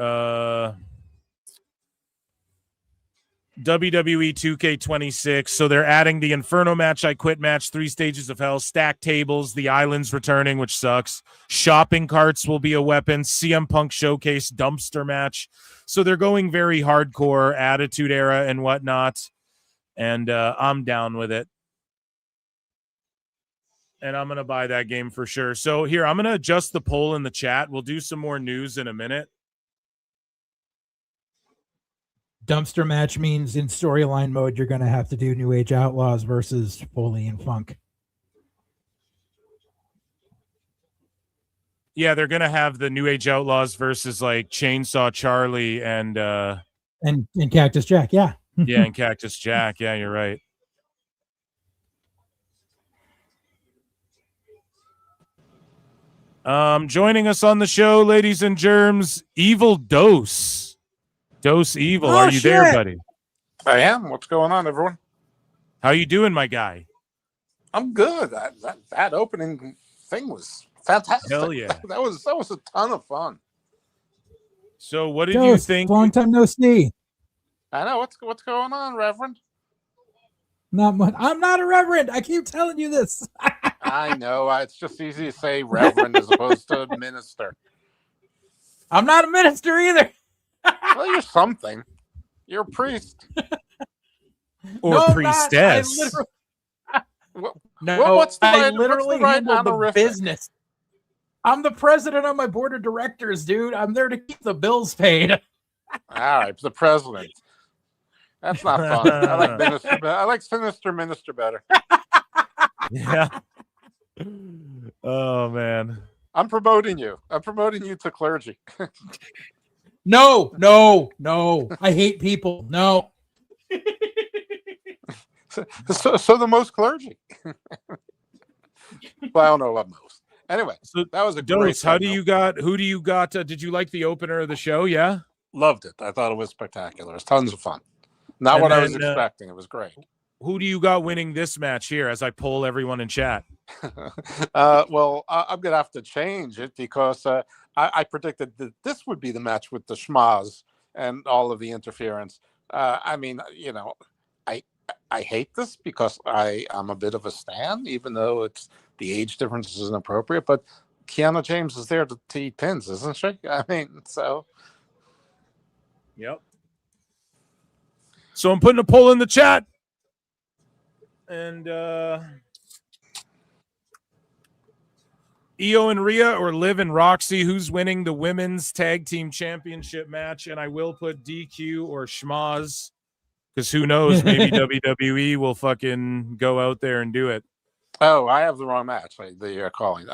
Speaker 16: WWE 2K26. So they're adding the Inferno match, I Quit match, 3 stages of hell, stack tables, the islands returning, which sucks. Shopping carts will be a weapon. CM Punk showcase dumpster match. So they're going very hardcore, Attitude Era and whatnot. And I'm down with it. And I'm going to buy that game for sure. So here, I'm going to adjust the poll in the chat. We'll do some more news in a minute.
Speaker 17: Dumpster match means in storyline mode, you're going to have to do New Age Outlaws versus Foley and Funk.
Speaker 16: Yeah, they're going to have the New Age Outlaws versus like Chainsaw Charlie and
Speaker 17: Cactus Jack. Yeah.
Speaker 16: Yeah, and Cactus Jack. Yeah, you're right. Joining us on the show, ladies and germs, Evil Dose. Dose Evil, are you there, buddy?
Speaker 10: I am. What's going on, everyone?
Speaker 16: How you doing, my guy?
Speaker 10: I'm good. That opening thing was fantastic.
Speaker 16: Hell yeah.
Speaker 10: That was a ton of fun.
Speaker 16: So what did you think?
Speaker 17: Long time no see.
Speaker 10: I know. What's going on, Reverend?
Speaker 17: Not much. I'm not a reverend. I keep telling you this.
Speaker 10: I know. It's just easy to say Reverend as opposed to minister.
Speaker 17: I'm not a minister either.
Speaker 10: Well, you're something. You're a priest.
Speaker 16: Or
Speaker 17: no,
Speaker 16: priestess.
Speaker 17: I literally handle the business. I'm the president of my board of directors, dude. I'm there to keep the bills paid.
Speaker 10: All right, the president. That's not fun. I like minister. I like sinister minister better.
Speaker 16: Yeah. Oh man.
Speaker 10: I'm promoting you. I'm promoting you to clergy.
Speaker 17: No. I hate people. No.
Speaker 10: So the most clergy. Well, I don't know about most. Anyway, so that was a great.
Speaker 16: Dose, who do you got? Did you like the opener of the show? Yeah.
Speaker 10: Loved it. I thought it was spectacular. It was tons of fun. Not what I was expecting. It was great.
Speaker 16: Who do you got winning this match here as I poll everyone in chat?
Speaker 10: Well, I'm going to have to change it because I predicted that this would be the match with the schmaz and all of the interference. I mean, you know, I hate this because I'm a bit of a stan, even though it's the age difference isn't appropriate. But Kiana James is there to eat pins, isn't she? I mean, so.
Speaker 16: Yep. So I'm putting a poll in the chat. And Iyo and Rhea or Liv and Roxy, who's winning the women's tag team championship match? And I will put DQ or schmaz because who knows? Maybe WWE will fucking go out there and do it.
Speaker 10: Oh, I have the wrong match that you're calling.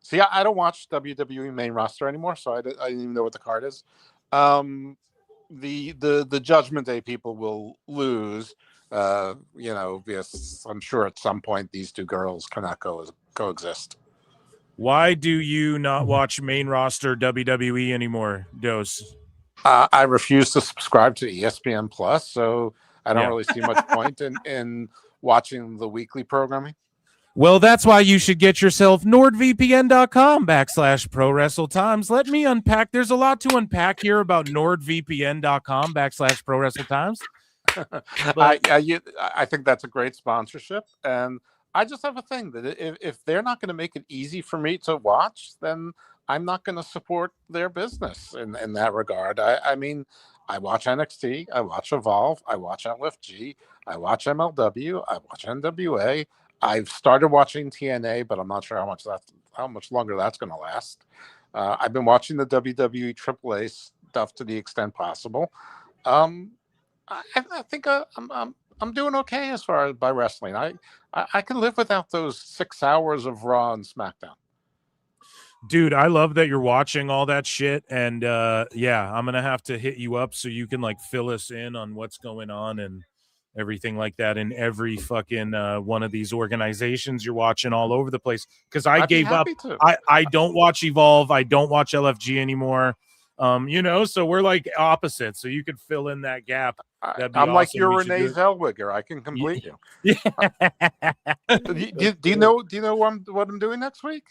Speaker 10: See, I don't watch WWE main roster anymore, so I didn't even know what the card is. The Judgment Day people will lose. You know, because I'm sure at some point these two girls cannot coexist.
Speaker 16: Why do you not watch main roster WWE anymore, Dose?
Speaker 10: I refuse to subscribe to ESPN Plus, so I don't really see much point in watching the weekly programming.
Speaker 16: Well, that's why you should get yourself nordvpn.com/Pro Wrestle Times. Let me unpack. There's a lot to unpack here about nordvpn.com/Pro Wrestle Times.
Speaker 10: I think that's a great sponsorship, and I just have a thing that if they're not going to make it easy for me to watch, then I'm not going to support their business in that regard. I mean, I watch NXT, I watch Evolve, I watch LFG, I watch MLW, I watch NWA. I've started watching TNA, but I'm not sure how much longer that's going to last. I've been watching the WWE AAA stuff to the extent possible. I think I'm doing okay as far as by wrestling. I can live without those 6 hours of Raw and SmackDown.
Speaker 16: Dude, I love that you're watching all that shit, and yeah, I'm gonna have to hit you up so you can like fill us in on what's going on and everything like that in every fucking one of these organizations you're watching all over the place. Because I gave up. I don't watch Evolve. I don't watch LFG anymore. So we're like opposites. So you could fill in that gap.
Speaker 10: I'm awesome. Like your Renee Zellweger. I can complete you. Yeah. do you know what I'm doing next week?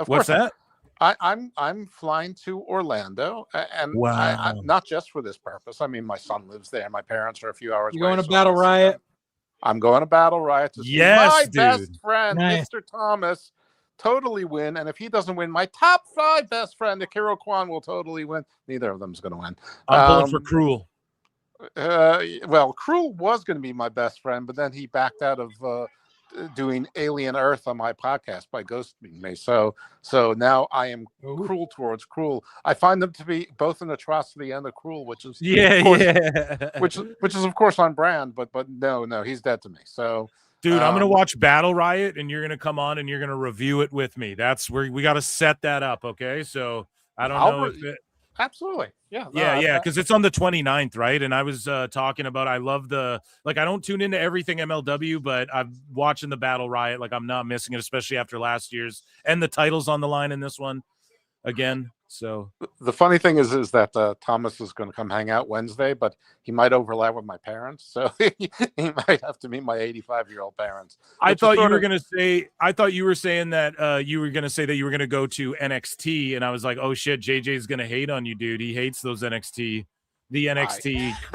Speaker 16: What's that?
Speaker 10: I'm flying to Orlando, and
Speaker 16: wow.
Speaker 10: Not just for this purpose. I mean, my son lives there. My parents are a few hours.
Speaker 17: You going to Battle Riot?
Speaker 10: I'm going to Battle Riot to see my best friend,
Speaker 17: nice.
Speaker 10: Mr. Thomas, totally win. And if he doesn't win, my top 5 best friend, Akira Kwan, will totally win. Neither of them is going to win.
Speaker 16: I'm pulling for Cruel.
Speaker 10: Well, Cruel was going to be my best friend, but then he backed out of doing Alien Earth on my podcast by ghosting me. So now I am cruel towards Cruel. I find them to be both an atrocity and a cruel, which is which is of course on brand. But no, he's dead to me. So.
Speaker 16: Dude, I'm gonna watch Battle Riot, and you're gonna come on and you're gonna review it with me. That's where we got to set that up, okay? So I don't know if it.
Speaker 10: Absolutely. Yeah.
Speaker 16: Yeah. Because it's on the 29th, right? And I was talking about I love I don't tune into everything MLW, but I'm watching the Battle Riot. Like I'm not missing it, especially after last year's. And the title's on the line in this one again. So
Speaker 10: the funny thing is that Thomas is going to come hang out Wednesday, but he might overlap with my parents, so he might have to meet my 85-year-old parents.
Speaker 16: I thought you were going to saying that you were going to say that you were going to go to NXT, and I was like, oh shit, JJ's going to hate on you, dude. He hates those NXT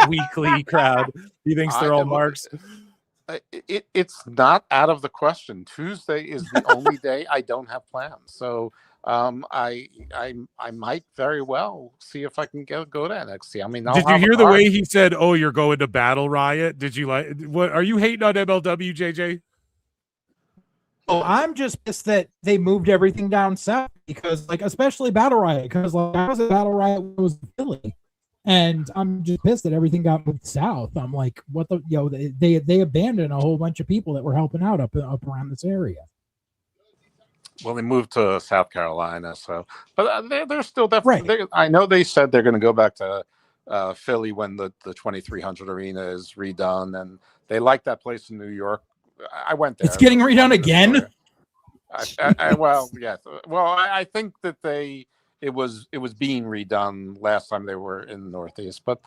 Speaker 16: weekly crowd. He thinks they're all marks.
Speaker 10: It's not out of the question. Tuesday is the only day I don't have plans, so. I might very well see if I can go to NXT. I mean,
Speaker 16: did you hear the way he said, "Oh, you're going to Battle Riot"? Did you what? Are you hating on MLW, JJ?
Speaker 17: Oh, I'm just pissed that they moved everything down south because, especially Battle Riot, because I was at Battle Riot when it was in Philly, and I'm just pissed that everything got moved south. I'm like, what the they abandoned a whole bunch of people that were helping out up around this area.
Speaker 10: Well, they moved to South Carolina, but they're still definitely. Right. I know they said they're going to go back to Philly when the 2300 arena is redone, and they like that place in New York. I went there.
Speaker 17: It's getting redone again.
Speaker 10: Well, yes. Well, I think that it was being redone last time they were in the Northeast, but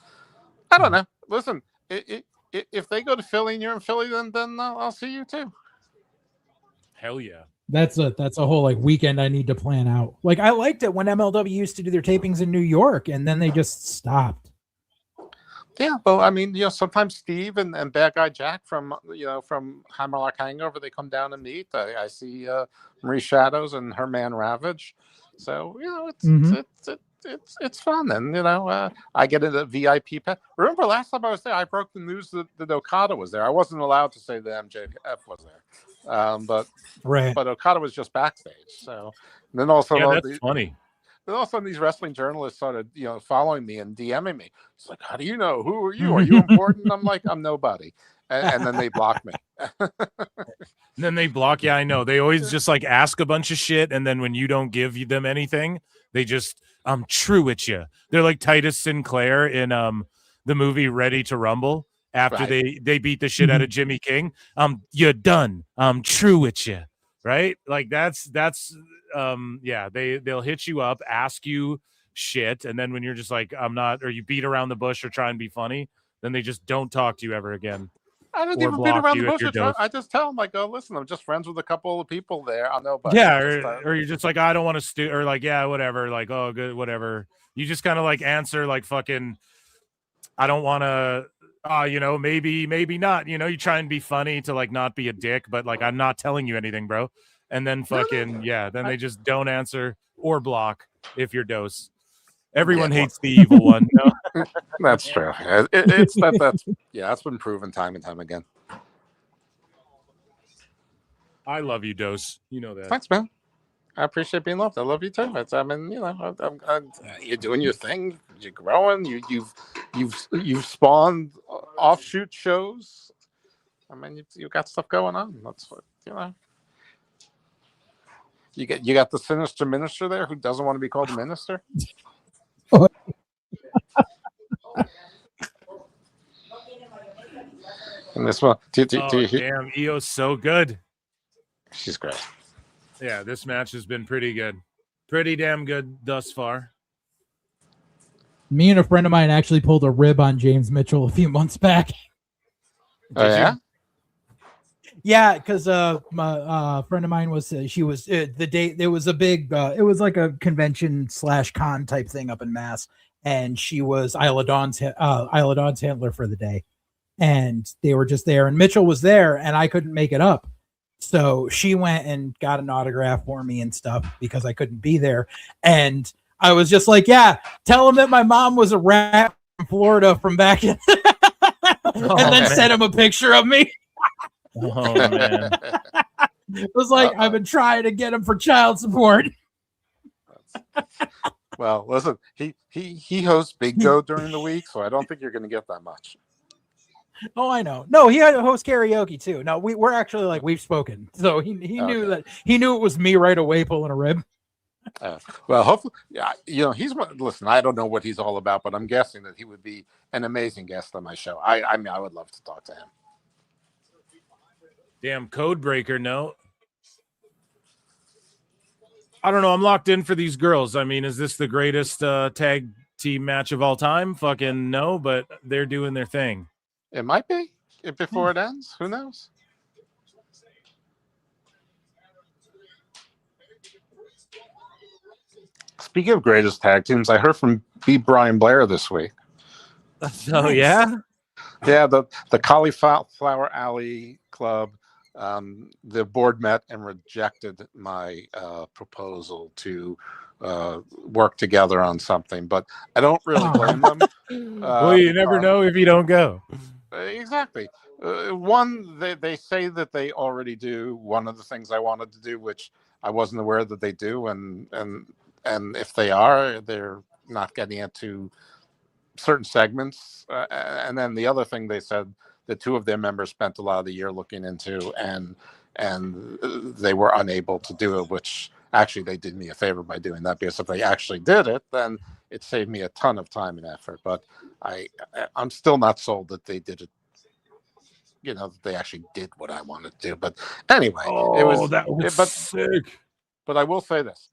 Speaker 10: I don't know. Listen, if they go to Philly and you're in Philly, then I'll see you too.
Speaker 16: Hell yeah.
Speaker 17: That's a whole weekend I need to plan out. I liked it when MLW used to do their tapings in New York, and then they just stopped.
Speaker 10: Yeah, well, I mean, sometimes Steve and Bad Guy Jack from Hammerlock Hangover, they come down and meet. I see Marie Shadows and her man Ravage. So it's fun, and I get a VIP pass. Remember last time I was there, I broke the news that Okada was there. I wasn't allowed to say that MJF was there. But Okada was just backstage. So and then also
Speaker 16: that's funny.
Speaker 10: Then all of a sudden these wrestling journalists started, following me and DMing me. It's like, how do you know? Who are you? Are you important? I'm like, I'm nobody. And then they block me.
Speaker 16: Then they block. Yeah, I know. They always just ask a bunch of shit, and then when you don't give them anything, they just I'm true at you. They're like Titus Sinclair in the movie Ready to Rumble. After they beat the shit out of Jimmy King, you're done. I'm true with you, right? That's they'll hit you up, ask you shit, and then when you're just like I'm not, or you beat around the bush or try and be funny, then they just don't talk to you ever again.
Speaker 10: I don't even beat around the bush. I just tell them listen, I'm just friends with a couple of people there. I know, but
Speaker 16: or you're just like I don't want to or whatever, oh good, whatever. You just kind of answer fucking I don't want to. Maybe not. You try and be funny to not be a dick, but I'm not telling you anything, bro. And then then they just don't answer or block if you're dose. Everyone hates the evil one. No?
Speaker 10: That's true. That's been proven time and time again.
Speaker 16: I love you, Dose. You know that.
Speaker 10: Thanks, man. I appreciate being loved. I love you too. You're doing your thing. You're growing. You've spawned offshoot shows. I mean, you've got stuff going on. That's what You got the sinister minister there who doesn't want to be called a minister. And this one,
Speaker 16: damn, Io's so good.
Speaker 10: She's great.
Speaker 16: Yeah, this match has been pretty good. Pretty damn good thus far.
Speaker 17: Me and a friend of mine actually pulled a rib on James Mitchell a few months back.
Speaker 10: Oh, yeah?
Speaker 17: Yeah, because my friend of mine was she was the day there was a big it was like a convention / con type thing up in Mass, and she was Isla Dawn's handler for the day, and they were just there, and Mitchell was there, and I couldn't make it up, so she went and got an autograph for me and stuff because I couldn't be there, and I was just like, yeah, tell him that my mom was a rat from Florida from back in, and then sent him a picture of me.
Speaker 16: Oh man.
Speaker 17: It was like I've been trying to get him for child support.
Speaker 10: Well, listen, he hosts Big Joe during the week, so I don't think you're going to get that much.
Speaker 17: Oh, I know. No, he had to host karaoke too. No, we're actually like we've spoken, so he knew that he knew it was me right away pulling a rib.
Speaker 10: Well, hopefully, yeah, he's one. Listen, I don't know what he's all about, but I'm guessing that he would be an amazing guest on my show. I mean, I would love to talk to him.
Speaker 16: Damn code breaker, no. I don't know. I'm locked in for these girls. I mean, is this the greatest tag team match of all time? Fucking no, but they're doing their thing.
Speaker 10: It might be before it ends. Who knows? Speaking of greatest tag teams, I heard from B. Brian Blair this week.
Speaker 16: Oh, yeah?
Speaker 10: Yeah, the Cauliflower Alley Club. The board met and rejected my proposal to work together on something, but I don't really blame them.
Speaker 16: Well, you never know if you don't go.
Speaker 10: Exactly. One, they say that they already do one of the things I wanted to do, which I wasn't aware that they do, and if they are, they're not getting into certain segments. And then the other thing they said, the two of their members spent a lot of the year looking into, and they were unable to do it, which actually they did me a favor by doing that, because if they actually did it, then it saved me a ton of time and effort. But I'm still not sold that they did it. You know, that they actually did what I wanted to do. But anyway, it was sick. But I will say this: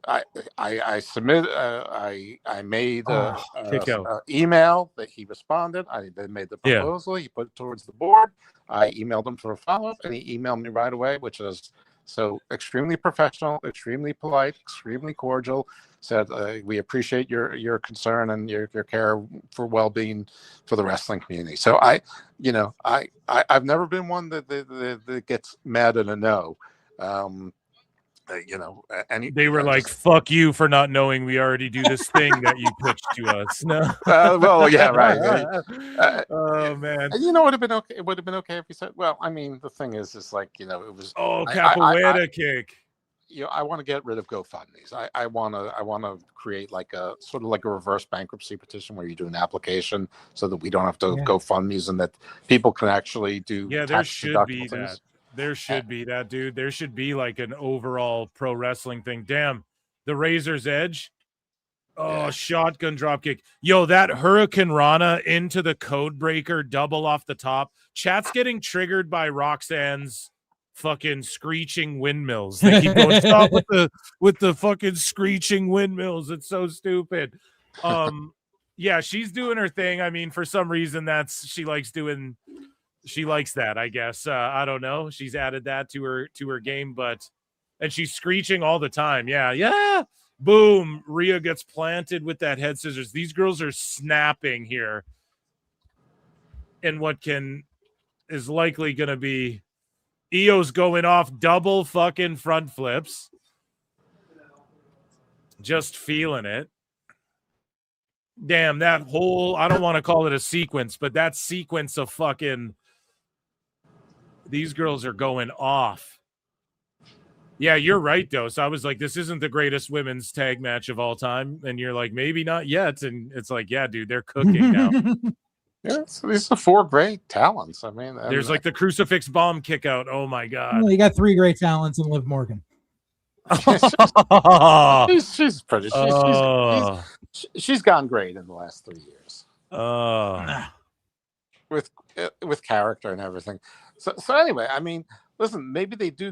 Speaker 10: I submitted. I made an email that he responded. I then made the proposal. He put it towards the board. I emailed him for a follow-up, and he emailed me right away, which was so extremely professional, extremely polite, extremely cordial. Said we appreciate your concern and your care for well-being for the wrestling community. So I've never been one that gets mad at a no. And
Speaker 16: they were like, "Fuck you for not knowing we already do this thing that you pitched to us." No,
Speaker 10: well, yeah, right.
Speaker 16: Oh man,
Speaker 10: you know, it would have been okay. It would have been okay if you said, "Well, I mean, the thing is like, you know, it was
Speaker 16: capoeira kick."
Speaker 10: You know, I want to get rid of GoFundMe's. I want to create like a sort of like a reverse bankruptcy petition where you do an application so that we don't have to GoFundMe's, and that people can actually do.
Speaker 16: Yeah, there should be that. There should be that, dude. There should be like an overall pro wrestling thing. Damn, the Razor's Edge. Oh, shotgun drop kick. Yo, that Hurricane Rana into the code breaker double off the top. Chat's getting triggered by Roxanne's fucking screeching windmills. They keep going, stop with the fucking screeching windmills. It's so stupid. Yeah, she's doing her thing. I mean, for some reason she likes that, I guess. I don't know. She's added that to her game, and she's screeching all the time. Yeah. Boom. Rhea gets planted with that head scissors. These girls are snapping here in what is likely going to be Io's going off double fucking front flips. Just feeling it. Damn, that whole, I don't want to call it a sequence, but that sequence of fucking These girls are going off. Yeah, you're right, though. So I was like, this isn't the greatest women's tag match of all time. And you're like, maybe not yet. And it's like, yeah, dude, they're cooking now.
Speaker 10: Yeah, so these are 4 great talents. I mean,
Speaker 16: There's like the crucifix bomb kick out. Oh my God.
Speaker 17: Well, you got 3 great talents in Liv Morgan.
Speaker 10: she's pretty. She's gone great in the last 3 years. With character and everything. So anyway, I mean, listen, maybe they do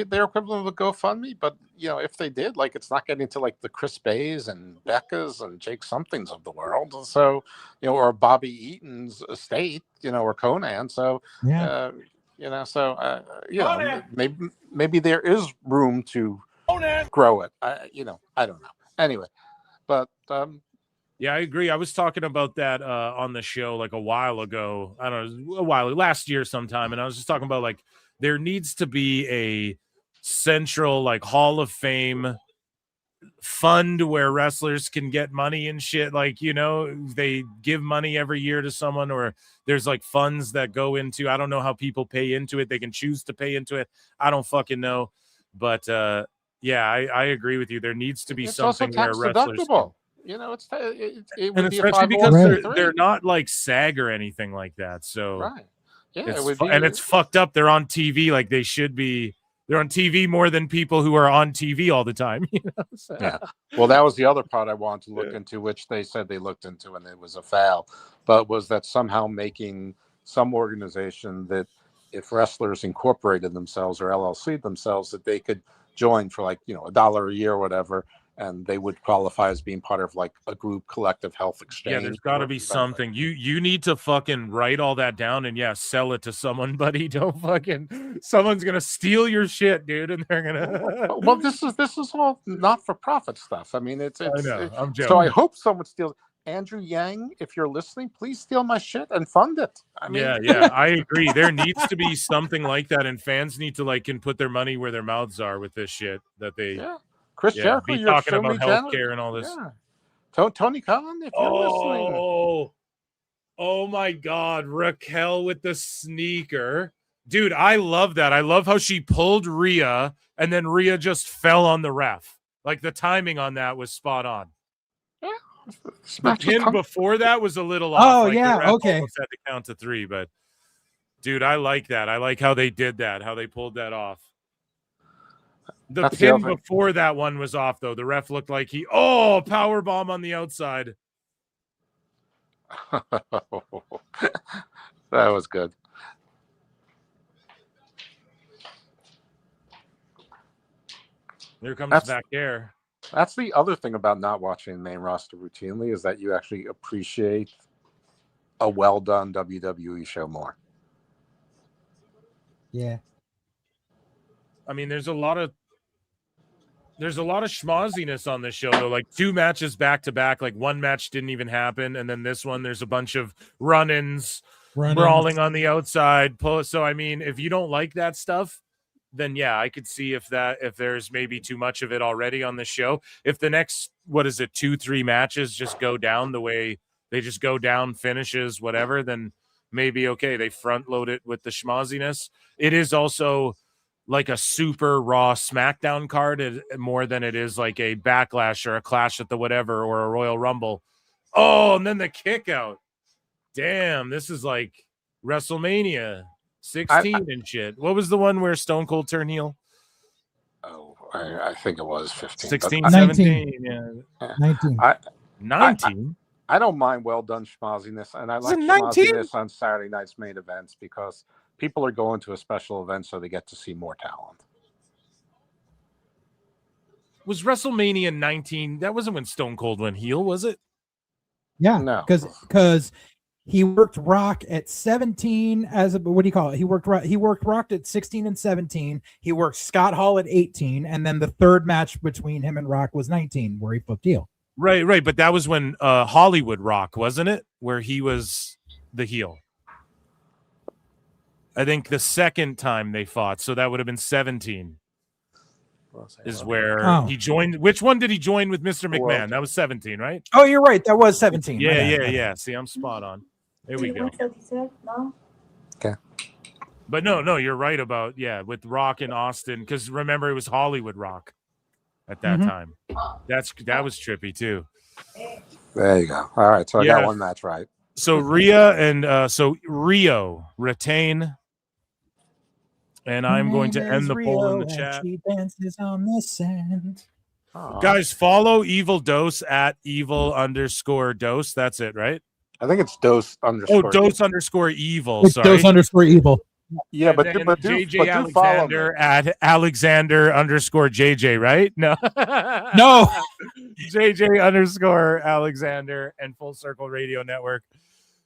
Speaker 10: their equivalent of a GoFundMe, but if they did, like, it's not getting to like the Chris Bays and Becca's and Jake Somethings of the world. So, or Bobby Eaton's estate, or Conan. So,
Speaker 17: yeah.
Speaker 10: Maybe there is room to grow it. I don't know. Anyway, but
Speaker 16: yeah, I agree. I was talking about that on the show like a while ago. I don't know, last year sometime, and I was just talking about like there needs to be a central like Hall of Fame fund where wrestlers can get money and shit. Like, they give money every year to someone, or there's like funds that go into, I don't know how people pay into it. They can choose to pay into it. I don't fucking know. But yeah, I agree with you. There needs to be something where wrestlers can,
Speaker 10: it would
Speaker 16: and
Speaker 10: be
Speaker 16: especially because they're not like SAG or anything like that. So
Speaker 10: right. Yeah,
Speaker 16: it's fucked up. They're on TV like they should be. They're on TV more than people who are on TV all the time. So.
Speaker 10: Yeah. Well, that was the other part I wanted to look into, which they said they looked into, and it was a foul. But was that somehow making some organization that if wrestlers incorporated themselves or LLC'd themselves, that they could join for like, $1 a year or whatever, and they would qualify as being part of like a group collective health exchange.
Speaker 16: Yeah, there's got to be something. You need to fucking write all that down and sell it to someone, buddy. Don't fucking someone's gonna steal your shit, dude, and they're gonna.
Speaker 10: Well, this is all not for profit stuff. I mean, it's
Speaker 16: I know. I'm joking.
Speaker 10: So I hope someone steals. Andrew Yang, if you're listening, please steal my shit and fund it. I mean,
Speaker 16: yeah, I agree. There needs to be something like that, and fans need to can put their money where their mouths are with this shit that they.
Speaker 10: Yeah. Chris Jericho,
Speaker 16: be talking about healthcare and all this.
Speaker 10: Yeah. Tony Khan, if you're listening.
Speaker 16: Oh my God, Raquel with the sneaker. Dude, I love that. I love how she pulled Rhea and then Rhea just fell on the ref. Like the timing on that was spot on.
Speaker 10: Yeah.
Speaker 16: The pin before that was a little off.
Speaker 17: Oh,
Speaker 16: like
Speaker 17: yeah,
Speaker 16: the ref
Speaker 17: okay.
Speaker 16: almost had to count to 3, but dude, I like that. I like how they did that, how they pulled that off. That's pin before that one was off, though. The ref looked like power bomb on the outside.
Speaker 10: That was good.
Speaker 16: Here comes back air.
Speaker 10: That's the other thing about not watching the main roster routinely, is that you actually appreciate a well-done WWE show more.
Speaker 17: Yeah.
Speaker 16: I mean, there's a lot of schmozziness on this show, though. Like 2 matches back to back. Like 1 match didn't even happen, and then this one, there's a bunch of run-ins, brawling on the outside. So I mean, if you don't like that stuff, then yeah, I could see if there's maybe too much of it already on the show. If the next 2-3 matches just go down the way they just go down, finishes, whatever, then maybe okay, they front load it with the schmozziness. It is also like a super Raw SmackDown card more than it is like a Backlash or a Clash at the whatever or a Royal Rumble. Oh, and then the kick out. Damn, this is like WrestleMania 16 and shit. What was the one where Stone Cold turned heel?
Speaker 10: Oh, I think it was 15.
Speaker 16: 16, 17. Yeah.
Speaker 17: 19.
Speaker 16: 19?
Speaker 10: I don't mind well-done schmozziness, and I like schmozziness on Saturday night's main events because people are going to a special event so they get to see more talent.
Speaker 16: Was WrestleMania 19? That wasn't when Stone Cold went heel, was it?
Speaker 17: Yeah,
Speaker 10: no,
Speaker 17: because he worked Rock at 17 as a, what do you call it? He worked Rock at 16 and 17. He worked Scott Hall at 18, and then the third match between him and Rock was 19, where he flipped heel.
Speaker 16: Right. But that was when Hollywood Rock, wasn't it? Where he was the heel. I think the second time they fought, so that would have been 17. Is where he joined. Which one did he join with Mr. McMahon? That was 17, right?
Speaker 17: Oh, you're right. That was 17.
Speaker 16: Yeah. See, I'm spot on. There we go.
Speaker 10: Okay.
Speaker 16: But no, you're right about with Rock and Austin, because remember it was Hollywood Rock at that time. That was trippy too.
Speaker 10: There you go. All right, so I got one match right.
Speaker 16: So Rhea and Rio retain, and I'm going to end the poll in the chat.
Speaker 17: She dances on the sand.
Speaker 16: Guys, follow Evil Dose at evil_dose. That's it, right?
Speaker 10: I think it's Dose underscore.
Speaker 16: Oh, Dose_evil.
Speaker 17: It's
Speaker 16: Sorry.
Speaker 17: Dose_evil.
Speaker 10: Yeah, but
Speaker 16: JJ Alexander at Alexander_JJ, right? No.
Speaker 17: No.
Speaker 16: JJ_Alexander and Full Circle Radio Network,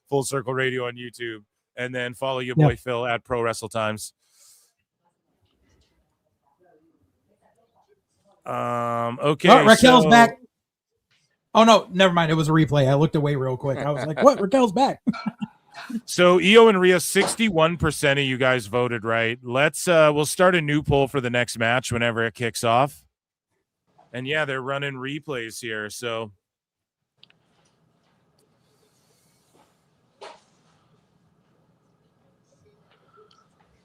Speaker 16: Full Circle Radio on YouTube. And then follow your boy Phil at Pro Wrestle Times. Okay.
Speaker 17: Raquel's back. Oh no, never mind. It was a replay. I looked away real quick. I was like, what? Raquel's back.
Speaker 16: So Iyo and Rhea, 61% of you guys voted right. We'll start a new poll for the next match whenever it kicks off. And they're running replays here. So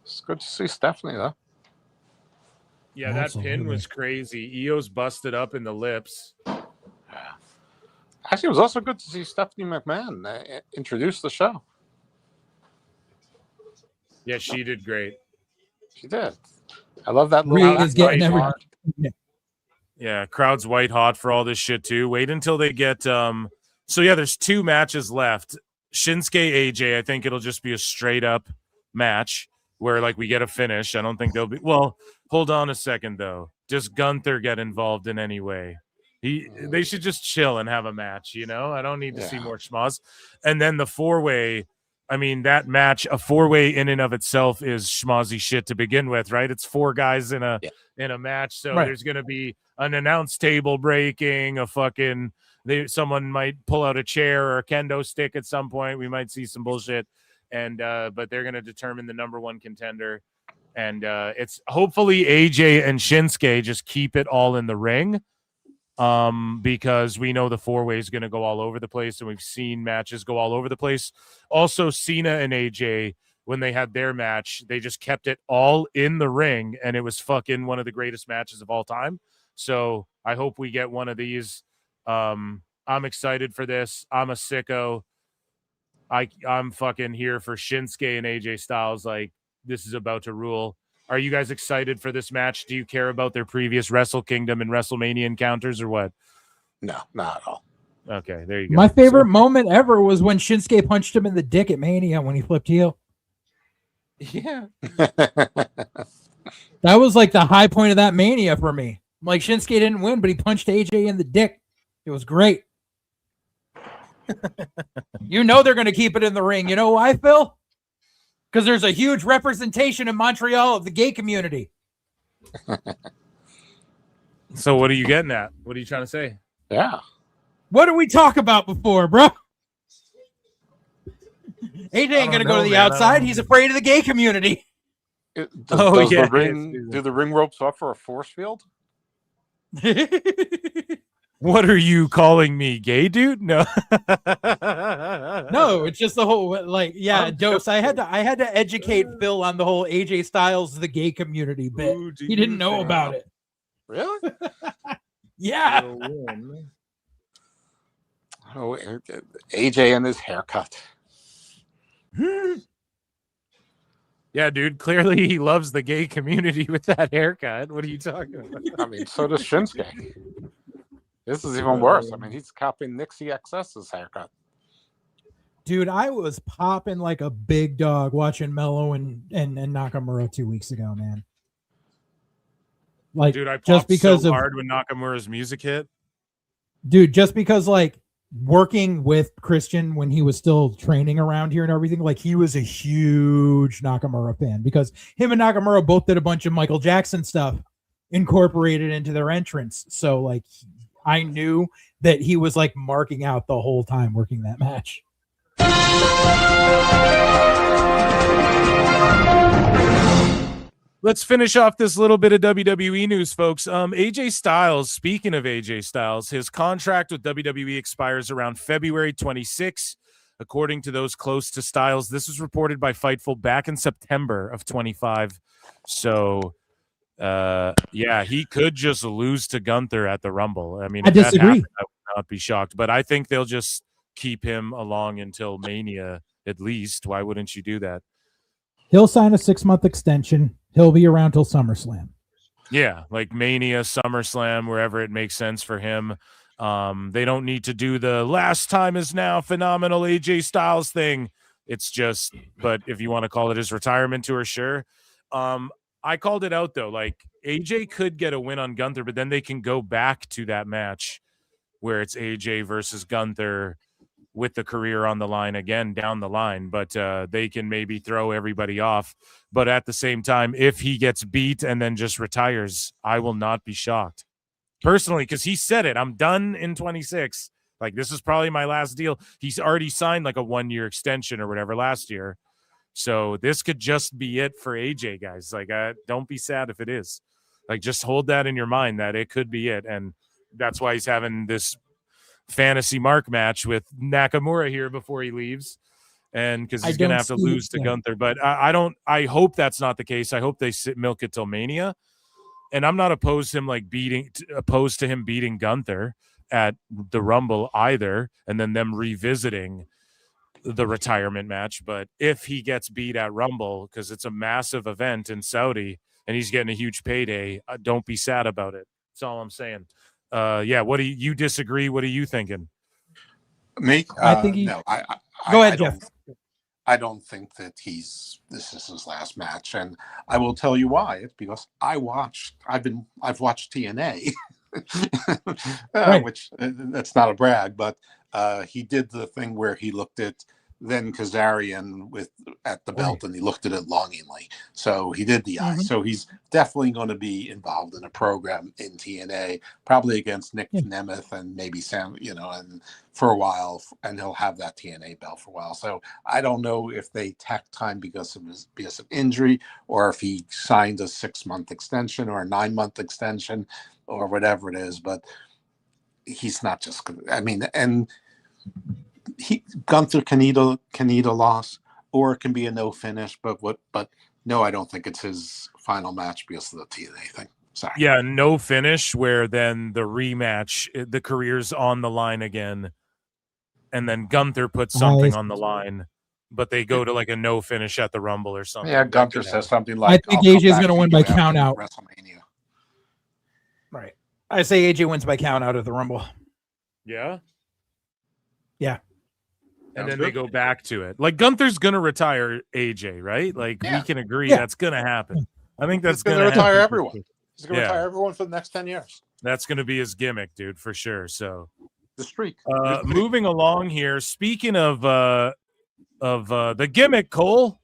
Speaker 10: it's good to see Stephanie though.
Speaker 16: Yeah, that pin was crazy. Io's busted up in the lips.
Speaker 10: Actually, it was also good to see Stephanie McMahon introduce the show.
Speaker 16: Yeah, she did great.
Speaker 10: She did. I love that.
Speaker 17: Rhea's getting everything.
Speaker 16: Yeah, crowd's white hot for all this shit too. Wait until they get there's 2 matches left. Shinsuke AJ, I think it'll just be a straight up match where like we get a finish. I don't think they'll be hold on a second though. Does Gunther get involved in any way? They should just chill and have a match, I don't need to see more schmoz. And then the 4-way, I mean, that match, a 4-way in and of itself is schmozzy shit to begin with, right? It's 4 guys in a match, so there's going to be an announce table breaking, someone might pull out a chair or a kendo stick at some point. We might see some bullshit, and but they're going to determine the number 1 contender, and it's hopefully AJ and Shinsuke just keep it all in the ring. Because we know the 4-way is going to go all over the place, and we've seen matches go all over the place. Also, Cena and AJ, when they had their match, they just kept it all in the ring, and it was fucking one of the greatest matches of all time. So I hope we get one of these. I'm excited for this. I'm a sicko. I'm fucking here for Shinsuke and AJ Styles. Like, this is about to rule. Are you guys excited for this match? Do you care about their previous Wrestle Kingdom and WrestleMania encounters or what?
Speaker 10: No, not at all.
Speaker 16: Okay, there you go.
Speaker 17: My favorite moment ever was when Shinsuke punched him in the dick at Mania when he flipped heel.
Speaker 16: Yeah.
Speaker 17: That was like the high point of that Mania for me. Like, Shinsuke didn't win, but he punched AJ in the dick. It was great. They're going to keep it in the ring. You know why, Phil? Because there's a huge representation in Montreal of the gay community.
Speaker 16: So what are you getting at? What are you trying to say?
Speaker 10: Yeah.
Speaker 17: What did we talk about before, bro? AJ ain't going to go to the outside. He's afraid of the gay community.
Speaker 10: Do the ring ropes offer a force field?
Speaker 16: What are you calling me, gay dude? No.
Speaker 17: No, it's just the whole Dose. I had to educate Phil on the whole AJ Styles the gay community bit. He didn't know about it.
Speaker 10: Really?
Speaker 17: Yeah.
Speaker 10: Oh, AJ and his haircut.
Speaker 16: Yeah, dude. Clearly, he loves the gay community with that haircut. What are you talking about?
Speaker 10: I mean, so does Shinsuke. This is even worse. I mean, he's copying Nixie XS's haircut.
Speaker 17: Dude, I was popping like a big dog watching Mello and Nakamura 2 weeks ago, man. Like,
Speaker 16: dude, I popped
Speaker 17: just because
Speaker 16: so hard when Nakamura's music hit.
Speaker 17: Dude, just because like working with Christian when he was still training around here and everything, like he was a huge Nakamura fan because him and Nakamura both did a bunch of Michael Jackson stuff incorporated into their entrance. So like I knew that he was like marking out the whole time working that match.
Speaker 16: Let's finish off this little bit of WWE news, folks. AJ Styles, speaking of AJ Styles, his contract with WWE expires around February 26. according to those close to Styles. This was reported by Fightful back in September of 25. So, yeah, he could just lose to Gunther at the Rumble. I mean,
Speaker 17: I disagree.
Speaker 16: That happened, I would not be shocked. But I think they'll just keep him along until Mania at least. Why wouldn't you do that?
Speaker 17: He'll sign a 6-month extension. He'll be around till SummerSlam.
Speaker 16: Yeah, like Mania, SummerSlam, wherever it makes sense for him. They don't need to do the last time is now phenomenal AJ Styles thing. It's just, but if you want to call it his retirement tour, sure. I called it out though. Like AJ could get a win on Gunther, but then they can go back to that match where it's AJ versus Gunther with the career on the line again down the line, but they can maybe throw everybody off. But at the same time, if he gets beat and then just retires, I will not be shocked personally, because he said it. I'm done in 26. Like, this is probably my last deal. He's already signed like a 1-year extension or whatever last year. So this could just be it for AJ, guys. Like, don't be sad if it is. Like, just hold that in your mind that it could be it. And that's why he's having this fantasy mark match with Nakamura here before he leaves, and because he's gonna have to lose to Gunther. But I hope that's not the case. I hope they milk it till Mania, and I'm not opposed to him beating Gunther at the Rumble either, and then them revisiting the retirement match. But if he gets beat at Rumble, because it's a massive event in Saudi and he's getting a huge payday, don't be sad about it. That's all I'm saying. Yeah, what do you disagree? What are you thinking?
Speaker 10: Me?
Speaker 17: I think
Speaker 10: no.
Speaker 17: Go ahead, Jeff.
Speaker 10: I don't think that this is his last match, and I will tell you why. It's because I've watched TNA,
Speaker 17: Right.
Speaker 10: which that's not a brag, but he did the thing where he looked at then Kazarian at the belt, and he looked at it longingly. So he did the eye. So he's definitely going to be involved in a program in TNA, probably against Nick Nemeth and maybe Sam, and for a while, and he'll have that TNA belt for a while. So I don't know if they tack time because of injury, or if he signed a 6-month extension or a 9-month extension or whatever it is, but he's not just going to, I mean, and Gunther can eat a loss, or it can be a no finish. But no, I don't think it's his final match because of the TNA thing. Sorry.
Speaker 16: Yeah, no finish where then the rematch, the career's on the line again, and then Gunther puts something on the line, but they go to like a no finish at the Rumble or something.
Speaker 10: Yeah, Gunther says something like,
Speaker 17: I think AJ is going to win by count out.
Speaker 10: WrestleMania.
Speaker 17: Right. I say AJ wins by count out of the Rumble.
Speaker 16: Yeah.
Speaker 17: Yeah.
Speaker 16: And then they go back to it. Like, Gunther's going to retire AJ, right? Like, we can agree that's going to happen. I think that's going to
Speaker 10: retire everyone. He's going to retire everyone for the next 10 years.
Speaker 16: That's going to be his gimmick, dude, for sure. So
Speaker 10: the streak.
Speaker 16: Moving along here. Speaking of the gimmick, Cole,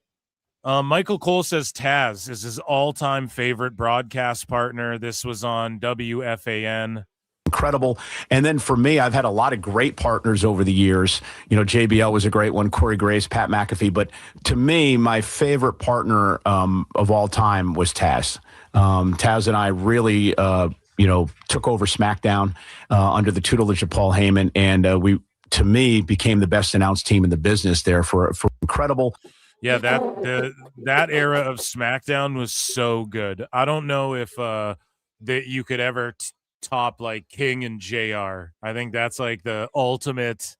Speaker 16: Michael Cole says Taz is his all-time favorite broadcast partner. This was on WFAN.
Speaker 9: Incredible. And then for me, I've had a lot of great partners over the years. JBL was a great one, Corey Graves, Pat McAfee. But to me, my favorite partner of all time was Taz. Taz and I really, took over SmackDown under the tutelage of Paul Heyman. And we, to me, became the best announced team in the business there for incredible.
Speaker 16: Yeah, that era of SmackDown was so good. I don't know if that you could ever top like King and JR. I think that's like the ultimate.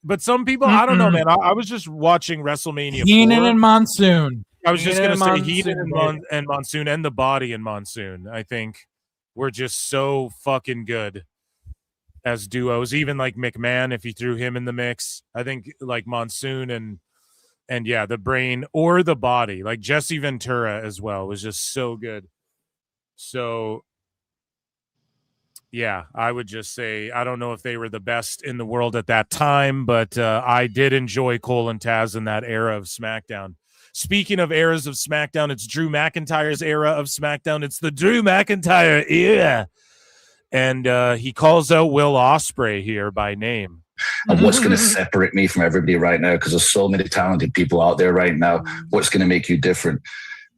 Speaker 16: But some people, I don't know, man. I was just watching WrestleMania.
Speaker 17: Heenan and Monsoon.
Speaker 16: I was just going to say Heenan and Monsoon and the Body and Monsoon. I think were just so fucking good as duos. Even like McMahon, if you threw him in the mix, I think like Monsoon and yeah, the Brain or the Body, like Jesse Ventura as well, was just so good. So yeah, I would just say I don't know if they were the best in the world at that time, but I did enjoy Cole and Taz in that era of SmackDown. Speaking of eras of SmackDown, it's Drew McIntyre's era of SmackDown. It's the Drew McIntyre era. And he calls out Will Ospreay here by name.
Speaker 22: And what's going to separate me from everybody right now, because there's so many talented people out there right now, what's going to make you different?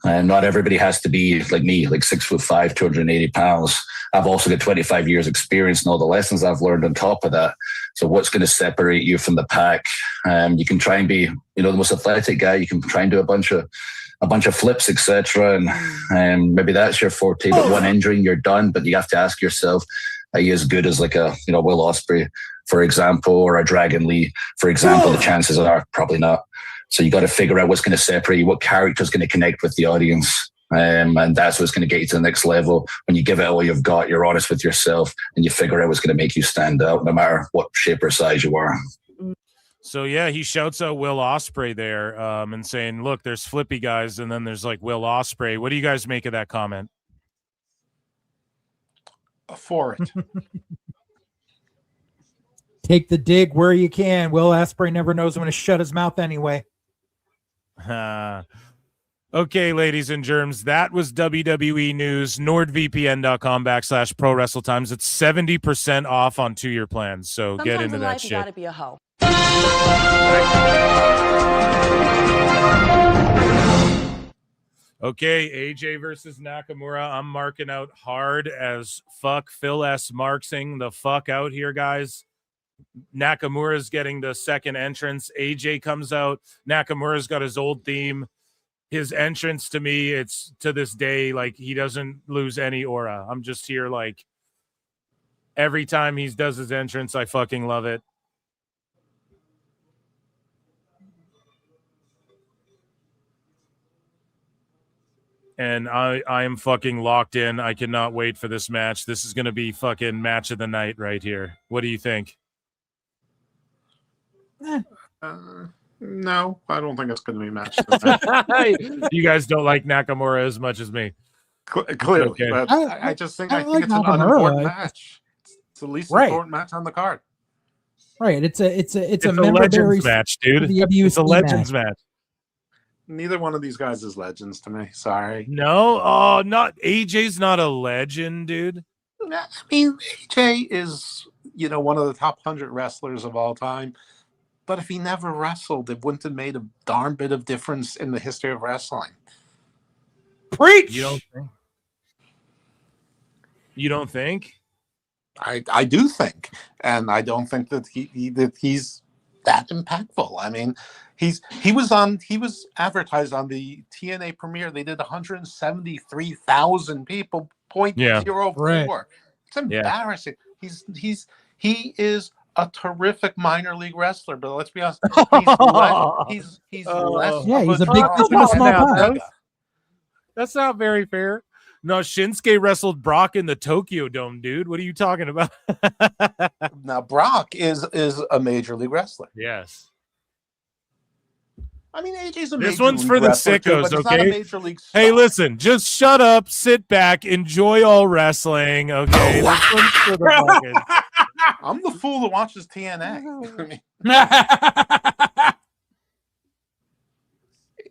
Speaker 22: And not everybody has to be like me, like 6'5", 280 pounds. I've also got 25 years experience and all the lessons I've learned on top of that. So what's going to separate you from the pack? You can try and be, the most athletic guy. You can try and do a bunch of flips, etc. And maybe that's your forte. But one injury and you're done. But you have to ask yourself, are you as good as like a Will Ospreay, for example, or a Dragon Lee, for example? The chances are probably not. So you got to figure out what's going to separate you, what character is going to connect with the audience. And that's what's going to get you to the next level. When you give it all you've got, you're honest with yourself, and you figure out what's going to make you stand out, no matter what shape or size you are.
Speaker 16: So yeah, he shouts out Will Ospreay there, and saying, "Look, there's flippy guys, and then there's like Will Ospreay." What do you guys make of that comment?
Speaker 10: For it.
Speaker 17: Take the dig where you can. Will Ospreay never knows when to shut his mouth anyway.
Speaker 16: Okay, ladies and germs, that was WWE news. NordVPN.com/ProWrestleTimes. It's 70% off on 2-year plans. So
Speaker 4: Sometimes
Speaker 16: get into
Speaker 4: in
Speaker 16: that
Speaker 4: life,
Speaker 16: shit.
Speaker 4: You gotta be a hoe.
Speaker 16: Okay, AJ versus Nakamura. I'm marking out hard as fuck. Phil S. marksing the fuck out here, guys. Nakamura's getting the second entrance. AJ comes out. Nakamura's got his old theme. His entrance, to me, it's to this day, like, he doesn't lose any aura. I'm just here, like, every time he does his entrance, I fucking love it. And I am fucking locked in. I cannot wait for this match. This is going to be fucking match of the night right here. What do you think?
Speaker 10: No, I don't think it's going to be a match.
Speaker 16: You guys don't like Nakamura as much as me.
Speaker 10: Clearly,
Speaker 16: okay.
Speaker 10: But I just think I think
Speaker 17: like
Speaker 10: it's an
Speaker 17: Nakamura.
Speaker 10: unimportant match. It's the least
Speaker 17: Right.
Speaker 10: important match on the card.
Speaker 17: Right. It's a
Speaker 16: Legends match, dude. It's a Legends match.
Speaker 10: Neither one of these guys is legends to me. Sorry.
Speaker 16: No, not AJ's not a legend, dude.
Speaker 10: I mean, AJ is one of the top 100 wrestlers of all time. But if he never wrestled, it wouldn't have made a darn bit of difference in the history of wrestling.
Speaker 17: Preach.
Speaker 16: You don't think?
Speaker 10: I do think, and I don't think that he's that impactful. I mean, he was advertised on the TNA premiere. They did 173,000 people. 0.04.
Speaker 16: Right.
Speaker 10: It's embarrassing. He is a terrific minor league wrestler, but let's be honest, he's less.
Speaker 17: Yeah, he's a big
Speaker 10: draw
Speaker 17: fish in a small
Speaker 10: than
Speaker 17: pond.
Speaker 10: Omega.
Speaker 16: That's not very fair. No, Shinsuke wrestled Brock in the Tokyo Dome, dude. What are you talking about?
Speaker 10: Now, Brock is a major league wrestler.
Speaker 16: Yes.
Speaker 10: I mean, AJ's a
Speaker 16: This
Speaker 10: major
Speaker 16: one's
Speaker 10: league
Speaker 16: for the
Speaker 10: wrestler too,
Speaker 16: sickos,
Speaker 10: but he's not a
Speaker 16: okay?
Speaker 10: major league
Speaker 16: Hey,
Speaker 10: star.
Speaker 16: listen, just shut up, sit back, enjoy all wrestling, okay? This one's for the fucking...
Speaker 10: I'm the fool that watches TNA. I mean,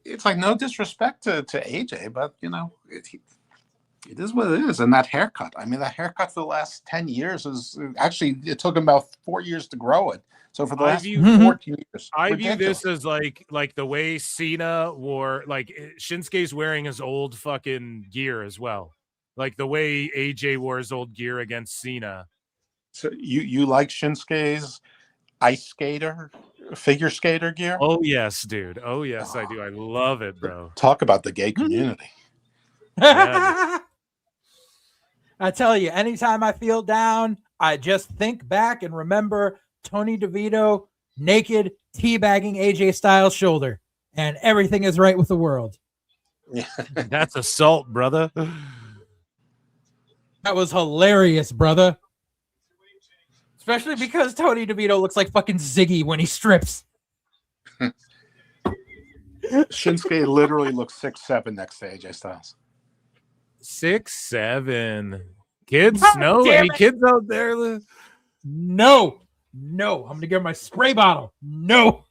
Speaker 10: it's like no disrespect to AJ, but it is what it is. And that haircut, I mean, that haircut for the last 10 years is actually, it took him about 4 years to grow it. So for the last 14 years,
Speaker 16: I view this as like the way Cena wore, like Shinsuke's wearing his old fucking gear as well. Like the way AJ wore his old gear against Cena.
Speaker 10: So you like Shinsuke's ice skater, figure skater gear?
Speaker 16: Oh yes, dude. Oh yes, I do. I love it, bro.
Speaker 10: Talk about the gay community.
Speaker 16: Yeah,
Speaker 17: I tell you, anytime I feel down, I just think back and remember Tony DeVito naked teabagging AJ Styles' shoulder, and everything is right with the world.
Speaker 10: Yeah.
Speaker 16: That's assault, brother.
Speaker 17: That was hilarious, brother. Especially because Tony DeVito looks like fucking Ziggy when he strips.
Speaker 10: Shinsuke literally looks 6'7" next to AJ Styles.
Speaker 16: 6'7". Kids?
Speaker 17: God
Speaker 16: No?
Speaker 17: damn
Speaker 16: Any
Speaker 17: it.
Speaker 16: kids out there?
Speaker 17: No. I'm gonna get my spray bottle. No.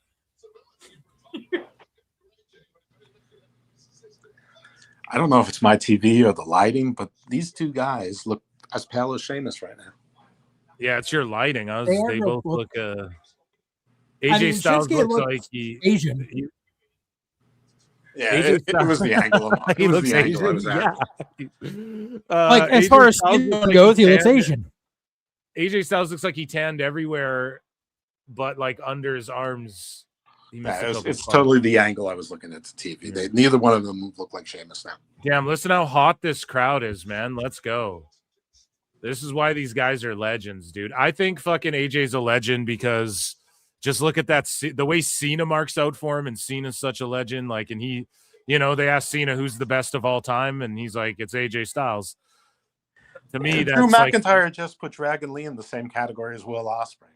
Speaker 10: I don't know if it's my TV or the lighting, but these two guys look as pale as Sheamus right now.
Speaker 16: Yeah, it's your lighting.
Speaker 17: They are
Speaker 16: They
Speaker 17: both-
Speaker 16: both look. AJ
Speaker 17: I mean,
Speaker 16: Styles
Speaker 17: Shinsuke
Speaker 16: looks
Speaker 17: looks
Speaker 16: like he.
Speaker 17: Asian.
Speaker 10: Yeah,
Speaker 16: AJ
Speaker 10: it was the angle.
Speaker 16: He
Speaker 10: It was
Speaker 16: looks
Speaker 10: the angle I was
Speaker 16: Asian.
Speaker 10: at.
Speaker 16: Yeah.
Speaker 17: Like as
Speaker 16: AJ
Speaker 17: far as
Speaker 16: Styles
Speaker 17: skin
Speaker 16: looks like
Speaker 17: goes, he looks
Speaker 16: tanned-
Speaker 17: Asian.
Speaker 16: AJ Styles looks like he tanned everywhere but like under his arms.
Speaker 10: It's totally the angle I was looking at the TV. Neither one of them look like Sheamus now.
Speaker 16: Damn, listen how hot this crowd is, man. Let's go. This is why these guys are legends, dude. I think fucking AJ's a legend because just look at that, the way Cena marks out for him, and Cena's such a legend. Like, and he, you know, they asked Cena who's the best of all time, and he's like, it's AJ Styles. To me, that's
Speaker 10: Drew
Speaker 16: like,
Speaker 10: McIntyre just put Dragon Lee in the same category as Will Ospreay.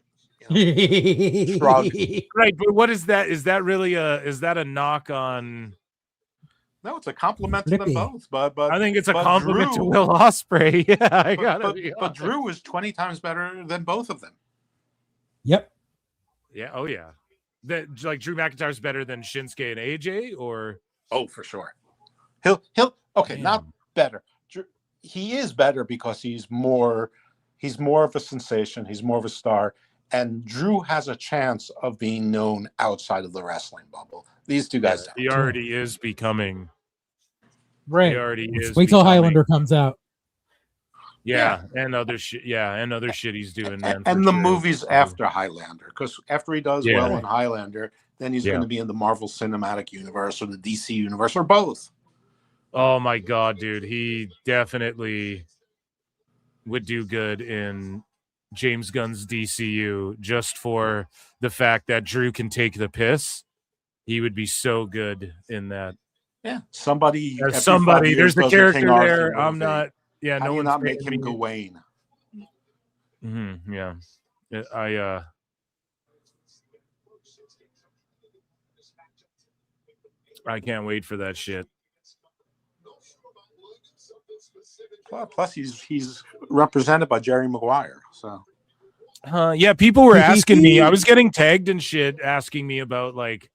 Speaker 10: Shrug.
Speaker 16: Right, but what is that? Is that really is that a knock on?
Speaker 10: No, it's a compliment to them both. But
Speaker 16: I think it's a compliment to Will Ospreay. Yeah, I gotta be
Speaker 10: but Drew is 20 times better than both of them.
Speaker 17: Yep.
Speaker 16: Yeah. Oh yeah. That like Drew McIntyre's better than Shinsuke and AJ, or
Speaker 10: for sure. He'll okay, not better. He is better because he's more of a sensation. He's more of a star. And Drew has a chance of being known outside of the wrestling bubble. These two guys don't.
Speaker 16: He already is becoming.
Speaker 17: Right.
Speaker 16: He already is.
Speaker 17: Wait till Highlander comes out.
Speaker 16: Yeah, and other shit. Yeah, and other shit he's doing, man.
Speaker 10: And the movies after Highlander, because after he does well in Highlander, then he's going to be in the Marvel Cinematic Universe or the DC Universe or both.
Speaker 16: Oh my God, dude, he definitely would do good in James Gunn's DCU just for the fact that Drew can take the piss. He would be so good in that.
Speaker 10: Yeah, somebody.
Speaker 16: There's the character there. I'm not. Yeah, no one's
Speaker 10: not make him Gawain.
Speaker 16: Mm-hmm, yeah, I can't wait for that shit.
Speaker 10: Plus, he's represented by Jerry Maguire. So,
Speaker 16: yeah, people were asking me. I was getting tagged and shit, asking me about like,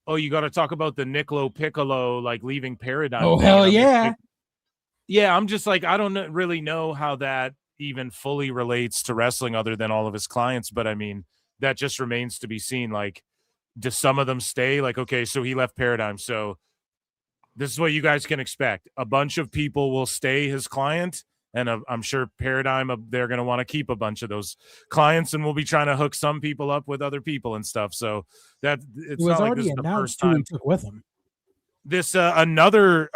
Speaker 16: oh, you got to talk about the Niccolo Piccolo like leaving Paradigm.
Speaker 17: Oh hell yeah!
Speaker 16: Yeah, I'm just like, I don't really know how that even fully relates to wrestling, other than all of his clients. But I mean, that just remains to be seen. Like, do some of them stay? Like, okay, so he left Paradigm, so this is what you guys can expect. A bunch of people will stay his client, and I'm sure Paradigm, they're going to want to keep a bunch of those clients, and we'll be trying to hook some people up with other people and stuff. So that it's not like this is the first time
Speaker 17: he took with him.
Speaker 16: This another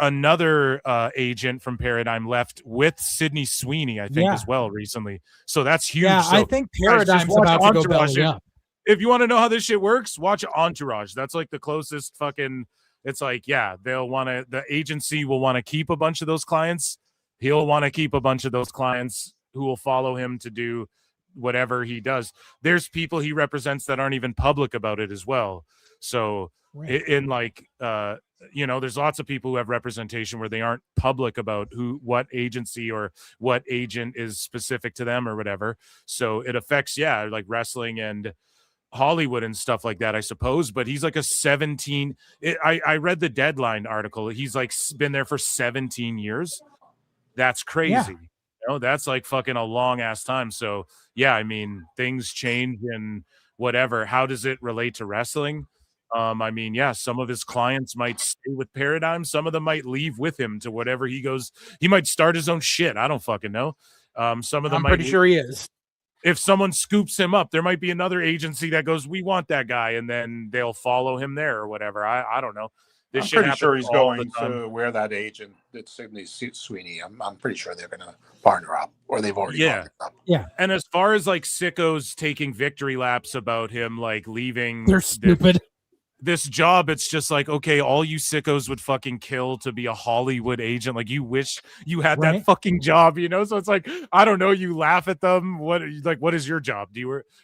Speaker 16: agent from Paradigm left with Sydney Sweeney, I think, as well recently. So that's huge.
Speaker 17: Yeah,
Speaker 16: so
Speaker 17: I think Paradigm's about to go belly up.
Speaker 16: If you want to know how this shit works, watch Entourage. That's like the closest fucking. It's like, yeah, the agency will want to keep a bunch of those clients. He'll want to keep a bunch of those clients who will follow him to do whatever he does. There's people he represents that aren't even public about it as well. So in like, there's lots of people who have representation where they aren't public about what agency or what agent is specific to them or whatever. So it affects, like wrestling and Hollywood and stuff like that, I suppose. But he's like a 17. I read the Deadline article. He's like been there for 17 years. That's crazy. Yeah. That's like fucking a long ass time. So yeah, I mean, things change and whatever. How does it relate to wrestling? I mean, yeah, some of his clients might stay with Paradigm. Some of them might leave with him to whatever he goes. He might start his own shit. I don't fucking know. Some of them
Speaker 17: I'm pretty sure he is.
Speaker 16: If someone scoops him up, there might be another agency that goes, we want that guy, and then they'll follow him there or whatever. I don't know.
Speaker 10: I'm pretty sure he's going to wear that agent. It's Sydney Sweeney. I'm pretty sure they're going to partner up, or they've already partnered up.
Speaker 17: Yeah.
Speaker 16: And as far as like sickos taking victory laps about him like leaving,
Speaker 17: they're stupid.
Speaker 16: This job, it's just like, okay, all you sickos would fucking kill to be a Hollywood agent. Like, you wish you had that fucking job, So it's like, I don't know. You laugh at them. What is your job?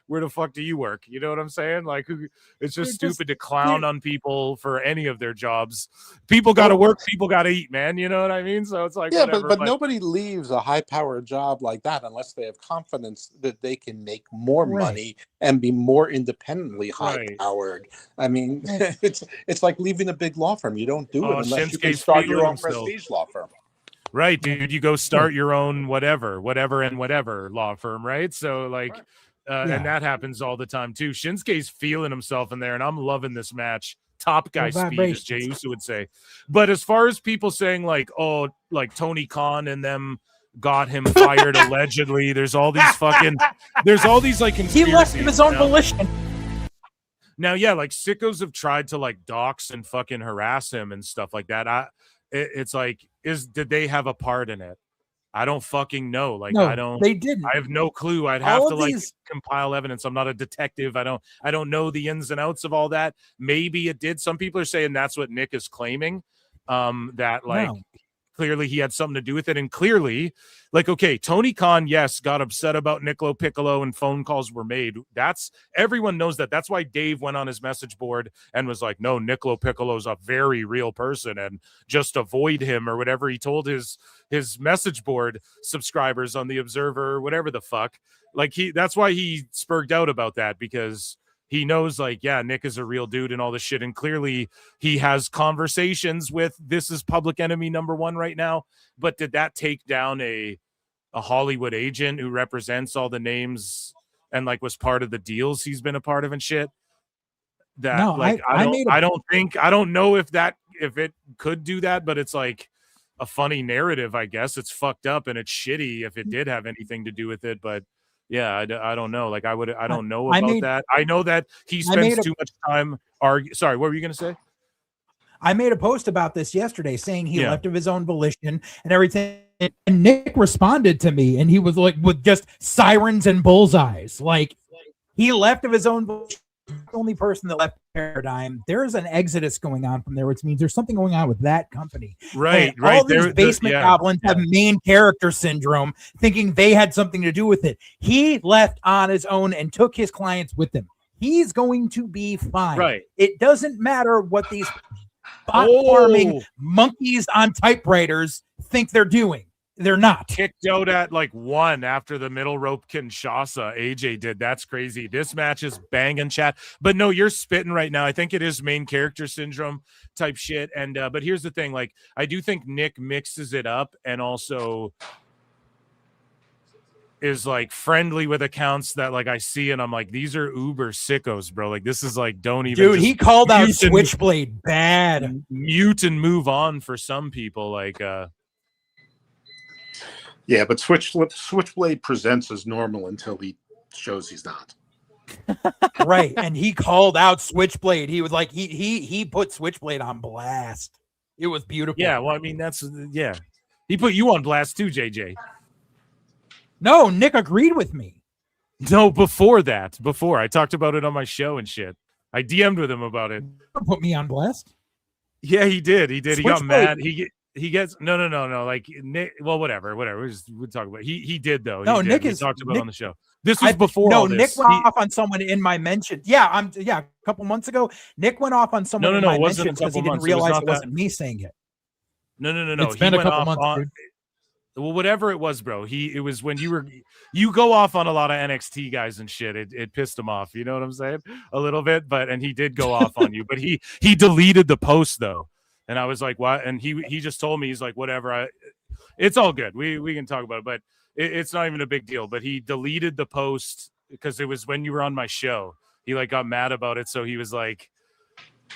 Speaker 16: Where the fuck do you work? You know what I'm saying? Like, it's just stupid to clown on people for any of their jobs. People got to work. People got to eat, man. You know what I mean? So it's like, whatever,
Speaker 10: but nobody leaves a high-powered job like that unless they have confidence that they can make more money and be more independently high-powered. I mean, it's like leaving a big law firm. You don't do it unless you can start your own prestige law firm.
Speaker 16: Right, dude. You go start your own whatever law firm, right? So like, and that happens all the time too. Shinsuke's feeling himself in there, and I'm loving this match. Top guy speed, as Jey Uso would say. But as far as people saying like, oh, like Tony Khan and them got him fired allegedly. There's all these like conspiracies.
Speaker 17: He left him his own volition.
Speaker 16: Now, yeah, like sickos have tried to like dox and fucking harass him and stuff like that. It's like, did they have a part in it? I don't fucking know. Like,
Speaker 17: No, they didn't.
Speaker 16: I have no clue. I'd have to like compile evidence. I'm not a detective. I don't know the ins and outs of all that. Maybe it did. Some people are saying that's what Nick is claiming. That like clearly he had something to do with it. And clearly, like, okay, Tony Khan, yes, got upset about Niccolo Piccolo and phone calls were made. Everyone knows that. That's why Dave went on his message board and was like, no, Niccolo Piccolo's a very real person and just avoid him or whatever. He told his message board subscribers on the Observer or whatever the fuck. Like that's why he spurred out about that, because he knows, like, yeah, Nick is a real dude and all this shit. And clearly he has conversations with, this is public enemy number one right now. But did that take down a Hollywood agent who represents all the names and like was part of the deals he's been a part of and shit? That
Speaker 17: no,
Speaker 16: like, I don't know if it could do that, but it's like a funny narrative, I guess. It's fucked up and it's shitty if it did have anything to do with it, but yeah, I don't know. Like I don't know about that. I know that he spends too much time Sorry, what were you going to say?
Speaker 17: I made a post about this yesterday saying he left of his own volition and everything. And Nick responded to me and he was like, with just sirens and bullseyes. Like, he left of his own volition. The only person that left Paradigm. There's an exodus going on from there, which means there's something going on with that company.
Speaker 16: Right.
Speaker 17: All these basement goblins have main character syndrome, thinking they had something to do with it. He left on his own and took his clients with him. He's going to be fine.
Speaker 16: Right.
Speaker 17: It doesn't matter what these bot farming monkeys on typewriters think they're doing. They're not.
Speaker 16: Kicked out at like 1 after the middle rope Kinshasa. AJ did. That's crazy. This match is banging, chat. But no, you're spitting right now. I think it is main character syndrome type shit. And but here's the thing. Like, I do think Nick mixes it up and also is like friendly with accounts that like I see and I'm like, these are uber sickos, bro. Like, this is like, don't even.
Speaker 17: Dude, he called out Switchblade bad.
Speaker 16: Mute and move on for some people. Like,
Speaker 10: yeah, but Switchblade presents as normal until he shows he's not.
Speaker 17: Right, and he called out Switchblade. He was like, he put Switchblade on blast. It was beautiful.
Speaker 16: Yeah, well, I mean, he put you on blast too, JJ.
Speaker 17: No, Nick agreed with me.
Speaker 16: No, before I talked about it on my show and shit. I DM'd with him about it.
Speaker 17: Put me on blast.
Speaker 16: Yeah, he did. He got mad. He gets no. Like Nick. Well, whatever. We'll talk about it. He did though.
Speaker 17: No,
Speaker 16: Nick
Speaker 17: is
Speaker 16: talked about
Speaker 17: Nick,
Speaker 16: on the show. This was before.
Speaker 17: No,
Speaker 16: all this.
Speaker 17: Nick went off on someone in my mention. Yeah, a couple months ago. Nick went off on someone in my mention because he didn't realize it wasn't me saying it.
Speaker 16: No.
Speaker 17: It's been a couple months. Dude.
Speaker 16: Well, whatever it was, bro. It was when you go off on a lot of NXT guys and shit. It pissed him off. You know what I'm saying? A little bit, and he did go off on you. But he deleted the post though. And I was like, what? And he just told me, he's like, whatever. It's all good. We can talk about it, but it's not even a big deal. But he deleted the post because it was when you were on my show. He like got mad about it. So he was like,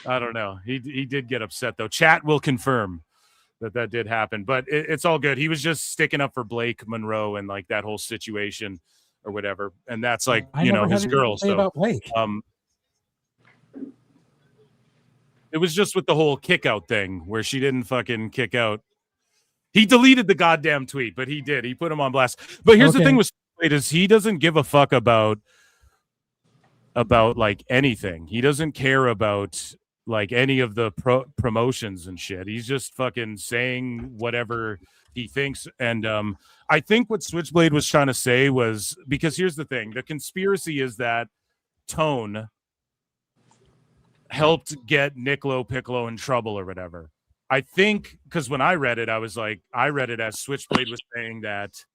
Speaker 16: I don't know. He did get upset though. Chat will confirm that did happen, but it's all good. He was just sticking up for Blake Monroe and like that whole situation or whatever. And that's like, his girl. So
Speaker 17: about Blake.
Speaker 16: It was just with the whole kick out thing where she didn't fucking kick out. He deleted the goddamn tweet, but he did. He put him on blast. But here's the thing with Slade is he doesn't give a fuck about like anything. He doesn't care about like any of the promotions and shit. He's just fucking saying whatever he thinks. And I think what Switchblade was trying to say was, because here's the thing. The conspiracy is that Tone helped get Niccolo Piccolo in trouble or whatever. I think because when I read it, I read it as Switchblade was saying that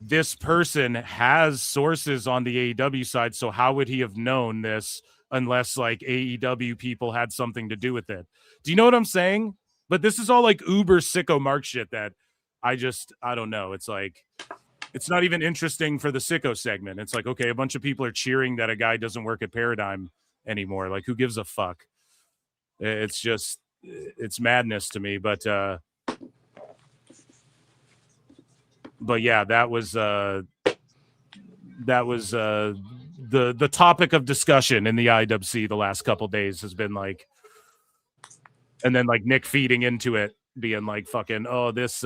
Speaker 16: this person has sources on the AEW side, so how would he have known this unless like AEW people had something to do with it? Do you know what I'm saying? But this is all like uber sicko Mark shit that I don't know. It's like, it's not even interesting for the sicko segment. It's like, okay, a bunch of people are cheering that a guy doesn't work at Paradigm anymore. Like, who gives a fuck? It's just, it's madness to me. But the topic of discussion in the IWC the last couple days has been like, and then like Nick feeding into it, being like, fucking, oh, this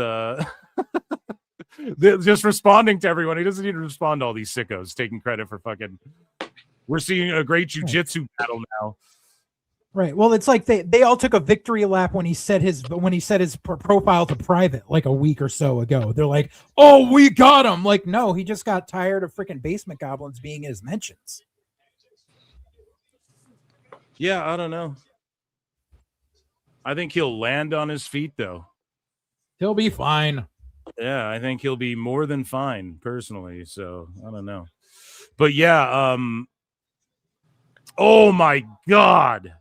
Speaker 16: just responding to everyone. He doesn't need to respond to all these sickos taking credit for fucking. We're seeing a great jiu-jitsu battle now.
Speaker 17: Right. Well, it's like they all took a victory lap when he set his profile to private like a week or so ago. They're like, "Oh, we got him!" Like, no, he just got tired of freaking basement goblins being in his mentions.
Speaker 16: Yeah, I don't know. I think he'll land on his feet though.
Speaker 17: He'll be fine.
Speaker 16: Yeah, I think he'll be more than fine personally. So I don't know, but yeah. Oh my God.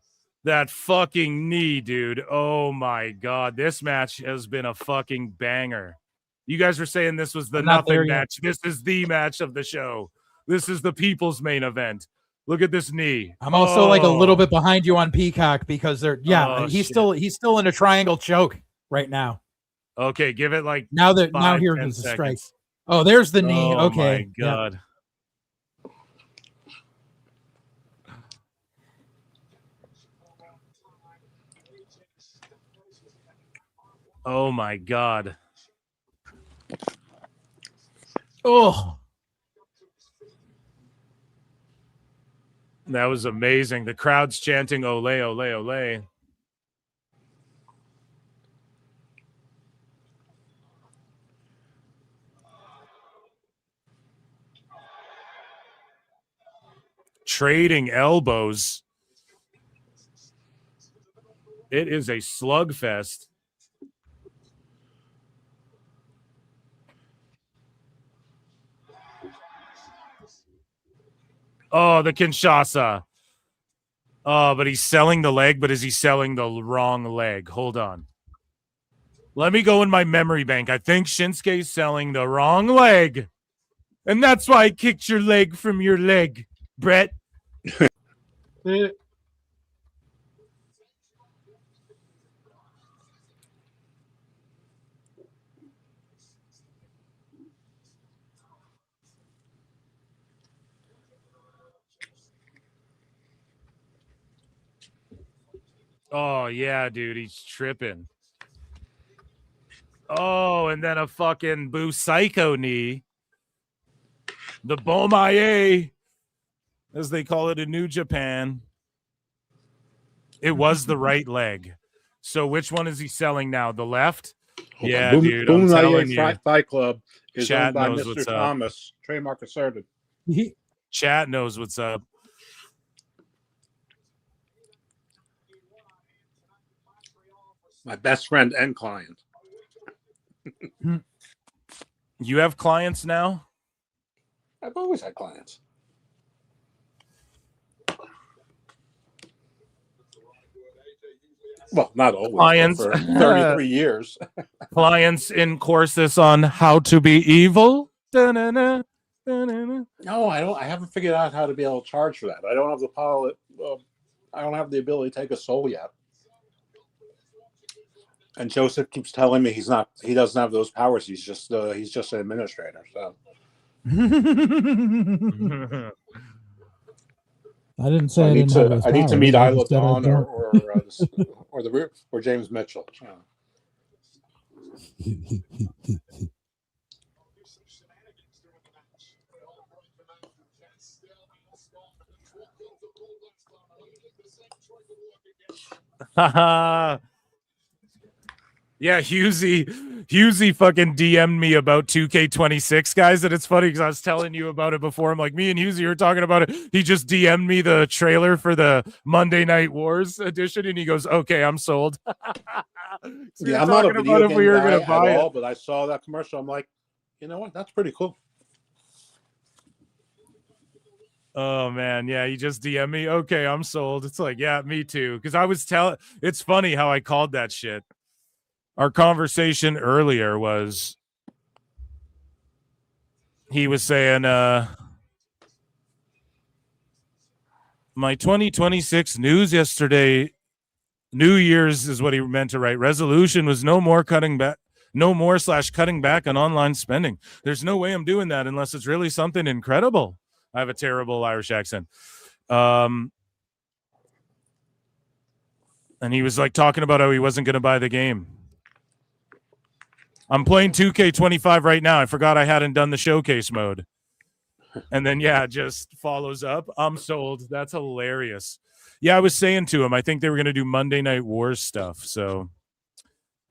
Speaker 16: That fucking knee, dude. Oh my God. This match has been a fucking banger. You guys were saying this was the nothing match. This is the match of the show. This is the people's main event. Look at this knee.
Speaker 17: I'm also like a little bit behind you on Peacock because he's still in a triangle choke right now.
Speaker 16: Okay, give it like
Speaker 17: now here's the strike. Oh, there's the knee. Okay.
Speaker 16: My God.
Speaker 17: Yeah.
Speaker 16: Oh my God.
Speaker 17: Oh.
Speaker 16: That was amazing. The crowd's chanting ole, ole, ole. Trading elbows. It is a slugfest. Oh, the Kinshasa. Oh, but he's selling the leg, but is he selling the wrong leg? Hold on. Let me go in my memory bank. I think Shinsuke's selling the wrong leg. And that's why I kicked your leg from your leg, Brett. Oh, yeah, dude. He's tripping. Oh, and then a fucking Boo Psycho knee. The Bomaye, as they call it in New Japan. It was the right leg. So which one is he selling now? The left? Yeah, dude. I'm telling you.
Speaker 10: Fight Club is
Speaker 16: Chat
Speaker 10: owned by
Speaker 16: knows
Speaker 10: Mr.
Speaker 16: what's up.
Speaker 10: Thomas. Trademark asserted.
Speaker 16: Chat knows what's up.
Speaker 10: My best friend and client.
Speaker 16: You have clients now?
Speaker 10: I've always had clients. Well, not always.
Speaker 16: Clients
Speaker 10: For 33 years.
Speaker 16: Clients in courses on how to be evil. Da-na-na, da-na-na.
Speaker 10: No, I don't. I haven't figured out how to be able to charge for that. I don't have the power. I don't have the ability to take a soul yet. And Joseph keeps telling me he doesn't have those powers. He's just an administrator. So
Speaker 17: I didn't say
Speaker 10: I need to meet Isla Dawn or James Mitchell.
Speaker 16: Yeah, Husey fucking DM'd me about 2K26, guys, and it's funny because I was telling you about it before. I'm like, me and Husey were talking about it. He just DM'd me the trailer for the Monday Night Wars edition, and he goes, "Okay, I'm sold."
Speaker 10: Yeah, I'm not a video game guy at all, but I saw that commercial. I'm like, you know what? That's pretty cool.
Speaker 16: Oh man, yeah, you just DM me. Okay, I'm sold. It's like, yeah, me too. Because I was it's funny how I called that shit. Our conversation earlier was he was saying my 2026 news yesterday, New Year's is what he meant to write. Resolution was no more cutting back on online spending. There's no way I'm doing that unless it's really something incredible. I have a terrible Irish accent. And he was like talking about how he wasn't going to buy the game. I'm playing 2K25 right now. I forgot I hadn't done the showcase mode. And then, yeah, just follows up. I'm sold. That's hilarious. Yeah, I was saying to him, I think they were going to do Monday Night Wars stuff. So,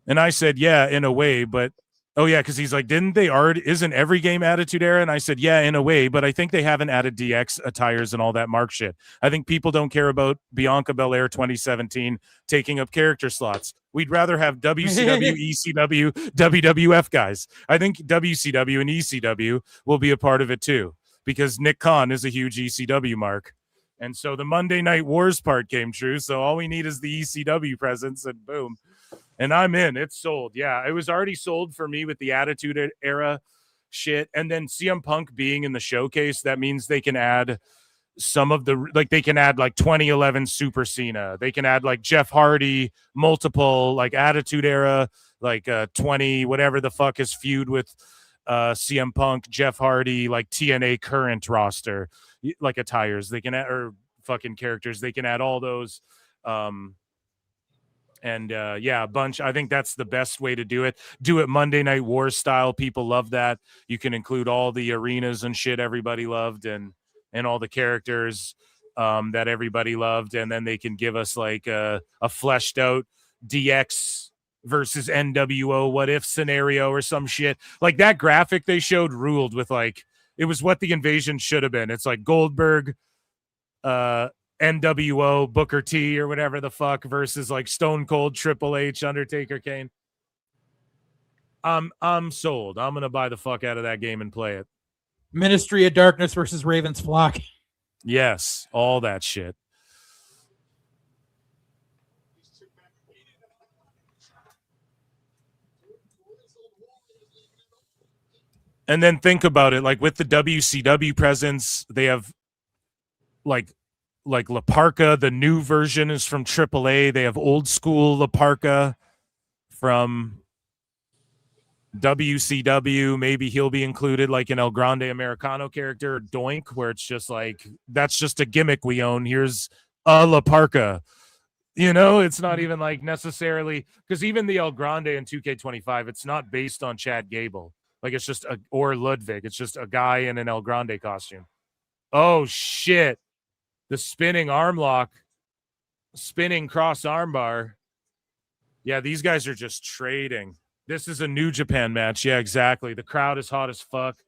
Speaker 16: and I said, yeah, in a way, but oh yeah, because he's like, didn't they already? Isn't every game Attitude Era? And I said, yeah, in a way, but I think they haven't added DX attires and all that mark shit. I think people don't care about Bianca Belair 2017 taking up character slots. We'd rather have WCW, ECW, WWF guys. I think WCW and ECW will be a part of it too, because Nick Khan is a huge ECW mark. And so the Monday Night Wars part came true. So all we need is the ECW presence, and boom. And I'm in. It's sold. Yeah, it was already sold for me with the Attitude Era shit. And then CM Punk being in the showcase, that means they can add some of the, like, they can add like 2011 Super Cena. They can add like Jeff Hardy, multiple like Attitude Era, like 20, whatever the fuck is feud with CM Punk, Jeff Hardy, like TNA current roster, like attires. They can add, or fucking characters. They can add all those. Yeah, a bunch. I think that's the best way to do it. Do it Monday Night Wars style. People love that. You can include all the arenas and shit everybody loved, and all the characters that everybody loved, and then they can give us like a fleshed out DX versus NWO what if scenario or some shit. Like that graphic they showed ruled with, like, it was what the invasion should have been. It's like Goldberg, NWO, Booker T, or whatever the fuck, versus like Stone Cold, Triple H, Undertaker, Kane. I'm sold. I'm gonna buy the fuck out of that game and play it.
Speaker 17: Ministry of Darkness versus Raven's Flock.
Speaker 16: Yes, all that shit. And then think about it, like with the WCW presence, they have like La Parka. The new version is from AAA. They have old school La Parka from WCW. Maybe he'll be included like an El Grande Americano character, Doink, where it's just like, that's just a gimmick we own. Here's a La Parka. You know, it's not even like necessarily, because even the El Grande in 2K25, it's not based on Chad Gable. Like it's just or Ludwig. It's just a guy in an El Grande costume. Oh shit. The spinning arm lock, spinning cross armbar. Yeah, these guys are just trading. This is a New Japan match. Yeah, exactly. The crowd is hot as fuck.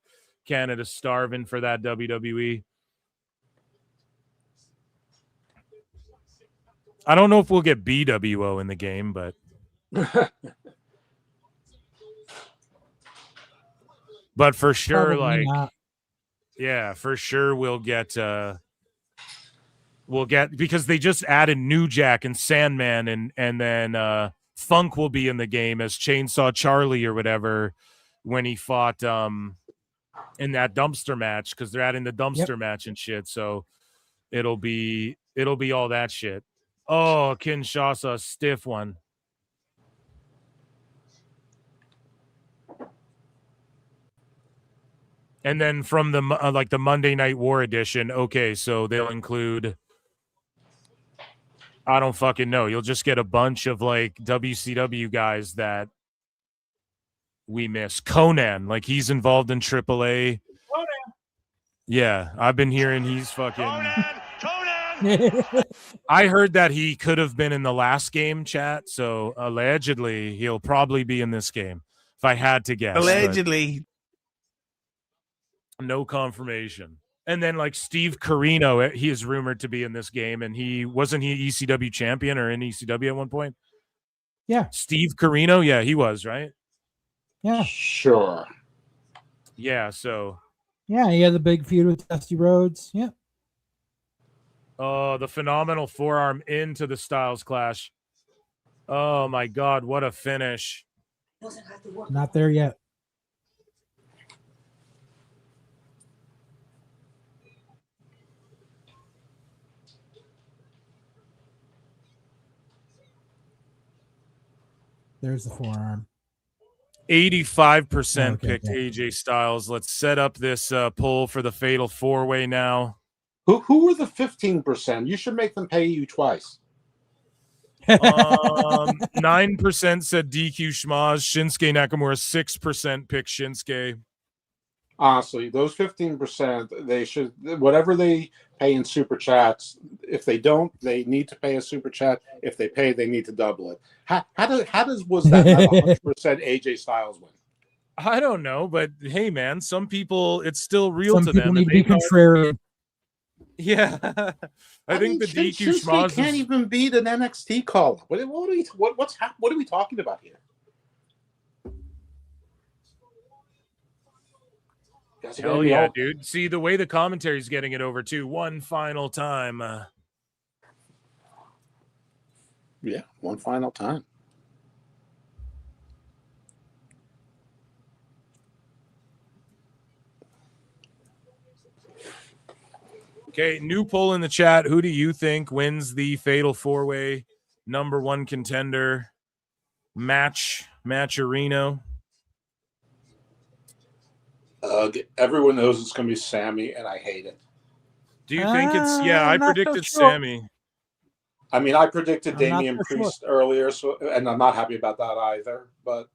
Speaker 16: Canada's starving for that WWE. I don't know if we'll get BWO in the game, but but for sure,
Speaker 17: Probably
Speaker 16: like
Speaker 17: not.
Speaker 16: Yeah, for sure we'll get because they just added New Jack and Sandman, and then Funk will be in the game as Chainsaw Charlie or whatever when he fought in that dumpster match, because they're adding the dumpster match and shit. So it'll be all that shit. Oh, Kinshasa, stiff one. And then from the like the Monday Night War edition, okay, so they'll include, I don't fucking know. You'll just get a bunch of like WCW guys that we miss. Conan, like he's involved in AAA. Conan. Yeah, I've been hearing he's fucking. Conan. I heard that he could have been in the last game, chat. So allegedly, he'll probably be in this game. If I had to guess,
Speaker 4: allegedly.
Speaker 16: No confirmation. And then like Steve Corino, he is rumored to be in this game, and he ECW champion or in ECW at one point?
Speaker 17: Yeah.
Speaker 16: Steve Corino, yeah, he was, right?
Speaker 17: Yeah.
Speaker 4: Sure.
Speaker 16: Yeah, so
Speaker 17: Yeah, he had the big feud with Dusty Rhodes. Yeah.
Speaker 16: oh, the phenomenal forearm into the Styles Clash. Oh my god, what a finish.
Speaker 17: Not there yet. There's the forearm.
Speaker 16: 85% picked AJ Styles. Let's set up this poll for the Fatal 4-Way now.
Speaker 10: Who were the 15%? You should make them pay you twice.
Speaker 16: 9% said DQ Schmaz. Shinsuke Nakamura, 6% picked Shinsuke.
Speaker 10: Honestly, those 15%, they should, whatever they pay in super chats, if they don't, they need to pay a super chat. If they pay, they need to double it. How was that not 100% AJ Styles win?
Speaker 16: I don't know, but hey, man, some people, it's still real
Speaker 17: Some
Speaker 16: to
Speaker 17: people
Speaker 16: them.
Speaker 17: need to be contrarian.
Speaker 16: Yeah. I think the DQ Schmaz
Speaker 10: can't even beat an NXT caller. What are we talking about here?
Speaker 16: Hell yeah, dude. See, the way the commentary's getting it over, too. One final time.
Speaker 10: Yeah, one final time.
Speaker 16: Okay, new poll in the chat. Who do you think wins the Fatal 4-Way number 1 contender match? Matcherino.
Speaker 10: Everyone knows it's going to be Sami, and I hate it.
Speaker 16: Do you think it's... Yeah, I predicted Sami.
Speaker 10: I mean, I predicted Damian Priest earlier, and I'm not happy about that either. But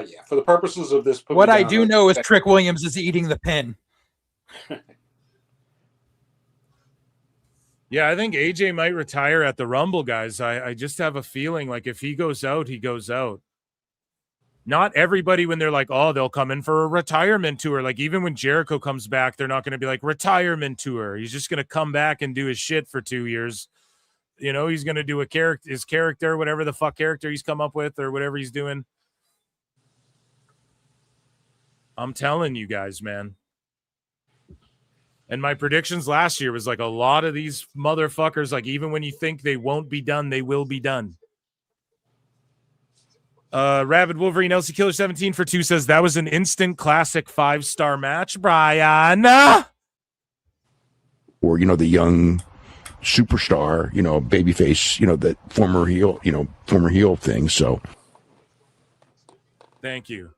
Speaker 10: yeah, for the purposes of this...
Speaker 17: What I do know is Trick Williams is eating the pin.
Speaker 16: Yeah, I think AJ might retire at the Rumble, guys. I just have a feeling like if he goes out, he goes out. Not everybody, when they're like, oh, they'll come in for a retirement tour. Like, even when Jericho comes back, they're not going to be like, retirement tour. He's just going to come back and do his shit for 2 years. You know, he's going to do his character, whatever the fuck character he's come up with or whatever he's doing. I'm telling you guys, man. And my predictions last year was like a lot of these motherfuckers, like even when you think they won't be done, they will be done. Rabid Wolverine LC Killer 17 for 2 says that was an instant classic 5-star match, Brian.
Speaker 4: Or, you know, the young superstar, you know, babyface, you know, that former heel thing. So
Speaker 16: thank you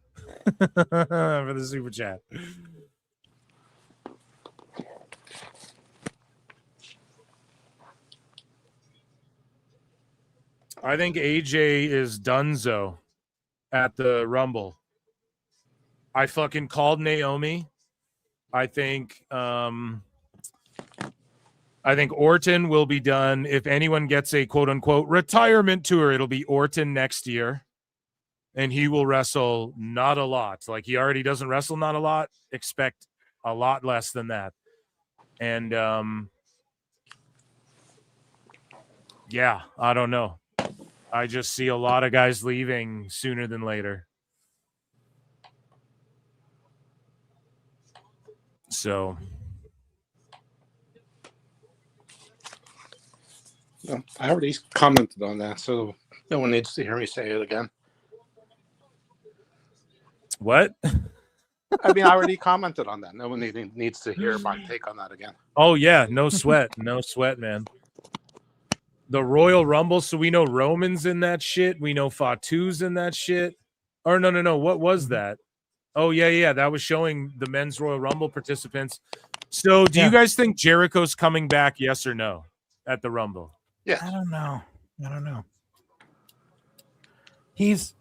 Speaker 16: for the super chat. I think AJ is donezo at the Rumble. I fucking called Naomi. I think Orton will be done. If anyone gets a quote unquote retirement tour, it'll be Orton next year. And he will wrestle not a lot. Like he already doesn't wrestle not a lot. Expect a lot less than that. And yeah, I don't know. I just see a lot of guys leaving sooner than later. So.
Speaker 10: Well, I already commented on that, so no one needs to hear me say it again.
Speaker 16: What?
Speaker 10: I mean, I already commented on that. No one needs to hear my take on that again.
Speaker 16: Oh, yeah. No sweat. No sweat, man. The Royal Rumble, so we know Roman's in that shit. We know Fatu's in that shit. Or no. What was that? Oh, yeah. That was showing the men's Royal Rumble participants. So do you guys think Jericho's coming back, yes or no, at the Rumble?
Speaker 10: Yeah.
Speaker 17: I don't know. His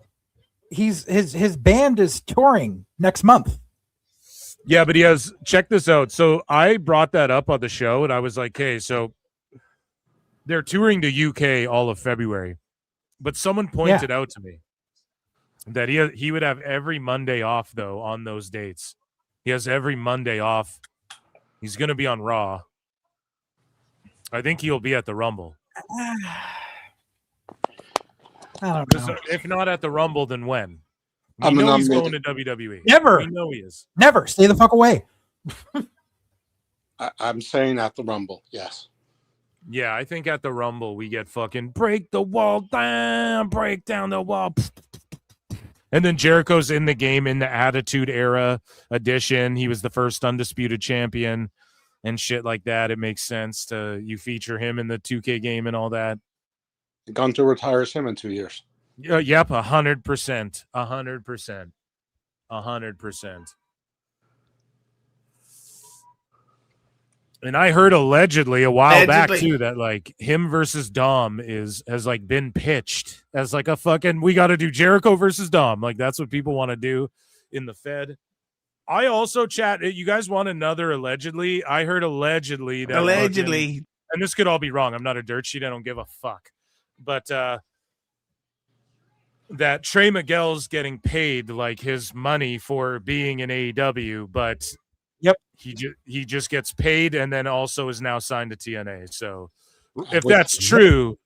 Speaker 17: band is touring next month.
Speaker 16: Yeah, but he has, check this out. So I brought that up on the show, and I was like, hey, so they're touring to UK all of February, but someone pointed out to me that he would have every Monday off, though, on those dates. He has every Monday off. He's going to be on Raw. I think he'll be at the Rumble.
Speaker 17: I don't know.
Speaker 16: If not at the Rumble, then when?
Speaker 10: We
Speaker 16: know he's going to WWE.
Speaker 17: Never.
Speaker 16: We know he is.
Speaker 17: Never. Stay the fuck away.
Speaker 10: I'm saying at the Rumble, yes.
Speaker 16: Yeah, I think at the Rumble we get fucking break the wall down, break down the wall. And then Jericho's in the game in the Attitude Era edition. He was the first undisputed champion and shit like that. It makes sense to you feature him in the 2K game and all that.
Speaker 10: Gunther retires him in 2 years.
Speaker 16: Yep, 100%. 100%. 100%. And I heard allegedly a while back too that like him versus Dom has like been pitched as like a fucking, we got to do Jericho versus Dom. Like that's what people want to do in the Fed. I also you guys want another allegedly? I heard allegedly that
Speaker 6: allegedly,
Speaker 16: and this could all be wrong. I'm not a dirt sheet. I don't give a fuck. But that Trey Miguel's getting paid like his money for being in AEW, but
Speaker 17: yep,
Speaker 16: he just gets paid and then also is now signed to TNA. So if that's true,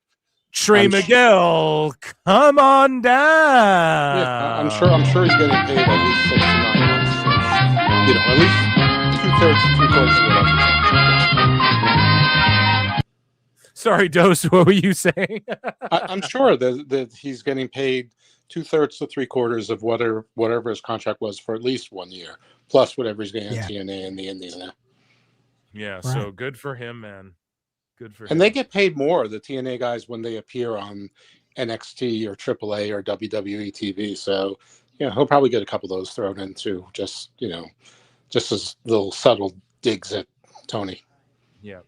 Speaker 16: Trey Miguel, come on down.
Speaker 10: Yeah, I'm sure he's getting paid at least 6 to 9 months. At least 2/3, 3/4 of whatever.
Speaker 16: Sorry, Dose, what were you saying?
Speaker 10: I'm sure that he's getting paid 2/3 to 3/4 of whatever his contract was for at least 1 year, plus whatever he's getting in TNA and the Indies now.
Speaker 16: Yeah, so good for him, man. Good for him.
Speaker 10: And they get paid more, the TNA guys, when they appear on NXT or AAA or WWE TV. So, he'll probably get a couple of those thrown in too, just as little subtle digs at Tony.
Speaker 16: Yeah.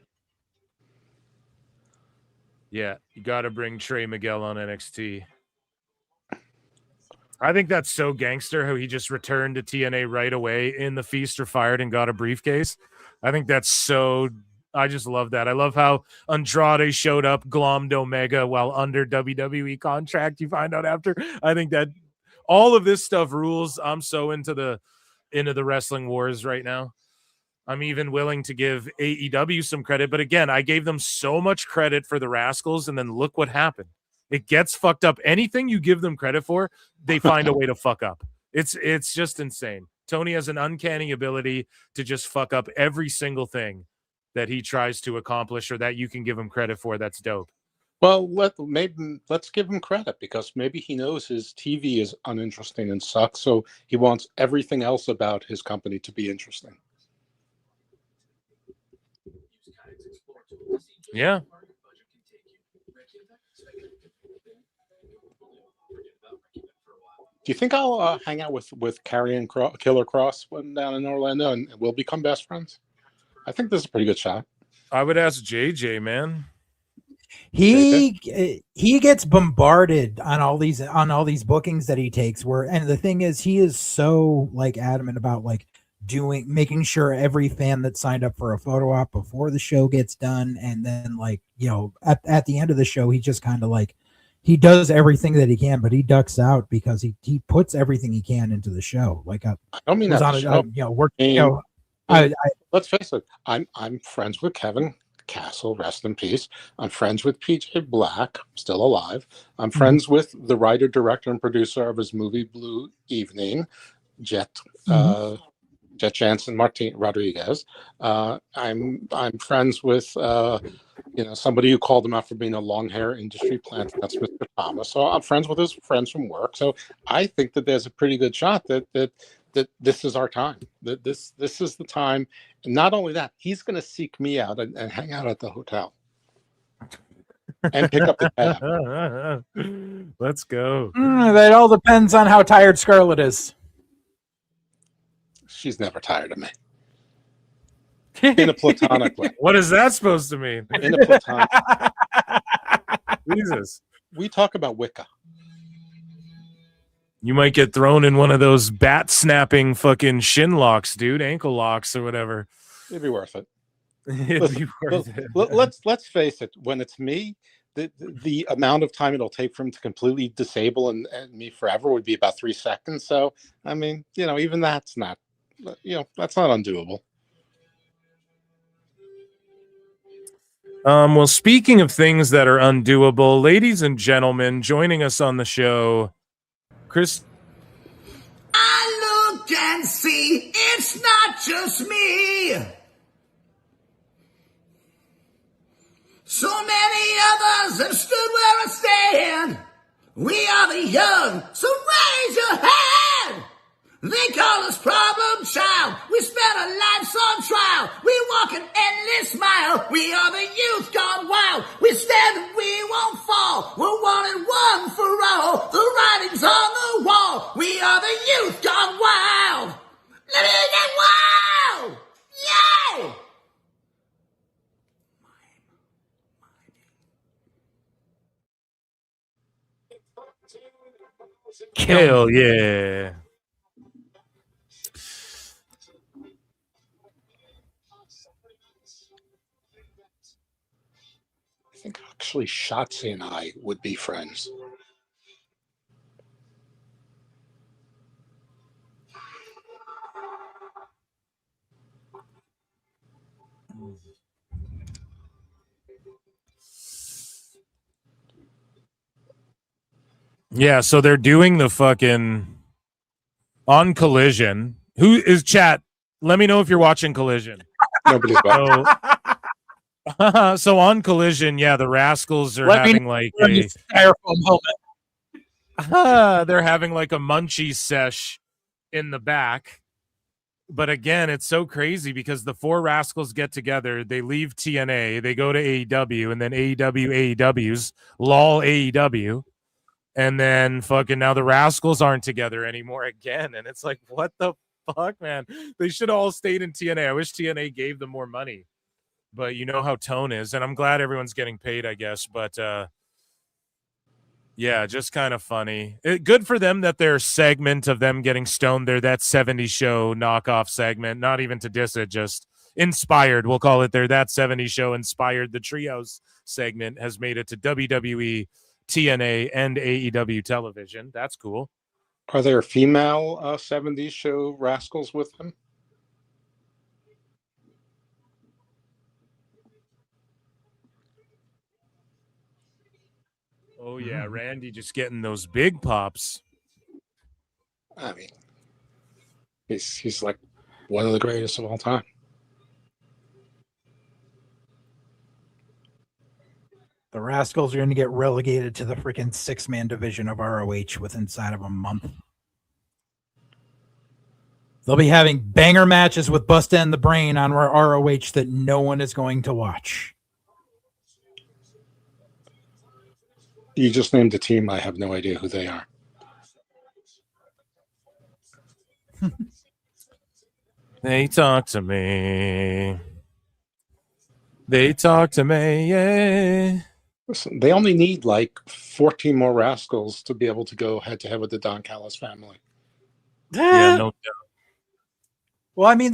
Speaker 16: Yeah, you got to bring Trey Miguel on NXT. I think that's so gangster how he just returned to TNA right away in the Feast or Fired and got a briefcase. I think that's so... I just love that. I love how Andrade showed up, glommed Omega while under WWE contract. You find out after. I think that all of this stuff rules. I'm so into the wrestling wars right now. I'm even willing to give AEW some credit. But again, I gave them so much credit for the Rascals, and then look what happened. It gets fucked up. Anything you give them credit for, they find a way to fuck up. It's just insane. Tony has an uncanny ability to just fuck up every single thing that he tries to accomplish or that you can give him credit for. That's dope.
Speaker 10: Well, let's give him credit, because maybe he knows his TV is uninteresting and sucks, so he wants everything else about his company to be interesting.
Speaker 16: Yeah.
Speaker 10: Do you think I'll hang out with Karrion Killer Cross when down in Orlando, and we'll become best friends? I think this is a pretty good shot.
Speaker 16: I would ask JJ, man.
Speaker 17: He gets bombarded on all these bookings that he takes, and the thing is, he is so like adamant about like making sure every fan that signed up for a photo op before the show gets done, and then like at the end of the show, he just kind of like he does everything that he can, but he ducks out because he puts everything he can into the show. Like
Speaker 10: I don't mean that. Let's face it. I'm friends with Kevin Castle, rest in peace. I'm friends with PJ Black, still alive. I'm friends with the writer, director, and producer of his movie Blue Evening, Jet Jansen Rodriguez. I'm friends with somebody who called him out for being a long hair industry plant. That's Mr. Thomas. So I'm friends with his friends from work. So I think that there's a pretty good shot that this is our time. That this is the time. And not only that, he's going to seek me out and hang out at the hotel and pick up the tab.
Speaker 16: Let's go.
Speaker 17: That all depends on how tired Scarlett is.
Speaker 10: She's never tired of me. In a platonic way.
Speaker 16: What is that supposed to mean?
Speaker 10: In a platonic way.
Speaker 16: Jesus.
Speaker 10: We talk about Wicca.
Speaker 16: You might get thrown in one of those bat snapping fucking shin locks, dude, ankle locks or whatever.
Speaker 10: It'd be worth it. Let's face it. When it's me, the amount of time it'll take for him to completely disable and me forever would be about 3 seconds. So, I mean, even that's not, that's not undoable.
Speaker 16: Well, speaking of things that are undoable, ladies and gentlemen, joining us on the show, Chris.
Speaker 6: I look and see it's not just me. So many others have stood where I stand. We are the young, so raise your hand. They call us problem child. We spent our lives on trial. We walk an endless mile. We are the youth gone wild. We stand and we won't fall. We're one for all. The writing's on the wall. We are the youth gone wild. Let me get wild. Yay!
Speaker 16: Hell yeah.
Speaker 10: I think actually Shotzi and I would be friends.
Speaker 16: Yeah, so they're doing the fucking on Collision. Who is chat? Let me know if you're watching Collision.
Speaker 10: Nobody's watching.
Speaker 16: So on Collision, yeah, the Rascals are having like a
Speaker 17: styrofoam helmet.
Speaker 16: they're having like a munchie sesh in the back. But again, it's so crazy because the four Rascals get together, they leave TNA, they go to AEW, and then AEW's lol AEW. And then fucking now the Rascals aren't together anymore again. And it's like, what the fuck, man? They should all stayed in TNA. I wish TNA gave them more money. But you know how Tone is. And I'm glad everyone's getting paid, I guess. But yeah, just kind of funny. Good for them that their segment of them getting stoned there, that 70s show knockoff segment, not even to diss it, just inspired, we'll call it there. That 70s show inspired the Trios segment, has made it to WWE, TNA, and AEW television. That's cool.
Speaker 10: Are there female 70s show Rascals with them?
Speaker 16: Oh, yeah, Randy just getting those big pops.
Speaker 10: I mean, he's like one of the greatest of all time.
Speaker 17: The Rascals are going to get relegated to the freaking 6-man division of ROH within inside of a month. They'll be having banger matches with Busta and the Brain on ROH that no one is going to watch.
Speaker 10: You just named a team. I have no idea who they are.
Speaker 16: They talk to me. They talk to me, yeah.
Speaker 10: Listen, they only need like 14 more Rascals to be able to go head to head with the Don Callis family.
Speaker 16: Yeah, no doubt.
Speaker 17: Well, I mean,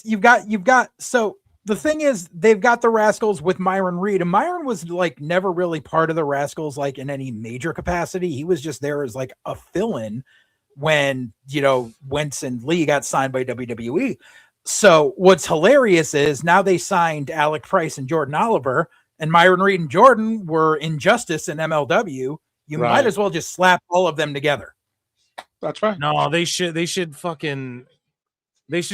Speaker 17: you've got so the thing is they've got the Rascals with Myron Reed, and Myron was like never really part of the Rascals like in any major capacity. He was just there as like a fill-in when, you know, Wentz and Lee got signed by WWE. So what's hilarious is now they signed Alec Price and Jordan Oliver, and Myron Reed and Jordan were Injustice and MLW. You might as well just slap all of them together.
Speaker 10: That's right.
Speaker 16: No, they should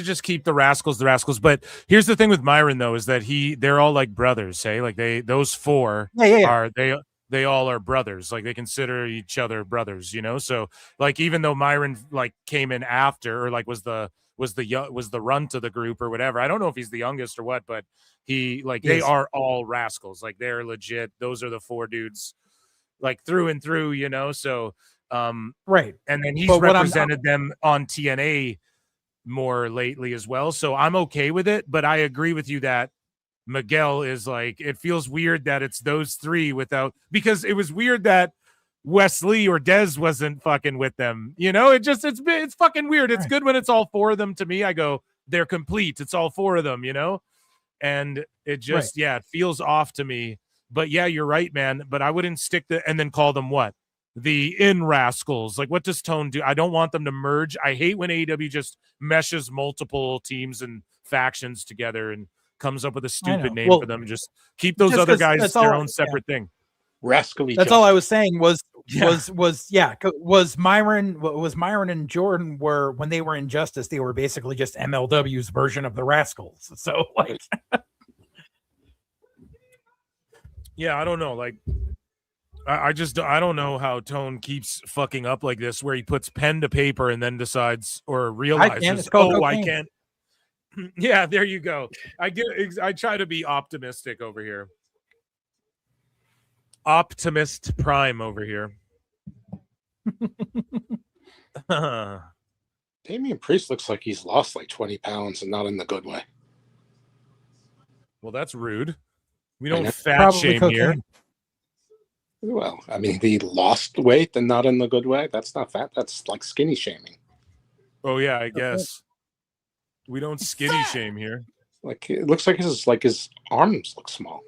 Speaker 16: just keep the Rascals. But here's the thing with Myron though, is that they're all like brothers, hey? Like those four are they all are brothers. Like they consider each other brothers, you know? So like even though Myron like came in after or like was the runt of the group or whatever. I don't know if he's the youngest or what, but they are all Rascals. Like they're legit. Those are the four dudes like through and through, you know? So
Speaker 17: right.
Speaker 16: And then he's represented them on TNA more lately as well. So I'm okay with it, but I agree with you that Miguel is like, it feels weird that it's those three because it was weird that Wesley or Dez wasn't fucking with them. You know, it's fucking weird. It's good when it's all four of them to me. I go, they're complete. It's all four of them, you know? And it just, it feels off to me. But yeah, you're right, man. But I wouldn't stick and then call them what? The In Rascals. Like, what does Tone do? I don't want them to merge. I hate when AEW just meshes multiple teams and factions together and comes up with a stupid name for them. Just keep those other guys their own separate thing.
Speaker 10: Rascally.
Speaker 17: That's all I was saying was Myron and Jordan were, when they were Injustice, they were basically just MLW's version of the Rascals. So like
Speaker 16: yeah, I don't know. Like I don't know how Tone keeps fucking up like this, where he puts pen to paper and then decides or realizes, I can't. Yeah, there you go. I try to be optimistic over here. Optimist Prime over here.
Speaker 10: Damian Priest looks like he's lost like 20 pounds and not in the good way.
Speaker 16: Well, that's rude. We don't
Speaker 10: know.
Speaker 16: fat
Speaker 17: Probably
Speaker 16: shame
Speaker 17: cocaine.
Speaker 16: here.
Speaker 10: Well, I mean, he lost weight and not in the good way. That's not fat. That's like skinny shaming.
Speaker 16: Oh yeah, I guess we don't skinny shame here.
Speaker 10: Like it looks like his arms look small.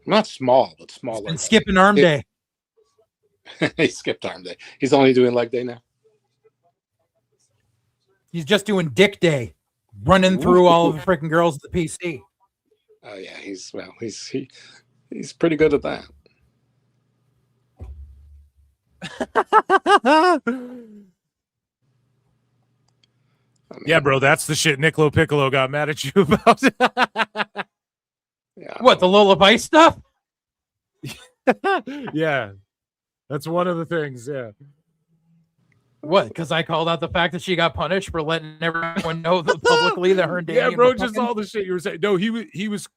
Speaker 10: Not small, but smaller.
Speaker 17: And skipping arm day.
Speaker 10: He skipped arm day. He's only doing leg day now.
Speaker 17: He's just doing dick day, running through all of the freaking girls at the PC.
Speaker 10: Oh yeah, he's pretty good at that.
Speaker 16: Yeah, bro, that's the shit Niccolo Piccolo got mad at you about.
Speaker 17: What, the Lola Vice stuff?
Speaker 16: Yeah, that's one of the things. Yeah.
Speaker 17: What? Because I called out the fact that she got punished for letting everyone know publicly that her and Damian
Speaker 16: Yeah, bro,
Speaker 17: were
Speaker 16: just
Speaker 17: fucking?
Speaker 16: all the shit you were saying. No, he's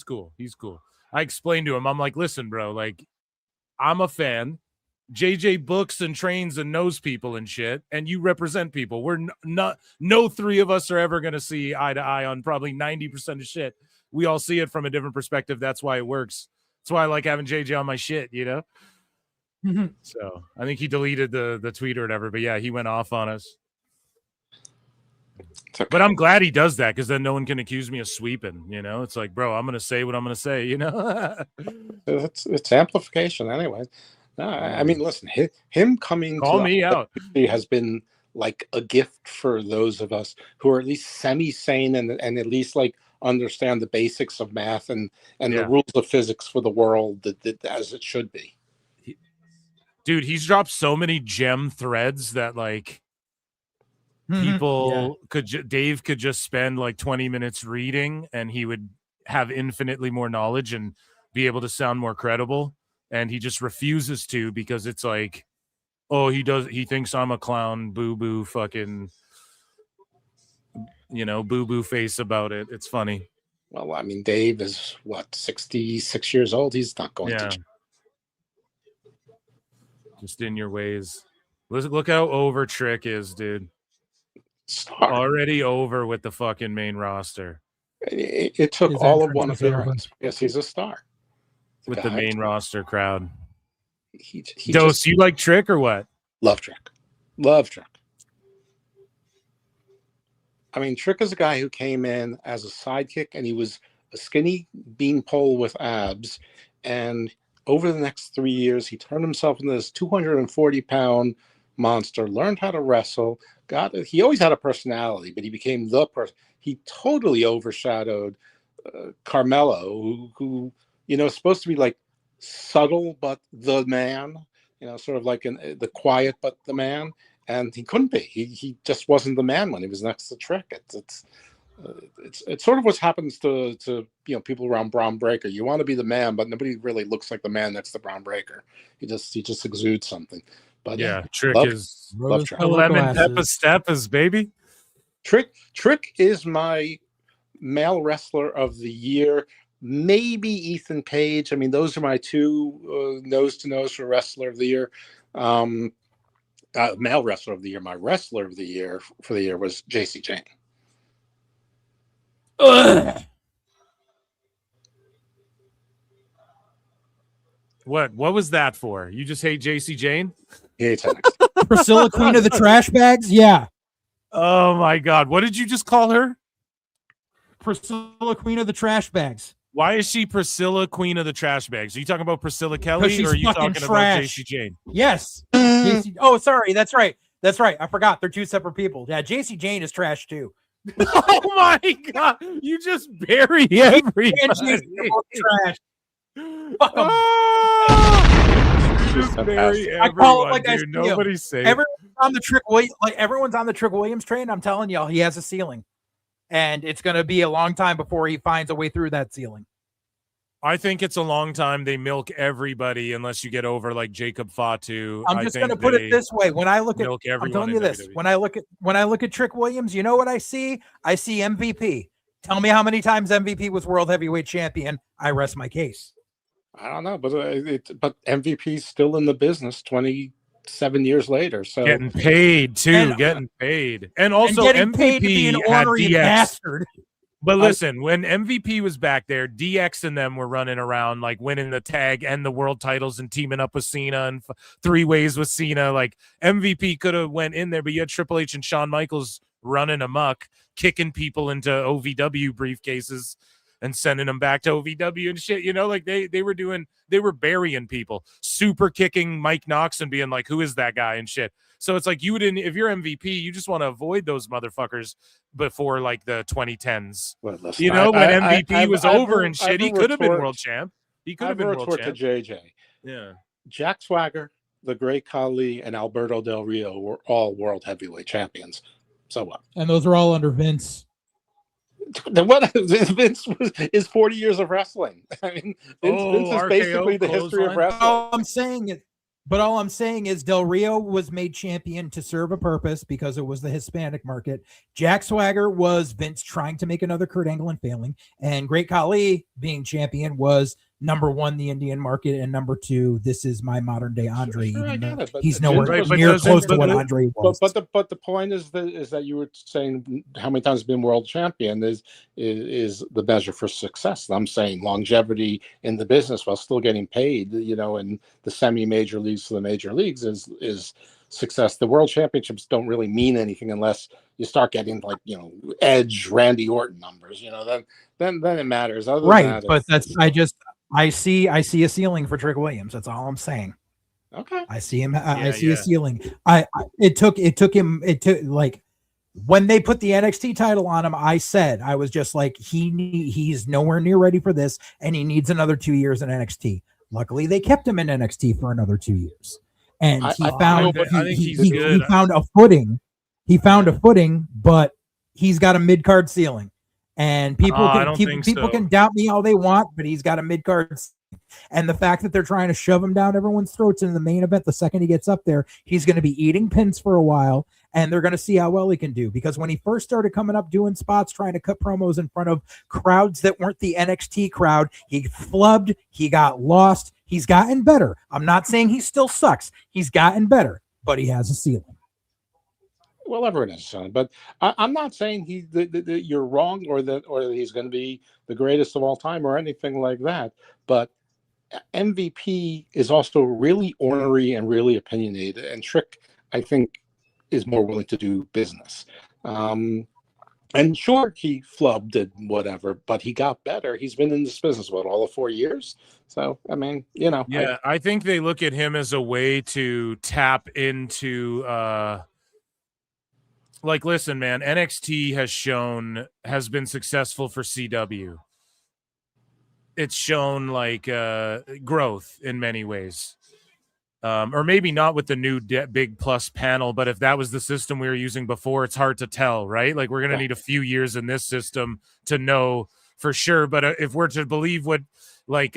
Speaker 16: cool. He's cool. I explained to him, I'm like, listen, bro, like, I'm a fan. JJ books and trains and knows people and shit, and you represent people. We're no three of us are ever gonna see eye to eye on probably 90% of shit. We all see it from a different perspective. That's why it works. That's why I like having JJ on my shit, you know? So I think he deleted the tweet or whatever, but yeah, he went off on us.
Speaker 10: Okay.
Speaker 16: But I'm glad he does that, because then no one can accuse me of sweeping, you know? It's like, bro, I'm gonna say what I'm gonna say, you know?
Speaker 10: It's amplification anyway. No, I mean, listen, him coming
Speaker 16: Call
Speaker 10: to
Speaker 16: me out.
Speaker 10: has been like a gift for those of us who are at least semi-sane and at least like understand the basics of math and the rules of physics for the world that as it should be.
Speaker 16: Dude, he's dropped so many gem threads that like people Dave could just spend like 20 minutes reading and he would have infinitely more knowledge and be able to sound more credible. And he just refuses to, because it's like, oh, he thinks I'm a clown, boo-boo fucking, you know, boo-boo face about it. It's funny.
Speaker 10: Well, I mean, Dave is what, 66 years old? He's not going to.
Speaker 16: Just in your ways. Look how over Trick is, dude.
Speaker 10: Star.
Speaker 16: Already over with the fucking main roster.
Speaker 10: It took all of one appearance. Yes, he's a star.
Speaker 16: With the main roster crowd.
Speaker 10: He
Speaker 16: Dose, you like Trick or what?
Speaker 10: Love Trick. Love Trick. I mean, Trick is a guy who came in as a sidekick, and he was a skinny beanpole with abs. And over the next 3 years, he turned himself into this 240-pound monster, learned how to wrestle. He always had a personality, but he became the person. He totally overshadowed Carmelo, who you know, supposed to be like subtle but the man, you know, sort of like the quiet but the man, and he couldn't be. He just wasn't the man when he was next to Trick. It's sort of what happens to you know, people around Braun Breaker. You want to be the man, but nobody really looks like the man next to Braun Breaker. He just exudes something. But
Speaker 16: yeah, Trick is
Speaker 10: love Trick.
Speaker 16: Lemon Peppa Steppas, baby.
Speaker 10: Trick is my male wrestler of the year. Maybe Ethan Page. I mean, those are my two nose to nose for wrestler of the year. Male wrestler of the year. My wrestler of the year for the year was JC Jane.
Speaker 16: What was that for? You just hate JC Jane?
Speaker 10: He hates
Speaker 17: Priscilla, Queen of the Trash Bags? Yeah.
Speaker 16: Oh my God. What did you just call her?
Speaker 17: Priscilla, Queen of the Trash Bags.
Speaker 16: Why is she Priscilla, Queen of the Trash Bags? Are you talking about Priscilla Kelly,
Speaker 17: she's
Speaker 16: or are you
Speaker 17: fucking
Speaker 16: talking
Speaker 17: trash.
Speaker 16: about JC Jane?
Speaker 17: Yes. JC, oh, sorry. That's right. I forgot. They're two separate people. Yeah, JC Jane is trash too.
Speaker 16: Oh my God. You just bury everybody.
Speaker 17: Trash. Fuck 'em.
Speaker 16: Just bury everyone,
Speaker 17: I call it like
Speaker 16: dude.
Speaker 17: I see
Speaker 16: Nobody's safe.
Speaker 17: Everyone's on the Trick Williams train. I'm telling y'all, he has a ceiling. And it's going to be a long time before he finds a way through that ceiling.
Speaker 16: I think it's a long time. They milk everybody unless you get over like Jacob Fatu.
Speaker 17: I'm just going to put it this way. When I look at, I'm telling you this,
Speaker 16: WWE.
Speaker 17: when I look at Trick Williams, you know what I see? I see MVP. Tell me how many times MVP was world heavyweight champion. I rest my case.
Speaker 10: I don't know, but MVP's still in the business 27 years later. So
Speaker 16: getting paid too, getting paid, and also
Speaker 17: getting paid to be an
Speaker 16: MVP had
Speaker 17: ornery
Speaker 16: DX.
Speaker 17: bastard.
Speaker 16: But listen, when MVP was back there, DX and them were running around like winning the tag and the world titles and teaming up with Cena and 3 ways with Cena. Like MVP could have went in there, but you had Triple H and Shawn Michaels running amok, kicking people into OVW briefcases and sending them back to OVW and shit. You know, like they were burying people, super kicking Mike Knox and being like, who is that guy and shit. So it's like if you're MVP, you just want to avoid those motherfuckers before like the 2010s.
Speaker 10: Well, listen,
Speaker 16: when MVP was over and shit, he could have been world champ. He could have been world champ.
Speaker 10: To JJ.
Speaker 16: Yeah.
Speaker 10: Jack Swagger, the Great Khali, and Alberto Del Rio were all world heavyweight champions. So what?
Speaker 17: And those are all under Vince.
Speaker 10: What Vince is 40 years of wrestling. I mean, Vince is basically the history of wrestling.
Speaker 17: All I'm saying is Del Rio was made champion to serve a purpose because it was the Hispanic market. Jack Swagger was Vince trying to make another Kurt Angle and failing. And Great Khali being champion was number 1, the Indian market, and number 2, this is my modern day Andre. He's nowhere near close to what Andre was.
Speaker 10: But the point is that you were saying how many times been world champion is the measure for success. I'm saying longevity in the business while still getting paid, you know, in the semi-major leagues to the major leagues is success. The world championships don't really mean anything unless you start getting like, you know, Edge, Randy Orton numbers, you know, then it matters. Other than that,
Speaker 17: but I see a ceiling for Trick Williams. That's all I'm saying.
Speaker 10: Okay.
Speaker 17: I see him. I see a ceiling. It took like when they put the NXT title on him, I was just like, he's nowhere near ready for this, and he needs another 2 years in NXT. Luckily, they kept him in NXT for another 2 years, and he found a footing. He found a footing, but he's got a mid-card ceiling. And people can doubt me all they want, but he's got a mid-card. And the fact that they're trying to shove him down everyone's throats in the main event, the second he gets up there, he's going to be eating pins for a while, and they're going to see how well he can do. Because when he first started coming up doing spots, trying to cut promos in front of crowds that weren't the NXT crowd, he flubbed, he got lost. He's gotten better. I'm not saying he still sucks. He's gotten better, but he has a ceiling.
Speaker 10: Well, everyone has son, but I'm not saying you're wrong or that he's going to be the greatest of all time or anything like that. But MVP is also really ornery and really opinionated, and Trick, I think, is more willing to do business. And sure, he flubbed and whatever, but he got better. He's been in this business all of 4 years. So I mean, you know,
Speaker 16: yeah, I think they look at him as a way to tap into. Like, listen, man, NXT has been successful for CW. It's shown like growth in many ways. Or maybe not with the new Big Plus panel, but if that was the system we were using before, it's hard to tell, right? Like, we're going to need a few years in this system to know for sure. But if we're to believe what the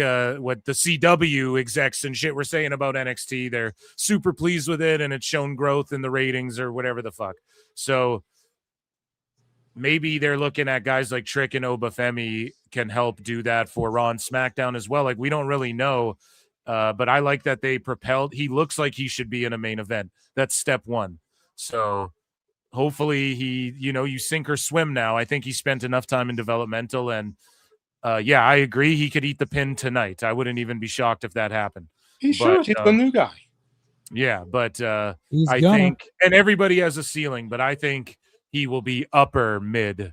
Speaker 16: CW execs and shit were saying about NXT, they're super pleased with it, and it's shown growth in the ratings or whatever the fuck. So maybe they're looking at guys like Trick and Obafemi can help do that for Raw and SmackDown as well. Like, we don't really know, but I like that they propelled. He looks like he should be in a main event. That's step one. So hopefully you sink or swim now. I think he spent enough time in developmental, and yeah, I agree. He could eat the pin tonight. I wouldn't even be shocked if that happened.
Speaker 10: He's the new guy.
Speaker 16: Yeah, but I think, and everybody has a ceiling, but I think he will be upper mid.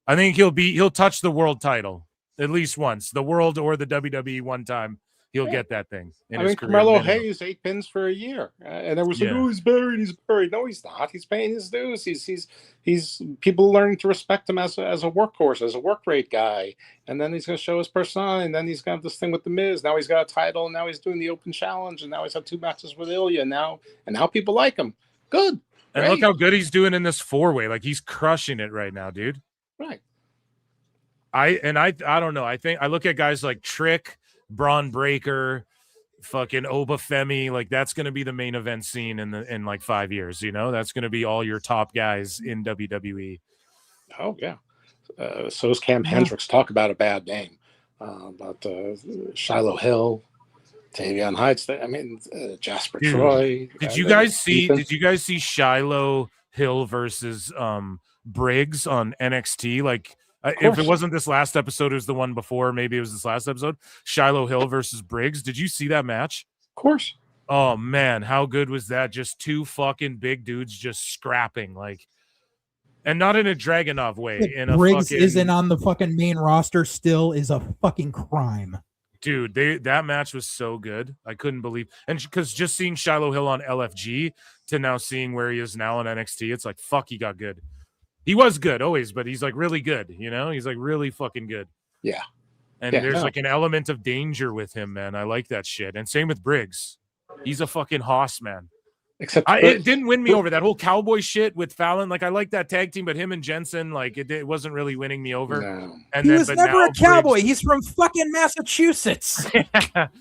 Speaker 16: I think he'll touch the world title at least once, the world or the WWE one time. He'll get that thing. I mean,
Speaker 10: Carmelo Hayes 8 pins for a year, and everyone's like, "Oh, he's buried." No, he's not. He's paying his dues. He's people learning to respect him as a workhorse, as a work rate guy. And then he's going to show his personality. And then he's got this thing with the Miz. Now he's got a title. And now he's doing the Open Challenge. And now he's had 2 matches with Ilya. And now people like him. Good.
Speaker 16: And look how good he's doing in this 4-way. Like, he's crushing it right now, dude.
Speaker 10: Right.
Speaker 16: I don't know. I think I look at guys like Trick, Braun Breaker, fucking Obafemi. Like, that's going to be the main event scene in like 5 years. You know, that's going to be all your top guys in WWE.
Speaker 10: Oh yeah. So is Cam Hendricks. Talk about a bad name. about Shiloh Hill, Tavion Heights. I mean, Jasper
Speaker 16: Dude,
Speaker 10: Troy.
Speaker 16: Did you guys see Shiloh Hill versus Briggs on NXT? Like, if it wasn't this last episode, it was the one before. Maybe it was this last episode. Shiloh Hill versus Briggs. Did you see that match?
Speaker 10: Of course.
Speaker 16: Oh man, how good was that? Just two fucking big dudes just scrapping, like, and not in a Dragunov way.
Speaker 17: If Briggs isn't on the fucking main roster still is a fucking crime.
Speaker 16: Dude, that match was so good. I couldn't believe, and because just seeing Shiloh Hill on LFG to now seeing where he is now on NXT, it's like, fuck, he got good. He was good always, but he's like really good. You know, he's like really fucking good.
Speaker 10: Yeah.
Speaker 16: And there's like an element of danger with him, man. I like that shit. And same with Briggs. He's a fucking hoss, man.
Speaker 10: Except
Speaker 16: it didn't win me over. That whole cowboy shit with Fallon. Like, I like that tag team, but him and Jensen, like, it wasn't really winning me over.
Speaker 10: No.
Speaker 16: And
Speaker 17: He
Speaker 16: then,
Speaker 17: was
Speaker 16: but
Speaker 17: never
Speaker 16: now
Speaker 17: a cowboy.
Speaker 16: Briggs,
Speaker 17: He's from fucking Massachusetts.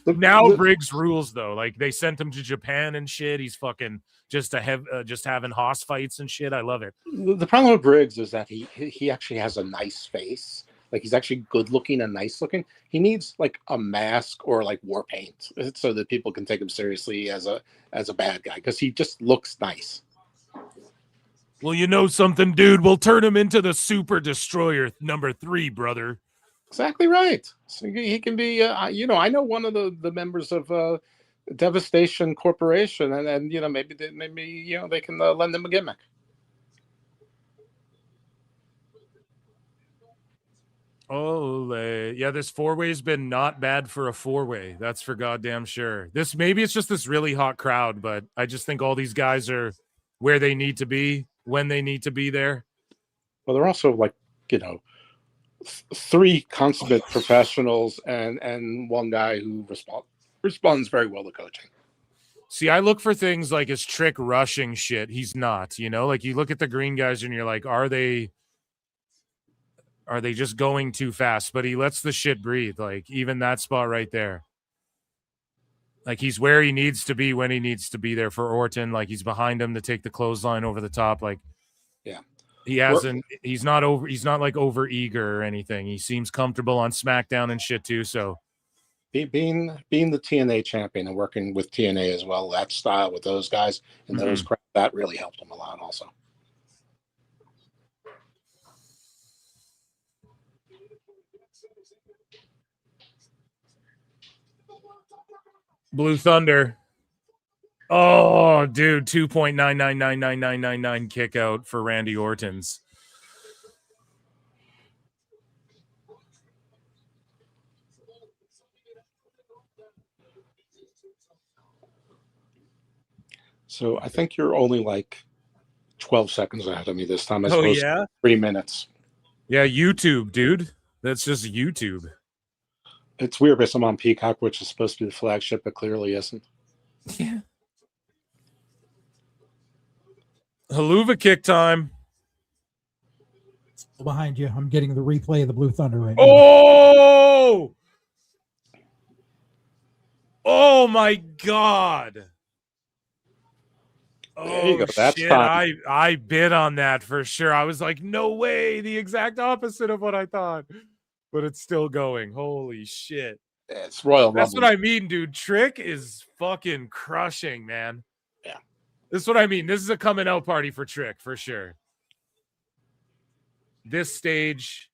Speaker 16: now Briggs rules though. Like, they sent him to Japan and shit. He's fucking just having hoss fights and shit. I love it.
Speaker 10: The problem with Briggs is that he actually has a nice face. Like, he's actually good looking and nice looking. He needs like a mask or like war paint so that people can take him seriously as a bad guy, because he just looks nice.
Speaker 16: Well, you know something, dude? We'll turn him into the Super Destroyer #3, brother.
Speaker 10: Exactly right. So he can be. I know one of the members of Devastation Corporation, and maybe they can lend him a gimmick.
Speaker 16: Oh, yeah, this 4-way's been not bad for a 4-way. That's for goddamn sure. Maybe it's just this really hot crowd, but I just think all these guys are where they need to be when they need to be there.
Speaker 10: Well, they're also like, 3 consummate professionals and one guy who responds very well to coaching.
Speaker 16: See, I look for things like, is Trick rushing shit? He's not, like you look at the green guys and you're like, are they just going too fast? But he lets the shit breathe. Like, even that spot right there. Like, he's where he needs to be when he needs to be there for Orton. Like, he's behind him to take the clothesline over the top. Like,
Speaker 10: yeah,
Speaker 16: he's not like over eager or anything. He seems comfortable on SmackDown and shit too. So
Speaker 10: being the TNA champion and working with TNA as well, that style with those guys and those crowds, that really helped him a lot also.
Speaker 16: Blue Thunder. Oh, dude, 2.9999999 kick out for Randy Orton's.
Speaker 10: So I think you're only like 12 seconds ahead of me this time. I suppose 3 minutes.
Speaker 16: Yeah, YouTube, dude. That's just YouTube.
Speaker 10: It's weird because I'm on Peacock, which is supposed to be the flagship, but clearly isn't.
Speaker 16: Yeah. Haluva kick time.
Speaker 17: Still behind you. I'm getting the replay of the Blue Thunder right now.
Speaker 16: Oh! Oh my God.
Speaker 10: There you go. That's
Speaker 16: shit.
Speaker 10: fine.
Speaker 16: I bid on that for sure. I was like, no way. The exact opposite of what I thought. But it's still going. Holy shit.
Speaker 10: It's Royal
Speaker 16: That's
Speaker 10: Rumble.
Speaker 16: what I mean, dude. Trick is fucking crushing, man.
Speaker 10: Yeah.
Speaker 16: This is what I mean. This is a coming out party for Trick, for sure. This stage,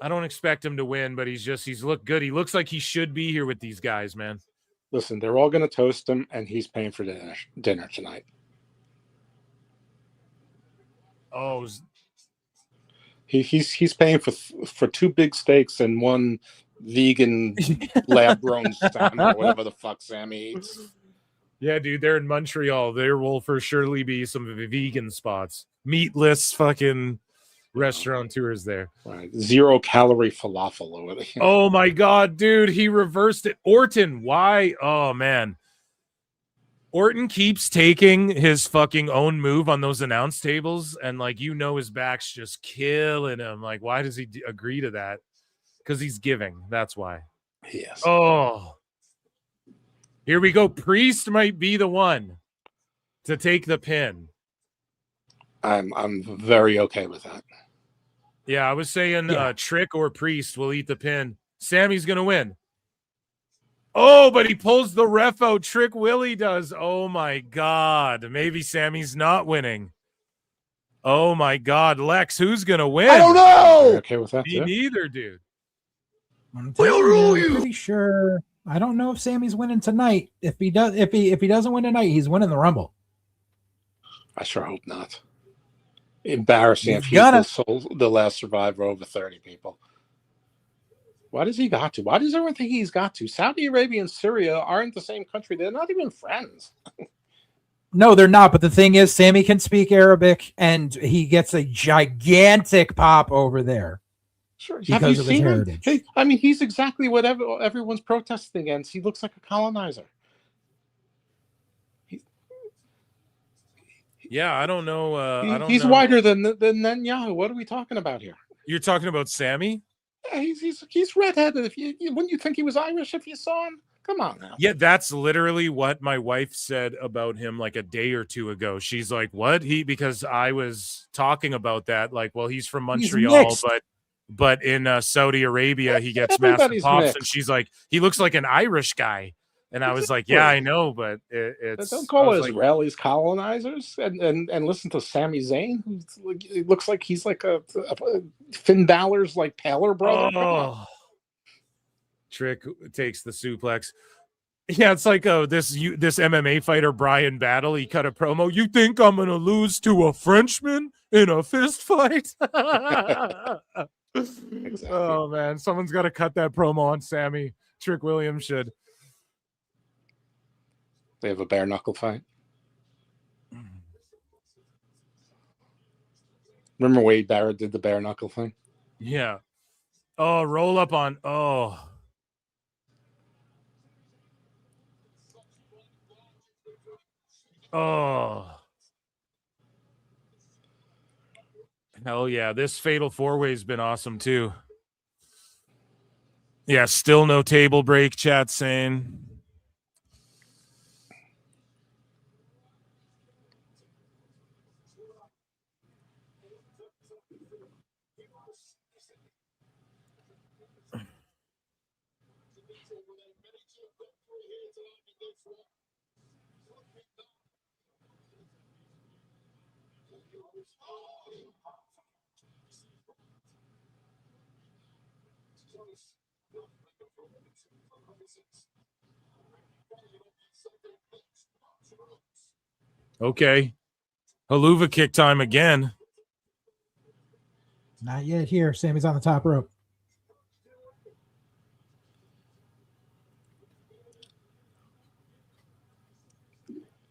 Speaker 16: I don't expect him to win, but he's looked good. He looks like he should be here with these guys, man.
Speaker 10: Listen, they're all going to toast him, and he's paying for dinner tonight.
Speaker 16: Oh,
Speaker 10: He's paying for 2 big steaks and 1 vegan lab grown salmon or whatever the fuck Sammy eats.
Speaker 16: Yeah, dude, they're in Montreal. There will for surely be some vegan spots. Meatless fucking restaurateurs there.
Speaker 10: Right. 0-calorie falafel over there.
Speaker 16: Oh my God, dude, he reversed it. Orton, why? Oh man. Orton keeps taking his fucking own move on those announce tables, and his back's just killing him. Like, why does he agree to that? Because he's giving. That's why.
Speaker 10: Yes.
Speaker 16: Oh, here we go. Priest might be the one to take the pin.
Speaker 10: I'm very okay with that.
Speaker 16: Yeah, I was saying Trick or Priest will eat the pin. Sammy's going to win. Oh, but he pulls the ref out. Trick Willie does. Oh, my God. Maybe Sammy's not winning. Oh, my God. Lex, who's going to win?
Speaker 11: I don't know.
Speaker 10: You're okay with that,
Speaker 16: Me neither, dude.
Speaker 17: I'm pretty sure. I don't know if Sammy's winning tonight. If he doesn't win tonight, he's winning the Rumble.
Speaker 10: I sure hope not. Embarrassing if he's the last survivor over 30 people. Why does he got to? Why does everyone think he's got to? Saudi Arabia and Syria aren't the same country. They're not even friends.
Speaker 17: No, they're not. But the thing is, Sammy can speak Arabic, and he gets a gigantic pop over there.
Speaker 10: Sure.
Speaker 17: Because of his heritage.
Speaker 10: Hey, I mean, he's exactly what everyone's protesting against. He looks like a colonizer.
Speaker 16: Yeah, I don't know.
Speaker 10: He's wider than Netanyahu. What are we talking about here?
Speaker 16: You're talking about Sammy?
Speaker 10: Yeah, he's redheaded. Wouldn't you think he was Irish if you saw him? Come on now.
Speaker 16: Yeah, that's literally what my wife said about him like a day or two ago. She's like, "What?" Because I was talking about that. Like, well, he's from Montreal, but in Saudi Arabia, he gets massive pops.
Speaker 10: Mixed.
Speaker 16: And she's like, he looks like an Irish guy. And I was like, yeah, I know, but it's
Speaker 10: don't call Israelis colonizers and listen to Sami Zayn, who looks like he's like a Finn Balor's like paler brother.
Speaker 16: Oh. Trick takes the suplex. Yeah, it's like this MMA fighter Brian Battle. He cut a promo. You think I'm gonna lose to a Frenchman in a fist fight? Exactly. Oh man, someone's got to cut that promo on Sammy. Trick Williams should.
Speaker 10: They have a bare knuckle fight. Remember Wade Barrett did the bare knuckle thing?
Speaker 16: Yeah. Oh, roll up on. Oh. Oh. Hell yeah. This fatal four-way has been awesome too. Yeah, still no table break, chat saying. Okay. Haluva kick time again.
Speaker 17: Not yet here. Sammy's on the top rope.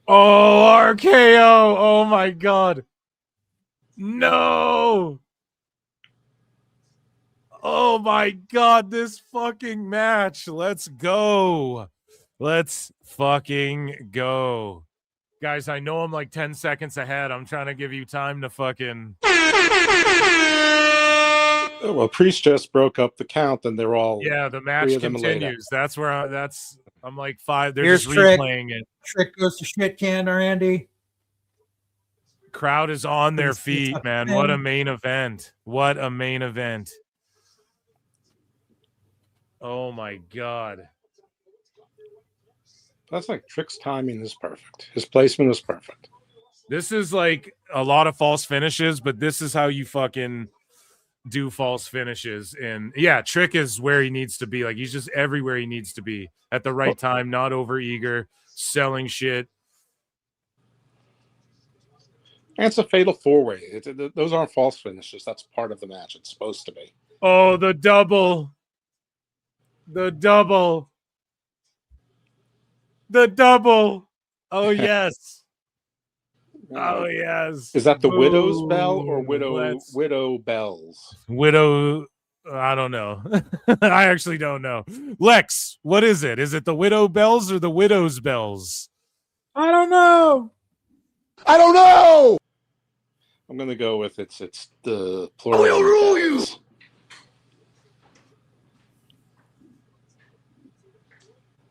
Speaker 16: Oh, RKO. Oh, my God. No. Oh, my God. This fucking match. Let's go. Let's fucking go. Guys, I know I'm like 10 seconds ahead. I'm trying to give you time to fucking...
Speaker 10: Well, Priest just broke up the count, and they're all...
Speaker 16: Yeah, the match continues. That's where I'm like 5. They're
Speaker 17: Here's
Speaker 16: just replaying it.
Speaker 17: Trick goes to shit can, Randy.
Speaker 16: Crowd is on their feet, man. What a main event. What a main event. Oh, my God.
Speaker 10: That's like Trick's timing is perfect. His placement is perfect.
Speaker 16: This is like a lot of false finishes, but this is how you fucking do false finishes. And yeah, Trick is where he needs to be. Like he's just everywhere he needs to be at the right time, not over eager, selling shit.
Speaker 10: And it's a fatal four-way. Those aren't false finishes. That's part of the match. It's supposed to be.
Speaker 16: Oh, the double. The double. The double. Oh, yes. Oh, yes.
Speaker 10: Is that the Widow's Bell or Widow Bells?
Speaker 16: Widow, I don't know. I actually don't know. Lex, what is it? Is it the Widow Bells or the Widow's Bells?
Speaker 17: I don't know.
Speaker 11: I don't know.
Speaker 10: I'm going to go with it's the plural.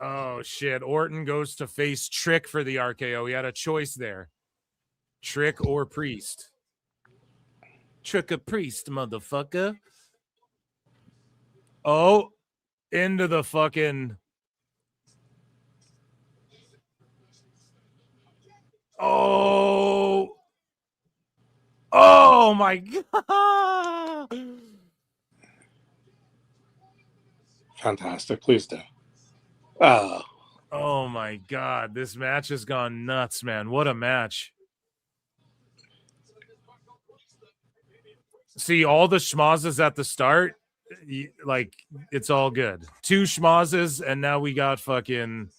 Speaker 16: Oh, shit. Orton goes to face Trick for the RKO. He had a choice there. Trick or Priest. Trick or Priest, motherfucker. Oh, into the fucking. Oh. Oh my God.
Speaker 10: Fantastic. Please do. Oh.
Speaker 16: Oh my God. This match has gone nuts, man. What a match. See, all the schmazzes at the start, like, it's all good. 2 schmazzes, and now we got fucking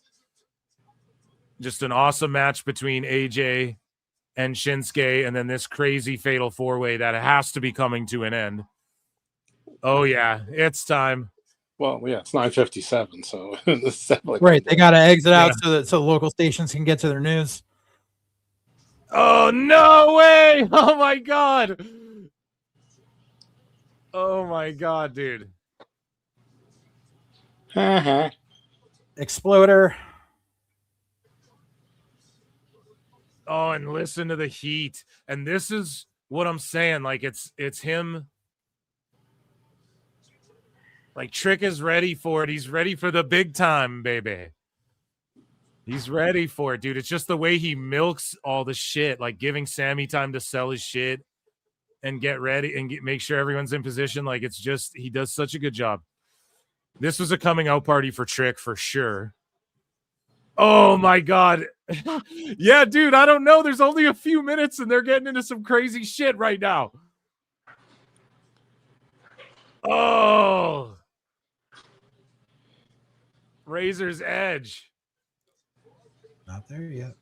Speaker 16: just an awesome match between AJ and Shinsuke, and then this crazy fatal 4-way that has to be coming to an end. Oh, yeah, it's time.
Speaker 10: Well, yeah, it's 9:57, so it's definitely
Speaker 17: right. They got to exit out so the local stations can get to their news.
Speaker 16: Oh, no way. Oh, my God. Oh my God, dude.
Speaker 17: Exploder.
Speaker 16: Oh, and listen to the heat. And this is what I'm saying. Like, it's him. Like, Trick is ready for it. He's ready for the big time, baby. He's ready for it, dude. It's just the way he milks all the shit, like giving Sami time to sell his shit and get ready and make sure everyone's in position. Like, it's just, he does such a good job. This was a coming out party for Trick for sure. Oh my God. Yeah, dude, I don't know. There's only a few minutes and they're getting into some crazy shit right now. Oh. Razor's Edge.
Speaker 17: Not there yet.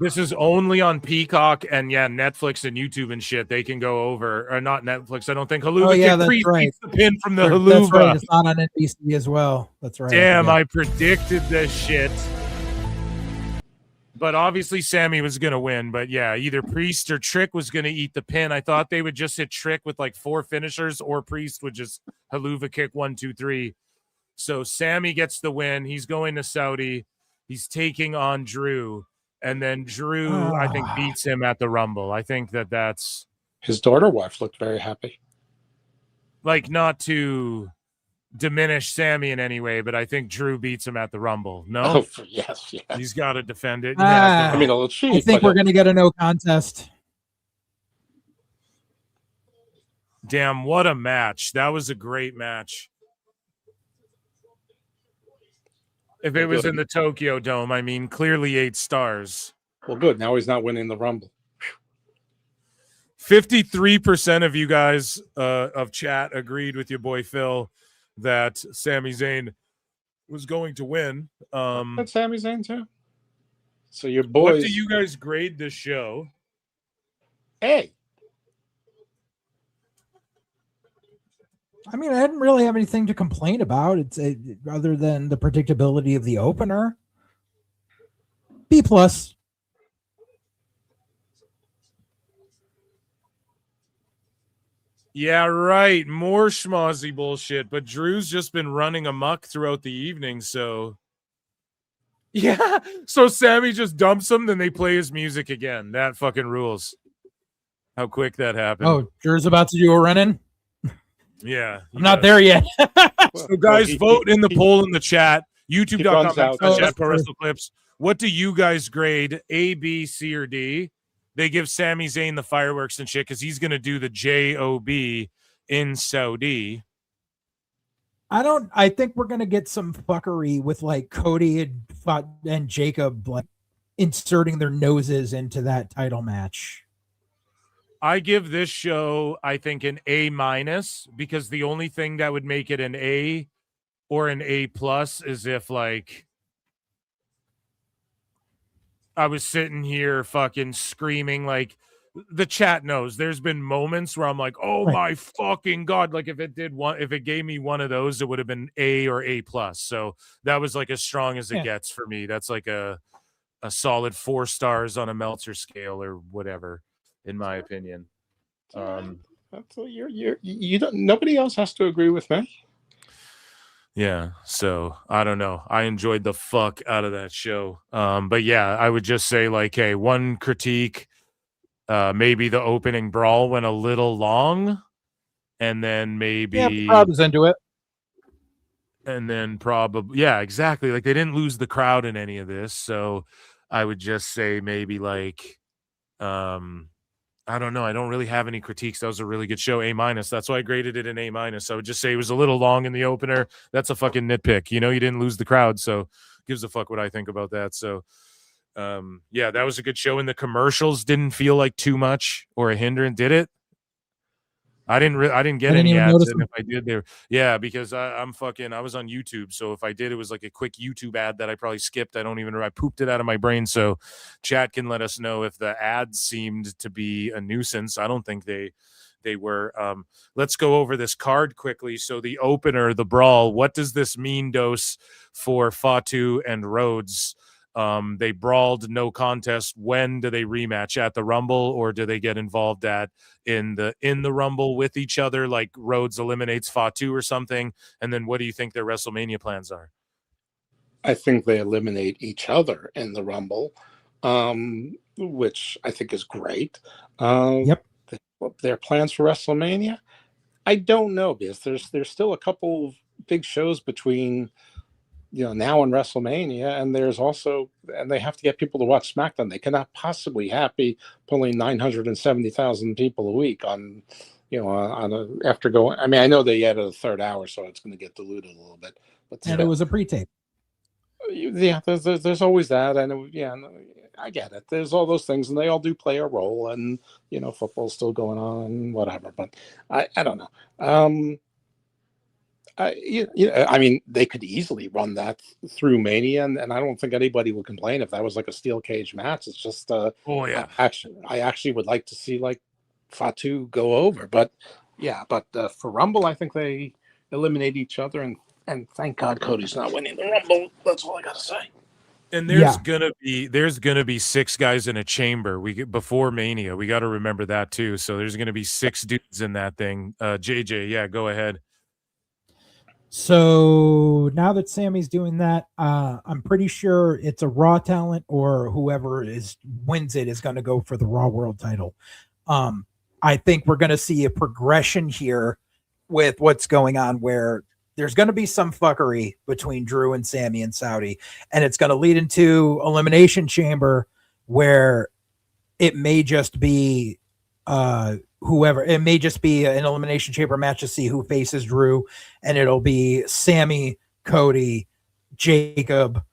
Speaker 16: This is only on Peacock and Netflix and YouTube and shit. They can go over, or not Netflix. I don't think Haluva
Speaker 17: that's
Speaker 16: Priest
Speaker 17: right.
Speaker 16: eats the pin from the
Speaker 17: That's
Speaker 16: Haluva.
Speaker 17: right. It's not on NBC as well. That's right.
Speaker 16: Damn, I predicted this shit. But obviously Sami was going to win. But yeah, either Priest or Trick was going to eat the pin. I thought they would just hit Trick with like 4 finishers, or Priest would just Haluva kick 1, 2, 3. So Sami gets the win. He's going to Saudi. He's taking on Drew. And then Drew, I think, beats him at the Rumble. I think that's...
Speaker 10: His daughter wife looked very happy.
Speaker 16: Like, not to diminish Sami in any way, but I think Drew beats him at the Rumble. No?
Speaker 10: Oh, yes.
Speaker 16: He's got to defend it.
Speaker 10: I mean, a little cheap.
Speaker 17: I think we're going to get a no contest.
Speaker 16: Damn, what a match. That was a great match. If it was in the Tokyo Dome, I mean, clearly 8 stars.
Speaker 10: Well, good. Now he's not winning the Rumble.
Speaker 16: 53% of you guys of chat agreed with your boy Phil that Sami Zayn was going to win.
Speaker 10: That's Sami Zayn too. So your boys.
Speaker 16: What do you guys grade this show?
Speaker 10: A.
Speaker 17: I mean, I didn't really have anything to complain about. It's other than the predictability of the opener. B+.
Speaker 16: Yeah, right. More schmozzy bullshit, but Drew's just been running amok throughout the evening, so... Yeah, so Sami just dumps him, then they play his music again. That fucking rules. How quick that happened.
Speaker 17: Oh, Drew's about to do a run-in?
Speaker 16: Yeah.
Speaker 17: I'm not there yet.
Speaker 16: So guys, vote in the poll in the chat. YouTube.com/chat Pro Wrestle Clips. What do you guys grade? A, B, C, or D? They give Sami Zayn the fireworks and shit because he's going to do the JOB in Saudi.
Speaker 17: I think we're going to get some fuckery with like Cody and Jacob like inserting their noses into that title match.
Speaker 16: I give this show, I think, an A- because the only thing that would make it an A or an A+ is if, like, I was sitting here fucking screaming. Like, the chat knows there's been moments where I'm like, oh my fucking God. Like, if it gave me one of those, it would have been A or A+. So that was like as strong as it gets for me. That's like a solid 4 stars on a Meltzer scale or whatever, in my opinion.
Speaker 10: That's you don't. Nobody else has to agree with me.
Speaker 16: Yeah, so I don't know. I enjoyed the fuck out of that show. But yeah, I would just say like, hey, one critique, maybe the opening brawl went a little long, and then maybe
Speaker 17: crowd was into it.
Speaker 16: And then probably, yeah, exactly. Like they didn't lose the crowd in any of this, so I would just say maybe like, I don't know. I don't really have any critiques. That was a really good show. A-. That's why I graded it an A-. I would just say it was a little long in the opener. That's a fucking nitpick. You know, you didn't lose the crowd, so gives a fuck what I think about that. So, yeah, that was a good show. And the commercials didn't feel like too much or a hindrance, did it? I didn't get any ads, and if I did, because I was on YouTube, so if I did, it was like a quick YouTube ad that I probably skipped. I pooped it out of my brain. So chat can let us know if the ads seemed to be a nuisance. I don't think they were. Let's go over this card quickly. So the opener, the brawl, what does this mean, Dose, for Fatu and Rhodes? They brawled, no contest. When do they rematch? At the Rumble, or do they get involved in the Rumble with each other, like Rhodes eliminates Fatu or something? And then what do you think their WrestleMania plans are?
Speaker 10: I think they eliminate each other in the Rumble, which I think is great.
Speaker 17: Yep.
Speaker 10: Their plans for WrestleMania, I don't know, because there's still a couple of big shows between now and WrestleMania, and they have to get people to watch SmackDown. They cannot possibly be pulling 970,000 people a week on after going. I mean, I know they added a third hour, so it's going to get diluted a little bit. But
Speaker 17: it was a pre-tape.
Speaker 10: Yeah, there's always that, and I get it. There's all those things, and they all do play a role, and football's still going on, and whatever. But I don't know. I mean, they could easily run that through Mania, and I don't think anybody would complain if that was like a steel cage match. It's just, I actually would like to see like Fatu go over, but for Rumble, I think they eliminate each other, and thank God Cody's not winning the Rumble. That's all I gotta say.
Speaker 16: And there's gonna be 6 guys in a chamber. Before Mania, we got to remember that too. So there's gonna be 6 dudes in that thing. JJ, go ahead.
Speaker 17: So now that Sami's doing that, I'm pretty sure it's a Raw talent, or whoever wins it is going to go for the Raw World title. I think we're going to see a progression here with what's going on, where there's going to be some fuckery between Drew and Sami and Saudi, and it's going to lead into Elimination Chamber, where it may just be it may just be an Elimination Chamber match to see who faces Drew, and it'll be Sami, Cody, Jacob,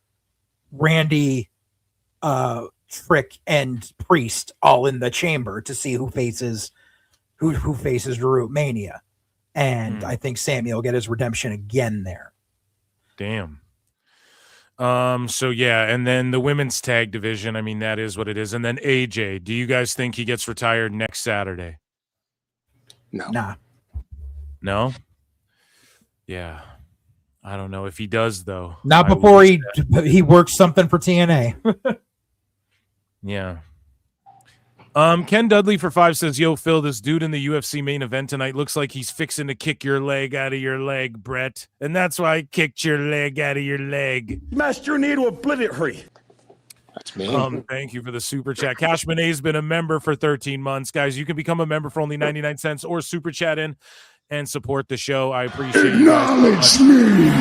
Speaker 17: Randy, Frick, and Priest all in the chamber to see who faces Drew at Mania. And I think Sami will get his redemption again there.
Speaker 16: Damn. So and then the women's tag division, I mean, that is what it is. And then AJ, do you guys think he gets retired next Saturday?
Speaker 10: No.
Speaker 17: Nah.
Speaker 16: No? Yeah. I don't know if he does, though.
Speaker 17: Not before he works something for TNA.
Speaker 16: Yeah. Ken Dudley for 5 says, yo, Phil, this dude in the UFC main event tonight looks like he's fixing to kick your leg out of your leg, Brett. And that's why I kicked your leg out of your leg.
Speaker 12: Smashed your knee to obliterate.
Speaker 10: That's me.
Speaker 16: Thank you for the super chat. Cash Monet's been a member for 13 months. Guys, you can become a member for only 99 cents or super chat in and support the show. I appreciate it. Acknowledge me.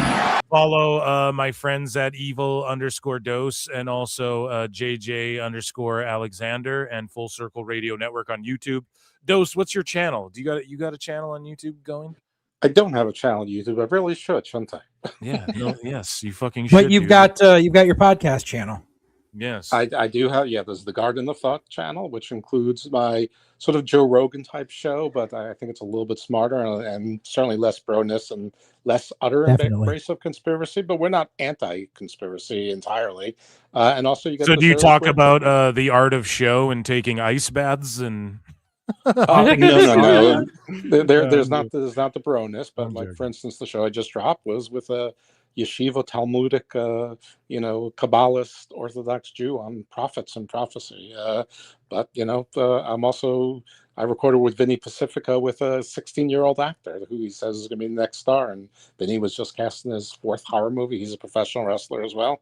Speaker 16: Follow my friends at evil_dose and also JJ_Alexander and Full Circle Radio Network on YouTube. Dose, what's your channel? Do you got a channel on YouTube going?
Speaker 10: I don't have a channel on YouTube. I really should, shouldn't I?
Speaker 16: Yeah. No. Yes, you fucking should.
Speaker 17: But you've got your podcast channel.
Speaker 16: Yes,
Speaker 10: I do have. Yeah, there's the Garden the Fuck channel, which includes my sort of Joe Rogan type show, but I think it's a little bit smarter and certainly less broness and less utter embrace of conspiracy. But we're not anti-conspiracy entirely. And also, you get.
Speaker 16: So, do you talk about the art of show and taking ice baths and?
Speaker 10: No. There's not the broness, but like for instance, the show I just dropped was with yeshiva Talmudic, Kabbalist Orthodox Jew on prophets and prophecy. But I recorded with Vinny Pacifica with a 16-year-old actor who he says is going to be the next star. And Vinny was just cast in his 4th horror movie. He's a professional wrestler as well.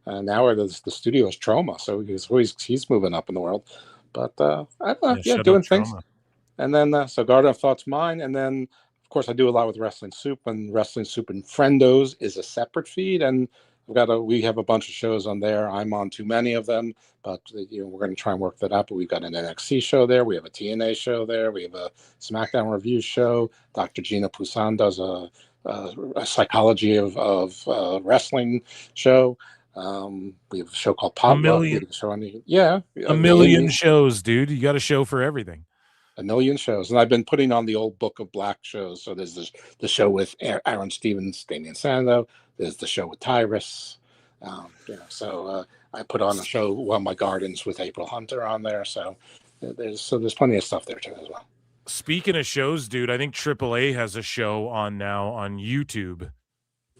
Speaker 10: Now the studio is Trauma, so he's moving up in the world. But doing things.
Speaker 16: Trauma.
Speaker 10: And then so Garden of Thought's mine, and then of course I do a lot with Wrestling Soup, and Wrestling Soup and Friendos is a separate feed, and we have a bunch of shows on there. I'm on too many of them, but we're going to try and work that out. But we've got an NXT show there, we have a TNA show there, we have a SmackDown review show. Dr. Gina Poussin does a psychology of wrestling show. We have a show called Pop.
Speaker 16: A million shows, dude. You got a show for everything.
Speaker 10: A million shows, and I've been putting on the old book of black shows. So there's the show with Aaron Stevens, Damian Sando. There's the show with Tyrus. So I put on a show, One of My Gardens, with April Hunter on there. So there's plenty of stuff there too as well.
Speaker 16: Speaking of shows, dude, I think AAA has a show on now on YouTube.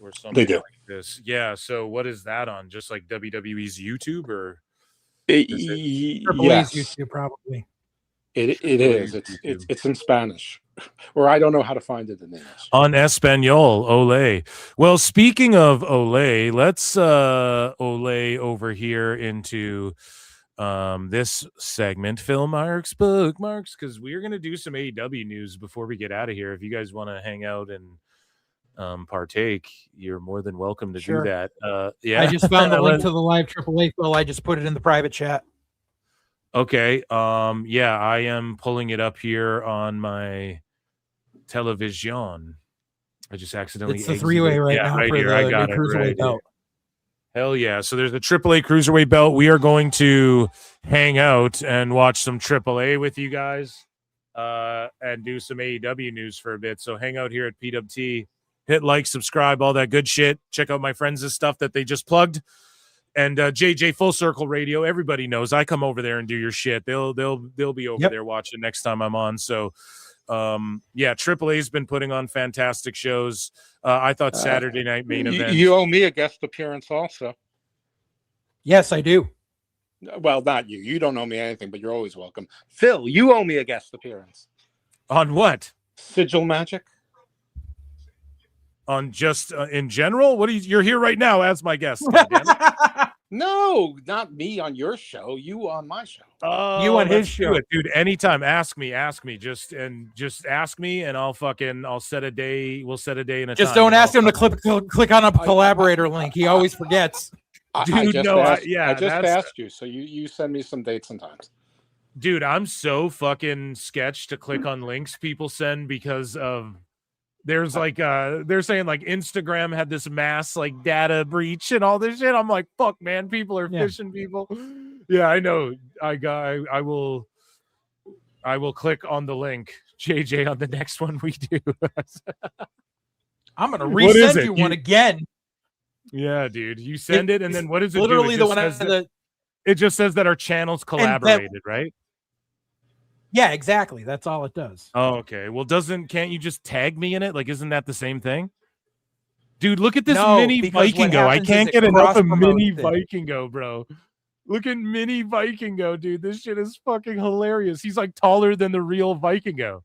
Speaker 16: Or something
Speaker 10: They do.
Speaker 16: like this. Yeah. So what is that on? Just like WWE's YouTube, or
Speaker 10: Yes,
Speaker 17: YouTube probably.
Speaker 10: It is. It's in Spanish, or I don't know how to find it in English.
Speaker 16: On Espanol, ole. Well, speaking of ole, let's ole over here into this segment, Phil Marks bookmarks, because we're gonna do some AEW news before we get out of here. If you guys want to hang out and partake, you're more than welcome to do that.
Speaker 17: I just found the link to the live AAA, Phil. I just put it in the private chat.
Speaker 16: Okay. I am pulling it up here on my television. I just accidentally.
Speaker 17: It's the 3-way right now
Speaker 16: right
Speaker 17: for
Speaker 16: here.
Speaker 17: the
Speaker 16: I got
Speaker 17: new
Speaker 16: it
Speaker 17: Cruiserweight
Speaker 16: right
Speaker 17: belt.
Speaker 16: Hell yeah. So there's a AAA Cruiserweight belt. We are going to hang out and watch some AAA with you guys and do some AEW news for a bit. So hang out here at PWT. Hit like, subscribe, all that good shit. Check out my friends' stuff that they just plugged. And JJ Full Circle Radio, everybody knows I come over there and do your shit. They'll be over there watching next time I'm on. So AAA's been putting on fantastic shows. I thought Saturday night main event.
Speaker 10: You owe me a guest appearance also.
Speaker 17: Yes, I do.
Speaker 10: Well, not you. You don't owe me anything, but you're always welcome. Phil, you owe me a guest appearance.
Speaker 16: On what?
Speaker 10: Sigil Magic.
Speaker 16: On just in general? What are you're here right now as my guest.
Speaker 10: No, not me on your show. You on my show.
Speaker 17: You on his show,
Speaker 16: dude. Anytime, ask me. Just ask me, and I'll set a day. We'll set a day and a time.
Speaker 17: Just don't ask him to click on a collaborator link. He always forgets.
Speaker 10: I just asked you, so you send me some dates and times.
Speaker 16: Dude, I'm so fucking sketched to click on links people send because of. There's like they're saying like Instagram had this mass like data breach and all this shit. I'm like, fuck, man, people are phishing people. Yeah, I know. I will click on the link, JJ, on the next one we do.
Speaker 17: I'm gonna resend you one again.
Speaker 16: Yeah, dude. You send it, and then what is it?
Speaker 17: Literally
Speaker 16: do?
Speaker 17: the one
Speaker 16: it just says that our channels collaborated, right?
Speaker 17: Yeah, exactly. That's all it does.
Speaker 16: Oh, okay. Well, can't you just tag me in it? Like, isn't that the same thing? Dude, look at this mini Vikingo. I can't get enough of mini Vikingo, bro. Look at mini Vikingo, dude. This shit is fucking hilarious. He's like taller than the real Vikingo.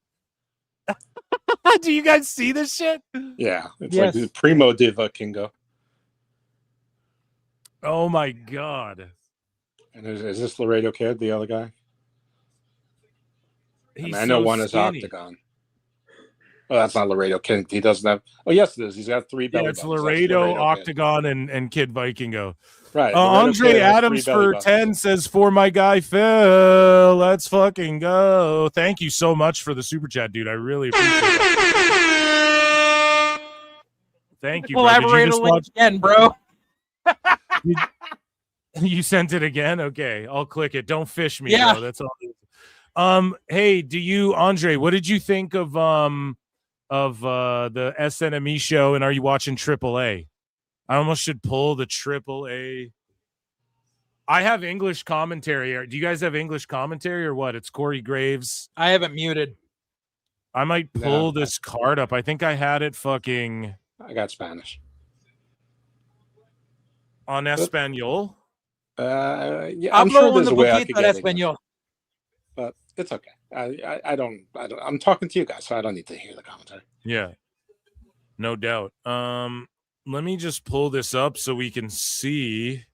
Speaker 16: Do you guys see this shit?
Speaker 10: Yeah, it's like the Primo de Vikingo.
Speaker 16: Oh my god.
Speaker 10: And is this Laredo Kid, the other guy? I know
Speaker 16: so
Speaker 10: one is
Speaker 16: skinny.
Speaker 10: Octagon. Oh, that's not Laredo Kid. He doesn't have. Oh, yes, it is. He's got 3 belly
Speaker 16: buttons.
Speaker 10: It's
Speaker 16: Laredo Octagon, and Kid Vikingo.
Speaker 10: Right.
Speaker 16: Andre Adams for 10 says, for my guy Phil, let's fucking go. Thank you so much for the super chat, dude. I really appreciate it. Thank you.
Speaker 17: Collaborate again, bro.
Speaker 16: You sent it again? Okay, I'll click it. Don't fish me,
Speaker 17: yeah.
Speaker 16: Bro. That's all. Hey, Andre, what did you think of the SNME show, and are you watching AAA? I almost should pull the AAA. I have English commentary. Do you guys have English commentary or what? It's Corey Graves.
Speaker 17: I haven't muted.
Speaker 16: I might pull this card up. I think I had it fucking.
Speaker 10: I got Spanish.
Speaker 16: on Espanol.
Speaker 10: Yeah, I'm sure there's a way I could get English, but it's okay. I don't. I'm talking to you guys, so I don't need to hear the commentary.
Speaker 16: Yeah, no doubt. Let me just pull this up so we can see.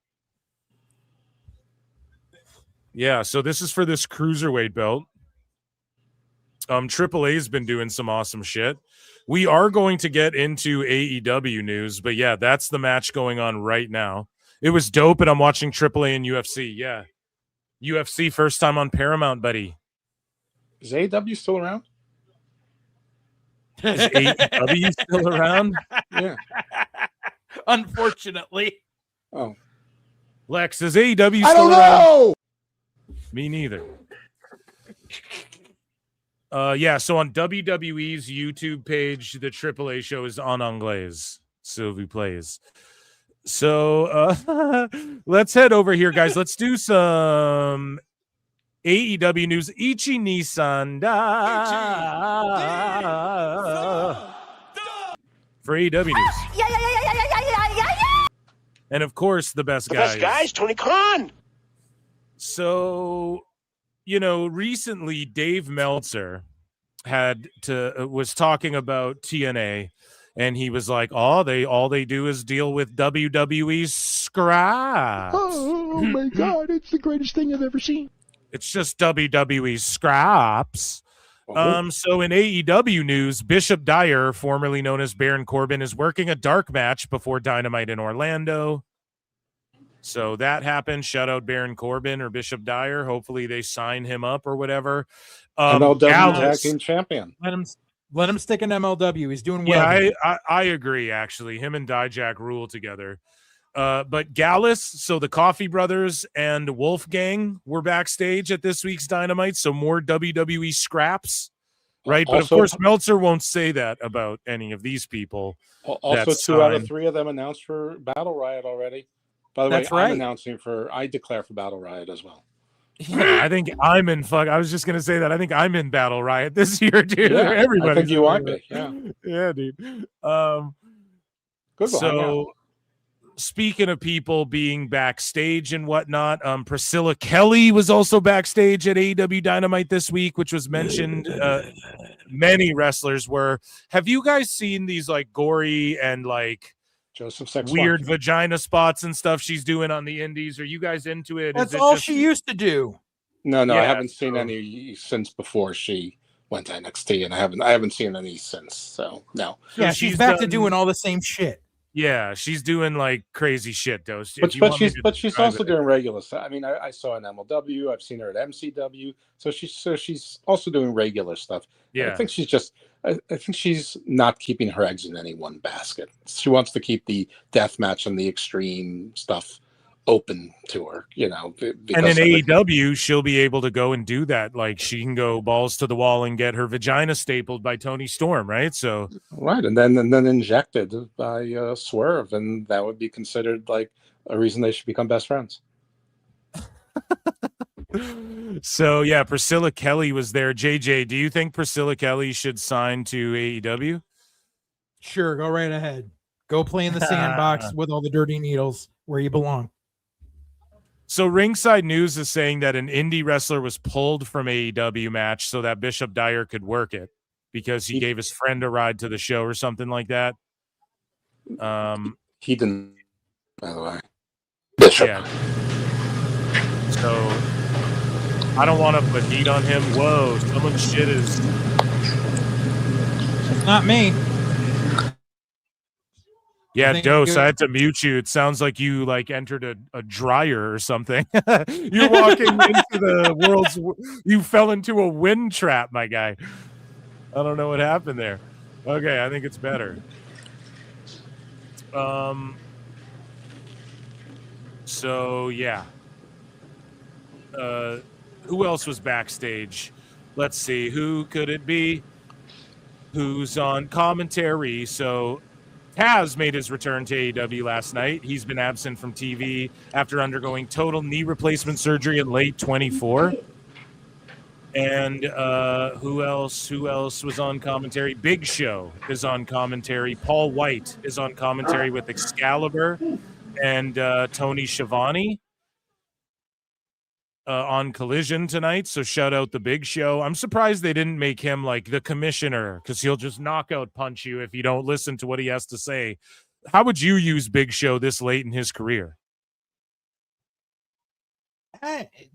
Speaker 16: Yeah, so this is for this cruiserweight belt. AAA's been doing some awesome shit. We are going to get into AEW news, but yeah, that's the match going on right now. It was dope, and I'm watching AAA and UFC. Yeah, UFC first time on Paramount, buddy.
Speaker 10: Is AEW still around?
Speaker 16: Is AEW still around?
Speaker 10: Yeah.
Speaker 17: Unfortunately.
Speaker 10: Oh.
Speaker 16: Lex, is AEW still
Speaker 11: I don't
Speaker 16: around?
Speaker 11: know.
Speaker 16: Me neither. Yeah, so on WWE's YouTube page, the AAA show is en anglais. Sylvie plays. So let's head over here, guys. Let's do some AEW news. Ichi Nisan for AEW news. And of course, the best guys.
Speaker 7: Tony Khan.
Speaker 16: So, recently Dave Meltzer was talking about TNA, and he was like, all they do is deal with WWE scraps.
Speaker 11: Oh my God, it's the greatest thing I've ever seen.
Speaker 16: It's just WWE scraps. So in AEW news, Bishop Dyer, formerly known as Baron Corbin, is working a dark match before Dynamite in Orlando. So that happened. Shout out Baron Corbin or Bishop Dyer. Hopefully they sign him up or whatever.
Speaker 10: MLW Tag Team Champion.
Speaker 17: Let him stick in MLW. He's doing well.
Speaker 16: Yeah, I agree, actually. Him and Dijak rule together. But Gallus, so the Coffee Brothers and Wolfgang were backstage at this week's Dynamite, so more WWE scraps, right? But of course, Meltzer won't say that about any of these people.
Speaker 10: Also, 2 out of 3 of them announced for Battle Riot already. By the way, I declare for Battle Riot as well.
Speaker 16: Yeah, I think I'm in I was just going to say that. I think I'm in Battle Riot this year, dude.
Speaker 10: Yeah,
Speaker 16: everybody.
Speaker 10: I think you might be. Yeah.
Speaker 16: Yeah, dude.
Speaker 10: Good.
Speaker 16: So, speaking of people being backstage and whatnot, Priscilla Kelly was also backstage at AEW Dynamite this week, which was mentioned. Many wrestlers were. Have you guys seen these like gory and like
Speaker 10: Joseph Sex
Speaker 16: weird vagina spots and stuff she's doing on the indies? Are you guys into it?
Speaker 17: That's all she used to do.
Speaker 10: No, I haven't seen any since before she went to NXT, and I haven't seen any since. So no.
Speaker 17: Yeah, she's back to doing all the same shit.
Speaker 16: Yeah, she's doing like crazy shit, though.
Speaker 10: But she's also doing regular stuff. I mean, I saw an MLW. I've seen her at MCW. So she's also doing regular stuff.
Speaker 16: Yeah,
Speaker 10: I think she's not keeping her eggs in any one basket. She wants to keep the death match and the extreme stuff open to her, And
Speaker 16: in AEW, she'll be able to go and do that. Like she can go balls to the wall and get her vagina stapled by Tony Storm, right? So
Speaker 10: right, and then injected by Swerve, and that would be considered like a reason they should become best friends.
Speaker 16: So yeah, Priscilla Kelly was there. JJ, do you think Priscilla Kelly should sign to AEW?
Speaker 17: Sure, go right ahead. Go play in the sandbox with all the dirty needles where you belong.
Speaker 16: So Ringside News is saying that an indie wrestler was pulled from AEW match so that Bishop Dyer could work it because he gave his friend a ride to the show or something like that.
Speaker 10: He didn't, by the way. Bishop.
Speaker 16: Yeah. So I don't want to put heat on him. Whoa, someone's shit is.
Speaker 17: It's not me.
Speaker 16: Yeah, Dose, I had to mute you. It sounds like you entered a dryer or something. You're walking into the you fell into a wind trap, my guy. I don't know what happened there. Okay, I think it's better. So yeah. Who else was backstage? Let's see. Who could it be? Who's on commentary? So Taz made his return to AEW last night. He's been absent from TV after undergoing total knee replacement surgery in late 24. And who else was on commentary? Big Show is on commentary. Paul White is on commentary with Excalibur. and Tony Schiavone on Collision tonight. So shout out the Big Show. I'm surprised they didn't make him like the commissioner, because he'll just knockout punch you if you don't listen to what he has to say. How would you use Big Show this late in his career?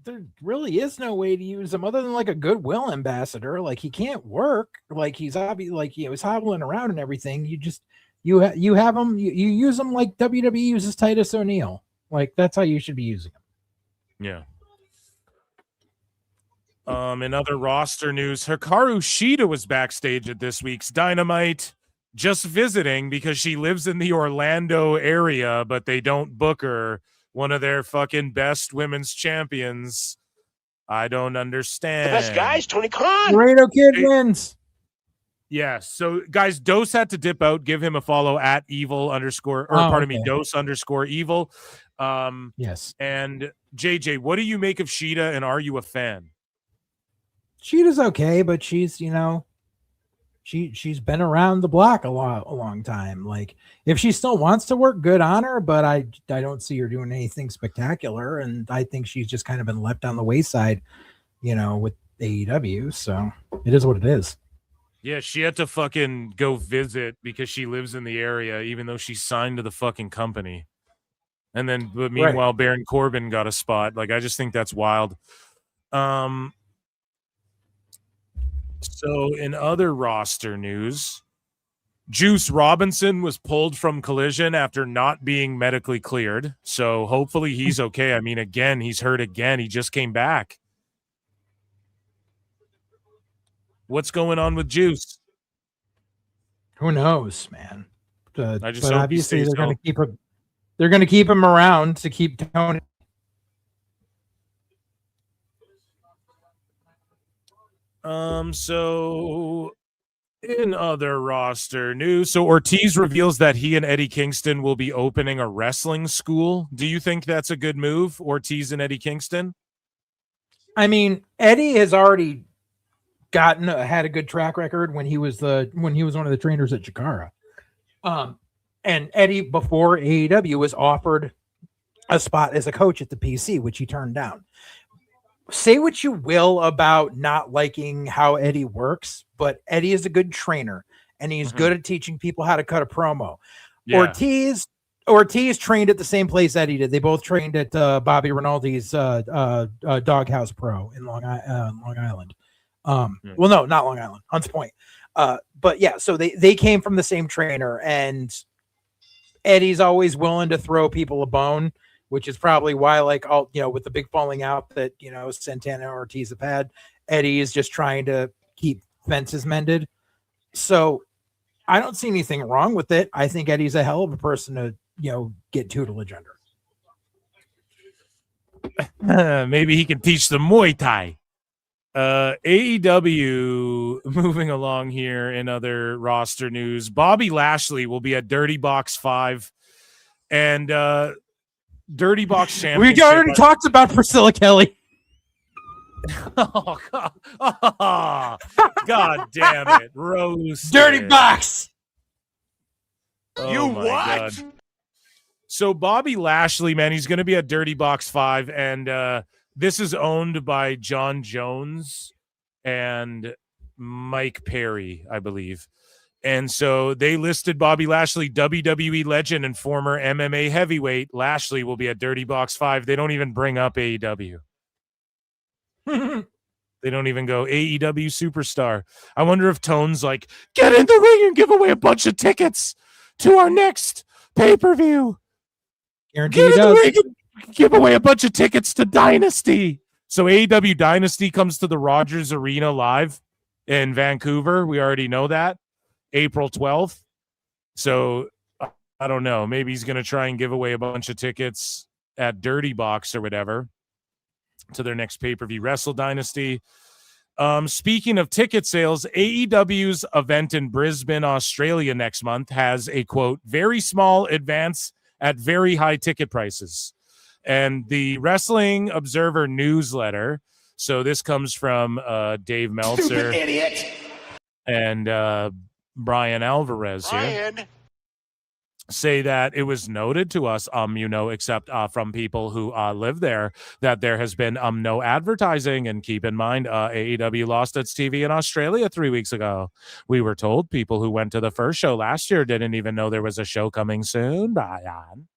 Speaker 17: There really is no way to use him other than like a goodwill ambassador. Like, he can't work. Like, he's obviously like, he's hobbling around and everything. You just you have him. You use him like WWE uses Titus O'Neil. Like, that's how you should be using him.
Speaker 16: Yeah. In other roster news, Hikaru Shida was backstage at this week's Dynamite, just visiting because she lives in the Orlando area, but they don't book her, one of their fucking best women's champions. I don't understand.
Speaker 1: The best guys, Tony Khan.
Speaker 17: Laredo Kid wins.
Speaker 16: Yeah. So, guys, Dose had to dip out. Give him a follow at Dose_evil.
Speaker 17: Yes.
Speaker 16: And JJ, what do you make of Shida, and are you a fan?
Speaker 17: Sheeta's okay, but she's, she's been around the block a long time. Like, if she still wants to work, good on her, but I don't see her doing anything spectacular, and I think she's just kind of been left on the wayside, with AEW. So it is what it is.
Speaker 16: Yeah, she had to fucking go visit because she lives in the area, even though she's signed to the fucking company. And then, but meanwhile, Baron Corbin got a spot. Like, I just think that's wild. So in other roster news, Juice Robinson was pulled from Collision after not being medically cleared. So hopefully he's okay. I mean, again, he's hurt again. He just came back. What's going on with Juice?
Speaker 17: Who knows, man? But
Speaker 16: hope
Speaker 17: obviously they're going to keep him. They're going to keep him around to keep Tony.
Speaker 16: So in other roster news, so Ortiz reveals that he and Eddie Kingston will be opening a wrestling school. Do you think that's a good move, Ortiz and Eddie Kingston?
Speaker 17: I mean, Eddie has already had a good track record when he was one of the trainers at Chikara. And Eddie, before AEW, was offered a spot as a coach at the PC, which he turned down. Say what you will about not liking how Eddie works, but Eddie is a good trainer, and he's good at teaching people how to cut a promo. Yeah. Ortiz trained at the same place Eddie did. They both trained at Bobby Rinaldi's Doghouse Pro in Long Island. Well, no, not Long Island, Hunts Point. But yeah, so they came from the same trainer, and Eddie's always willing to throw people a bone, which is probably why, like, all, with the big falling out that, Santana and Ortiz have had, Eddie is just trying to keep fences mended. So I don't see anything wrong with it. I think Eddie's a hell of a person to, get tutelage
Speaker 16: under. Maybe he can teach the Muay Thai. AEW, moving along here in other roster news, Bobby Lashley will be at Dirty Box 5, and Dirty Box Championship.
Speaker 17: We already talked about Priscilla Kelly.
Speaker 16: Oh, God. Oh, God damn it. Rose.
Speaker 17: Dirty Box.
Speaker 16: Oh,
Speaker 1: you
Speaker 16: my
Speaker 1: what?
Speaker 16: God. So Bobby Lashley, man, he's going to be at Dirty Box 5, and this is owned by John Jones and Mike Perry, I believe. And so they listed Bobby Lashley, WWE legend and former MMA heavyweight. Lashley will be at Dirty Box 5. They don't even bring up AEW. They don't even go AEW superstar. I wonder if Tone's like, get in the ring and give away a bunch of tickets to our next pay-per-view.
Speaker 17: Guarantee he does.
Speaker 16: Give away a bunch of tickets to Dynasty. So AEW Dynasty comes to the Rogers Arena live in Vancouver. We already know that. April 12th. So I don't know. Maybe he's going to try and give away a bunch of tickets at Dirty Box or whatever to their next pay-per-view, Wrestle Dynasty. Speaking of ticket sales, AEW's event in Brisbane, Australia next month has a, quote, very small advance at very high ticket prices. And the Wrestling Observer newsletter, so this comes from Dave Meltzer and Brian Alvarez here. say that it was noted to us, except from people who live there, that there has been no advertising. And keep in mind, AEW lost its TV in Australia 3 weeks ago. We were told people who went to the first show last year didn't even know there was a show coming soon. Brian.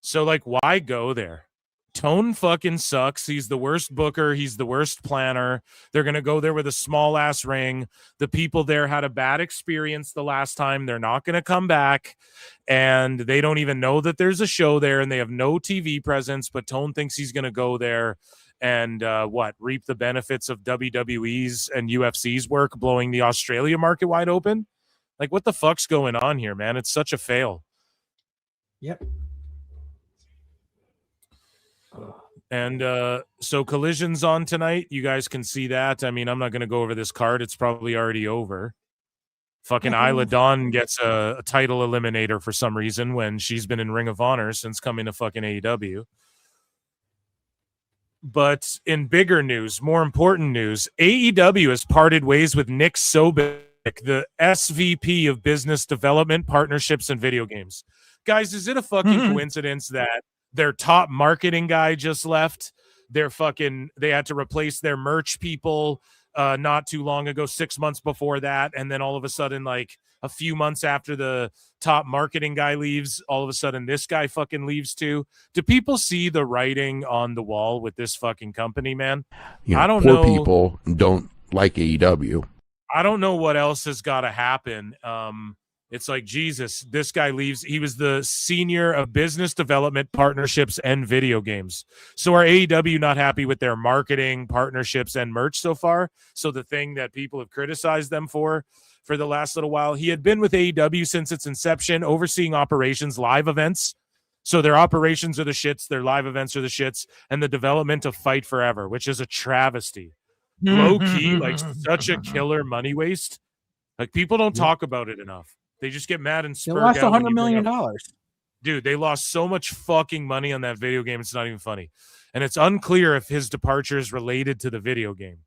Speaker 16: So, like, why go there? Tone fucking sucks. He's the worst booker. He's the worst planner. They're going to go there with a small ass ring. The people there had a bad experience the last time. They're not going to come back. And they don't even know that there's a show there, and they have no TV presence. But Tone thinks he's going to go there and reap the benefits of WWE's and UFC's work, blowing the Australia market wide open. Like, what the fuck's going on here, man? It's such a fail.
Speaker 17: Yep.
Speaker 16: And so Collision's on tonight. You guys can see that. I mean, I'm not going to go over this card. It's probably already over. Fucking Isla Dawn gets a title eliminator for some reason when she's been in Ring of Honor since coming to fucking AEW. But in bigger news, more important news, AEW has parted ways with Nick Sobek, the SVP of Business Development, Partnerships, and Video Games. Guys, is it a fucking coincidence that their top marketing guy just left? They had to replace their merch people not too long ago, 6 months before that. And then all of a sudden, like a few months after the top marketing guy leaves, all of a sudden this guy fucking leaves too. Do people see the writing on the wall with this fucking company, man? I don't know.
Speaker 4: People don't like AEW.
Speaker 16: I don't know what else has got to happen. It's like, Jesus, this guy leaves. He was the senior of business development, partnerships, and video games. So are AEW not happy with their marketing, partnerships, and merch so far? So the thing that people have criticized them for the last little while, he had been with AEW since its inception, overseeing operations, live events. So their operations are the shits, their live events are the shits, and the development of Fight Forever, which is a travesty. Low key, like such a killer money waste. Like, people don't talk about it enough. They just get mad and spur.
Speaker 17: They lost $100 million.
Speaker 16: Dude, they lost so much fucking money on that video game. It's not even funny. And it's unclear if his departure is related to the video game.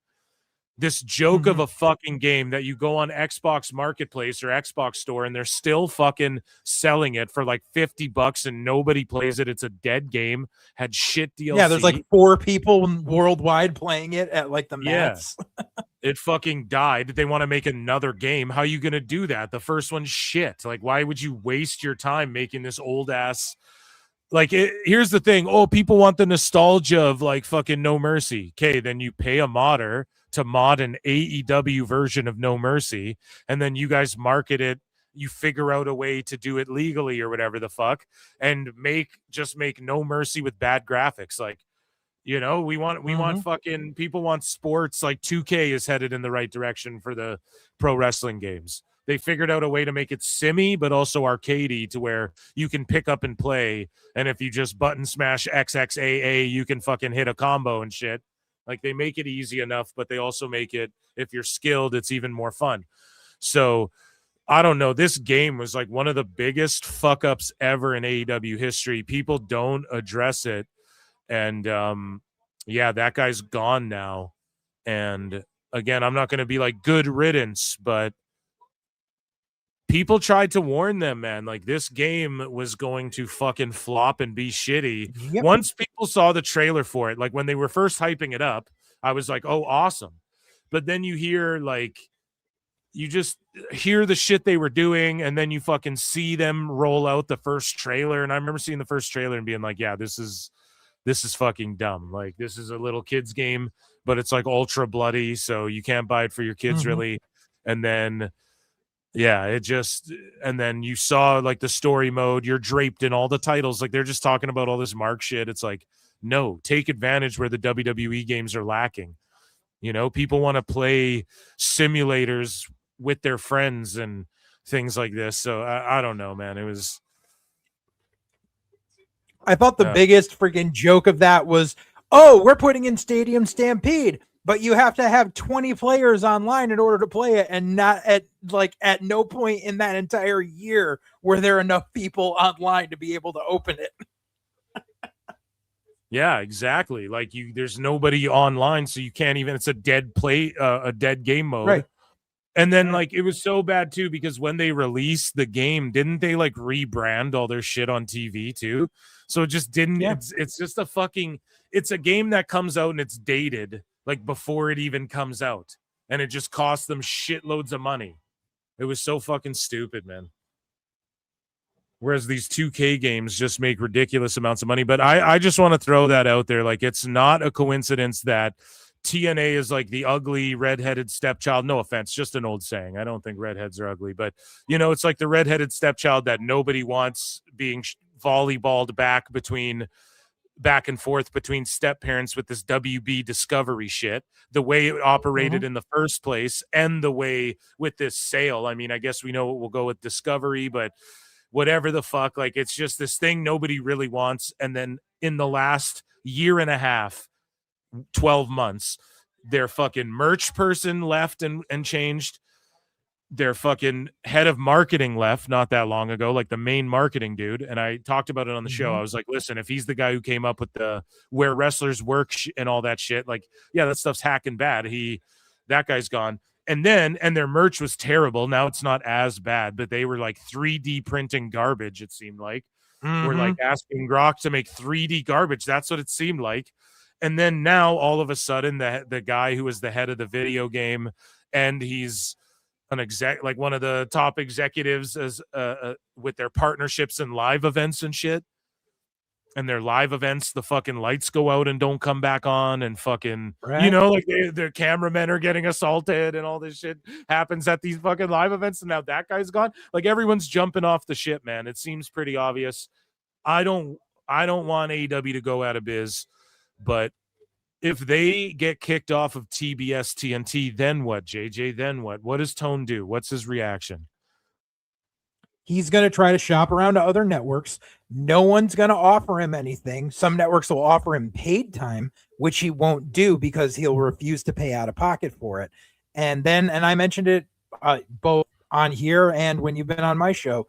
Speaker 16: This joke of a fucking game that you go on Xbox Marketplace or Xbox Store and they're still fucking selling it for like $50 and nobody plays it. It's a dead game. Had shit DLC.
Speaker 17: Yeah, there's like 4 people worldwide playing it at like the Mets.
Speaker 16: Yeah. It fucking died. They want to make another game. How are you going to do that? The first one's shit. Like, why would you waste your time making this old ass? Like, here's the thing. Oh, people want the nostalgia of like fucking No Mercy. Okay, then you pay a modder to mod an AEW version of No Mercy, and then you guys market it. You figure out a way to do it legally or whatever the fuck, and make No Mercy with bad graphics. Like, you know, we want fucking people want sports. Like 2K is headed in the right direction for the pro wrestling games. They figured out a way to make it simmy, but also arcadey to where you can pick up and play. And if you just button smash XXAA, you can fucking hit a combo and shit. Like, they make it easy enough, but they also make it, if you're skilled, it's even more fun. So I don't know. This game was like one of the biggest fuck ups ever in AEW history. People don't address it. And yeah, that guy's gone now. And again, I'm not going to be like good riddance, but people tried to warn them, man. Like, this game was going to fucking flop and be shitty.
Speaker 17: Yep.
Speaker 16: Once people saw the trailer for it, like when they were first hyping it up, I was like, oh, awesome. But then you hear like, you just hear the shit they were doing, and then you fucking see them roll out the first trailer. And I remember seeing the first trailer and being like, yeah, this is fucking dumb. Like, this is a little kid's game, but it's like ultra bloody, so you can't buy it for your kids really. And then yeah, and then you saw like the story mode, you're draped in all the titles. Like, they're just talking about all this Mark shit. It's like, no, take advantage where the WWE games are lacking. You know, people want to play simulators with their friends and things like this. So I don't know, man.
Speaker 17: I thought the biggest freaking joke of that was, oh, we're putting in Stadium Stampede, but you have to have 20 players online in order to play it, and not at no point in that entire year were there enough people online to be able to open it.
Speaker 16: Yeah, exactly. Like, there's nobody online, so you can't even. It's a dead game mode,
Speaker 17: right?
Speaker 16: And then like it was so bad too because when they released the game, didn't they like rebrand all their shit on TV too? So it just didn't.
Speaker 17: Yeah.
Speaker 16: It's just it's a game that comes out and it's dated like before it even comes out, and it just costs them shitloads of money. It was so fucking stupid, man. Whereas these 2K games just make ridiculous amounts of money. But I just want to throw that out there. Like it's not a coincidence that TNA is like the ugly redheaded stepchild. No offense, just an old saying. I don't think redheads are ugly, but you know, it's like the redheaded stepchild that nobody wants being volleyballed back and forth between step parents with this WB Discovery shit, the way it operated in the first place and the way with this sale. I mean, I guess we know it will go with Discovery, but whatever the fuck, like it's just this thing nobody really wants. And then in the last year and a half, 12 months, their fucking merch person left and changed. Their fucking head of marketing left not that long ago, like the main marketing dude. And I talked about it on the show. I was like, listen, if he's the guy who came up with the where wrestlers work and all that shit, like, yeah, that stuff's hacking bad. That guy's gone. And their merch was terrible. Now it's not as bad, but they were like 3D printing garbage. It seemed like we're like asking Grok to make 3D garbage. That's what it seemed like. And then now all of a sudden the guy who was the head of the video game, and he's an exec, like one of the top executives as with their partnerships and live events and shit. And their live events, the fucking lights go out and don't come back on, and fucking, you know, like their cameramen are getting assaulted and all this shit happens at these fucking live events. And now that guy's gone. Like everyone's jumping off the shit, man. It seems pretty obvious. I don't want AEW to go out of biz. But if they get kicked off of TBS TNT, then what, JJ? Then what? What does Tone do? What's his reaction?
Speaker 17: He's going to try to shop around to other networks. No one's going to offer him anything. Some networks will offer him paid time, which he won't do because he'll refuse to pay out of pocket for it. And I mentioned it both on here and when you've been on my show,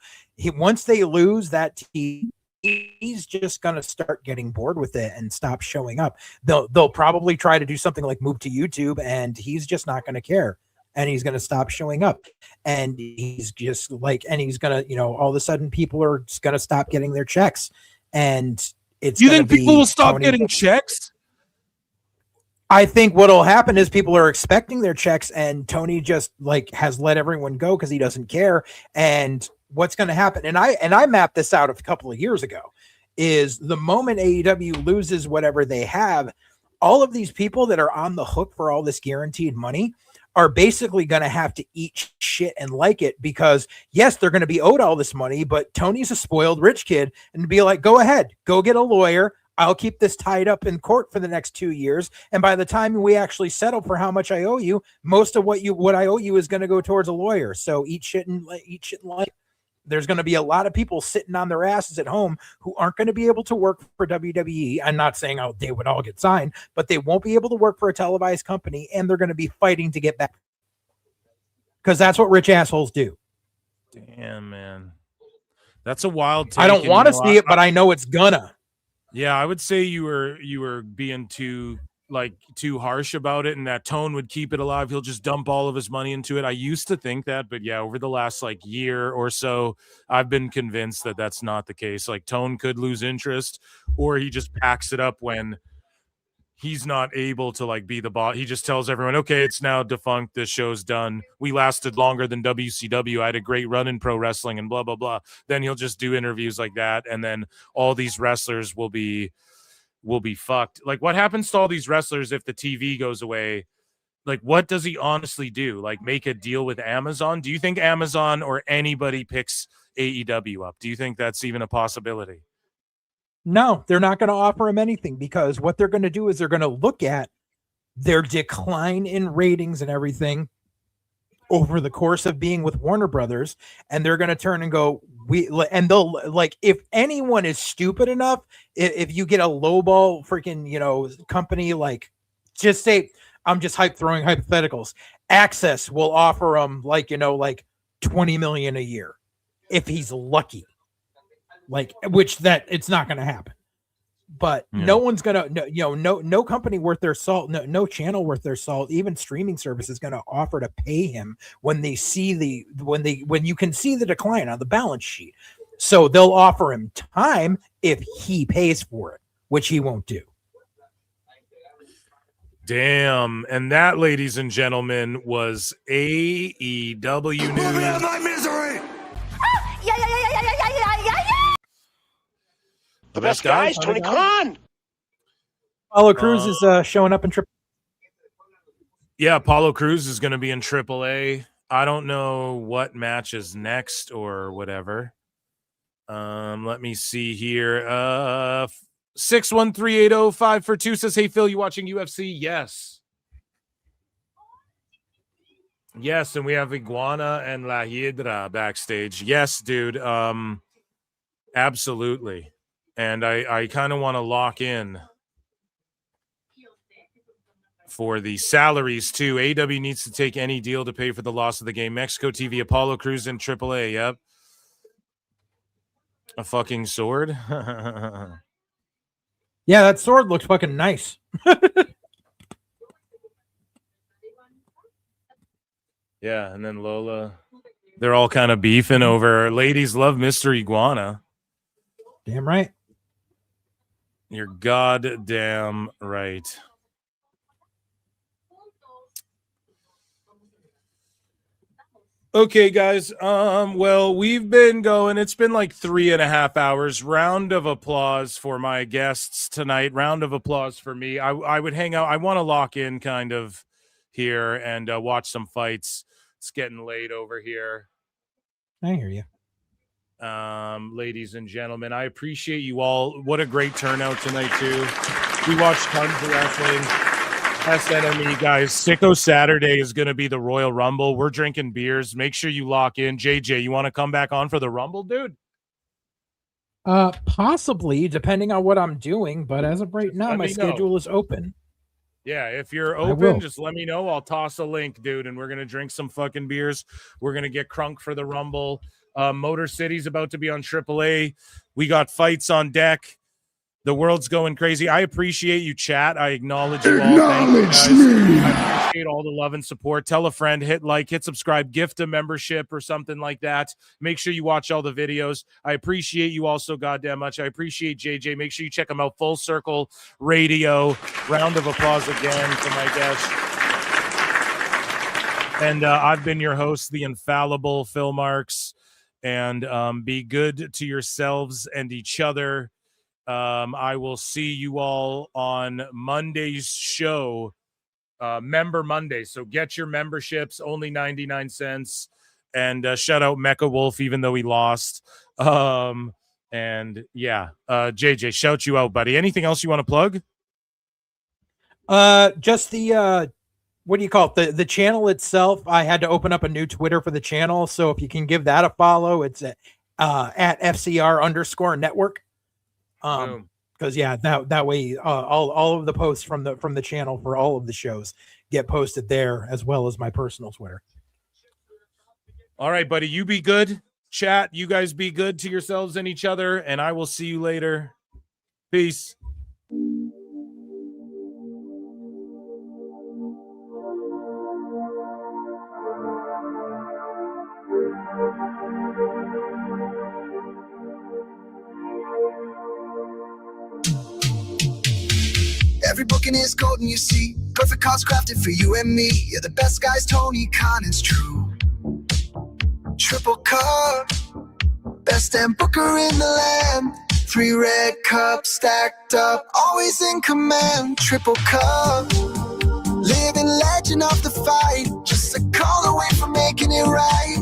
Speaker 17: once they lose that team, he's just going to start getting bored with it and stop showing up. They'll probably try to do something like move to YouTube, and he's just not going to care. And he's going to stop showing up. And he's just like, and he's going to, you know, all of a sudden people are going to stop getting their checks. And it's,
Speaker 16: you think people will stop getting checks?
Speaker 17: I think what'll happen is people are expecting their checks, and Tony just like has let everyone go because he doesn't care. And what's going to happen, and I mapped this out a couple of years ago, is the moment AEW loses whatever they have, all of these people that are on the hook for all this guaranteed money are basically going to have to eat shit and like it, because yes, they're going to be owed all this money, but Tony's a spoiled rich kid and be like, go ahead, go get a lawyer. I'll keep this tied up in court for the next 2 years. And by the time we actually settle for how much I owe you, most of what I owe you is going to go towards a lawyer. So eat shit and like. There's going to be a lot of people sitting on their asses at home who aren't going to be able to work for WWE. I'm not saying they would all get signed, but they won't be able to work for a televised company, and they're going to be fighting to get back, because that's what rich assholes do.
Speaker 16: Damn, man. That's a wild take.
Speaker 17: I don't want to see it, but I know it's gonna.
Speaker 16: Yeah, I would say you were being too harsh about it, and that Tone would keep it alive. He'll just dump all of his money into it. I used to think that, but yeah, over the last year or so, I've been convinced that that's not the case. Like Tone could lose interest, or he just packs it up when he's not able to be the boss. He just tells everyone, okay, it's now defunct. This show's done. We lasted longer than WCW. I had a great run in pro wrestling and blah, blah, blah. Then he'll just do interviews like that. And then all these wrestlers will be fucked. Like, what happens to all these wrestlers if the TV goes away? Like, what does he honestly do? Like, make a deal with Amazon? Do you think Amazon or anybody picks AEW up? Do you think that's even a possibility?
Speaker 17: No, they're not going to offer him anything, because what they're going to do is they're going to look at their decline in ratings and everything over the course of being with Warner Brothers, and they're going to turn and go, they'll if anyone is stupid enough, if you get a lowball freaking, company, just say, I'm just throwing hypotheticals. Access will offer him 20 million a year if he's lucky. Which it's not going to happen. but no one's gonna, no company worth their salt, no channel worth their salt, even streaming service is gonna offer to pay him when they see when you can see the decline on the balance sheet. So they'll offer him time if he pays for it, which he won't do.
Speaker 16: Damn. And that, ladies and gentlemen, was AEW news.
Speaker 6: My misery.
Speaker 16: The best guys,
Speaker 7: Tony Khan.
Speaker 17: Apollo Crews is showing up in Triple.
Speaker 16: Yeah, Apollo Crews is going to be in AAA. I don't know what match is next or whatever. Let me see here. 61380-542 says, "Hey Phil, you watching UFC?" Yes. Yes, and we have Iguana and La Hiedra backstage. Yes, dude. Absolutely. And I kind of want to lock in for the salaries too. AEW needs to take any deal to pay for the loss of the game. Mexico TV, Apollo Crews in AAA. Yep. A fucking sword.
Speaker 17: Yeah, that sword looks fucking nice.
Speaker 16: Yeah, and then Lola. They're all kind of beefing over. Ladies love Mr. Iguana.
Speaker 17: Damn right.
Speaker 16: You're goddamn right. Okay, guys. Well, we've been going. It's been like 3.5 hours. Round of applause for my guests tonight. Round of applause for me. I would hang out. I want to lock in kind of here and watch some fights. It's getting late over here.
Speaker 17: I hear you.
Speaker 16: Ladies and gentlemen, I appreciate you all. What a great turnout tonight, too. We watched tons of wrestling. SNME, guys. Sicko Saturday is going to be the Royal Rumble. We're drinking beers. Make sure you lock in. JJ, you want to come back on for the Rumble, dude?
Speaker 17: Possibly, depending on what I'm doing. But as of right now, my schedule is open.
Speaker 16: Yeah, if you're open, just let me know. I'll toss a link, dude, and we're going to drink some fucking beers. We're going to get crunk for the Rumble. Motor City's about to be on AAA. We got fights on deck. The world's going crazy. I appreciate you, chat. I acknowledge you all. Thank you, guys. I appreciate all the love and support. Tell a friend, hit like, hit subscribe, gift a membership or something like that. Make sure you watch all the videos. I appreciate you all so goddamn much. I appreciate JJ. Make sure you check them out. Full Circle Radio. Round of applause again for my guest. And I've been your host, the infallible Phil Marks. And be good to yourselves and each other. I will see you all on Monday's show, Member Monday. So get your memberships, only 99 cents. And shout out Mecha Wolf, even though he lost. And yeah, JJ, shout you out, buddy. Anything else you want to plug?
Speaker 17: Just the what do you call it? The channel itself. I had to open up a new Twitter for the channel. So if you can give that a follow, it's at FCR_network. Because yeah, that way all of the posts from the channel for all of the shows get posted there, as well as my personal Twitter.
Speaker 16: All right, buddy, you be good. Chat, you guys be good to yourselves and each other, and I will see you later. Peace.
Speaker 1: Every booking is golden, you see. Perfect cards crafted for you and me. You're the best guys, Tony Khan, it's true. Triple cup, best damn booker in the land. 3 red cups stacked up, always in command. Triple cup, living legend of the fight. Just a call away from making it right.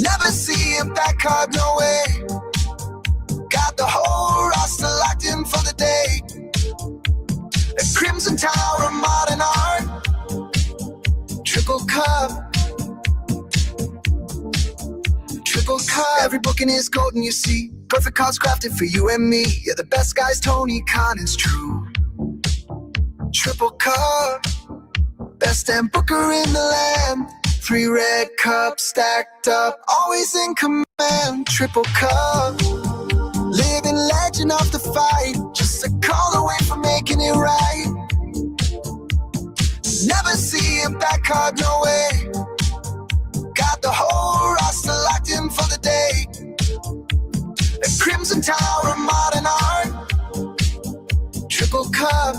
Speaker 1: Never see a back card, no way. Got the whole roster locked in for the day. A Crimson Tower of modern art. Triple cup. Triple cup. Every booking is golden, you see. Perfect cards crafted for you and me. You're the best guys, Tony Khan, it's true. Triple cup. Best damn booker in the land. 3 red cups stacked up, always in command. Triple cup. Living legend of the fight, just a call away from making it right. Never see a back card, no way. Got the whole roster locked in for the day. The Crimson Tower of modern art. Triple cup.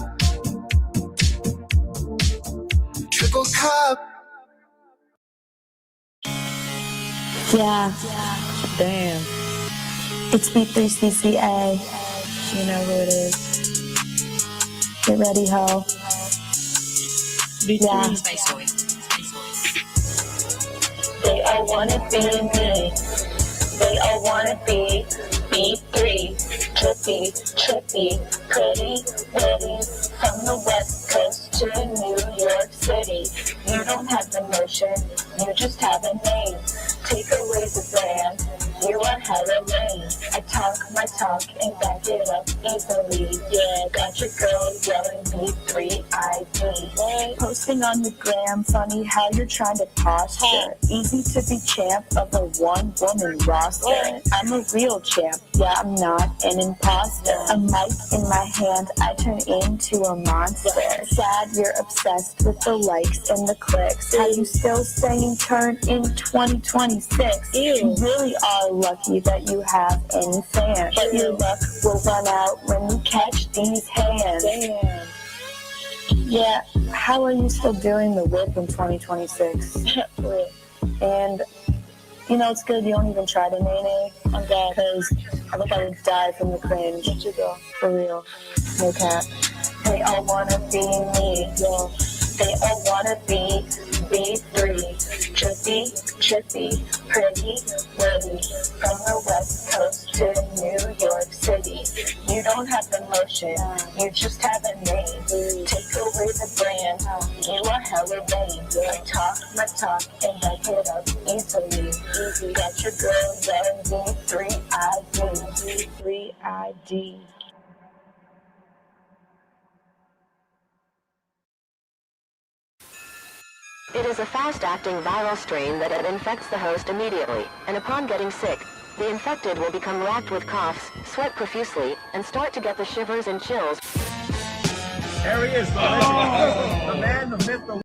Speaker 1: Triple cup.
Speaker 5: Yeah. Damn. It's B3CCA. You know who it is. Get ready, ho. Yeah. They all wanna be me. They all wanna be B3. Trippy, pretty, witty. From the West Coast to New York City. You don't have the motion, you just have a name. Take away the brand, you are hella lame. I talk my talk and back it up easily. Yeah, got your girl yelling B3ID. Posting on the gram, funny how you're trying to posture. Easy to be champ of a one-woman roster. I'm a real champ, yeah, I'm not an imposter. A mic in my hand, I turn into a monster. Sad you're obsessed with the likes and the clicks. How you still staying current in 2026? You really are lucky that you have any fans. But your luck will run out when you catch these hands. Damn. Yeah, how are you still doing the whip in 2026? And you know, it's good you don't even try to nay. I'm glad, because I think I would die from the cringe. Let you go. For real. No cap. They all wanna be me, yo. They all wanna be B3. Trippy, pretty, witty. From the West Coast to New York City. You don't have the motion, you just have a name. Take away the brand, you are hella lame. I talk my talk and back it up easily. Got your girl yelling B3ID. B3ID.
Speaker 8: It is a fast-acting viral strain that infects the host immediately, and upon getting sick, the infected will become racked with coughs, sweat profusely, and start to get the shivers and chills.
Speaker 2: There he is, the man, the myth, the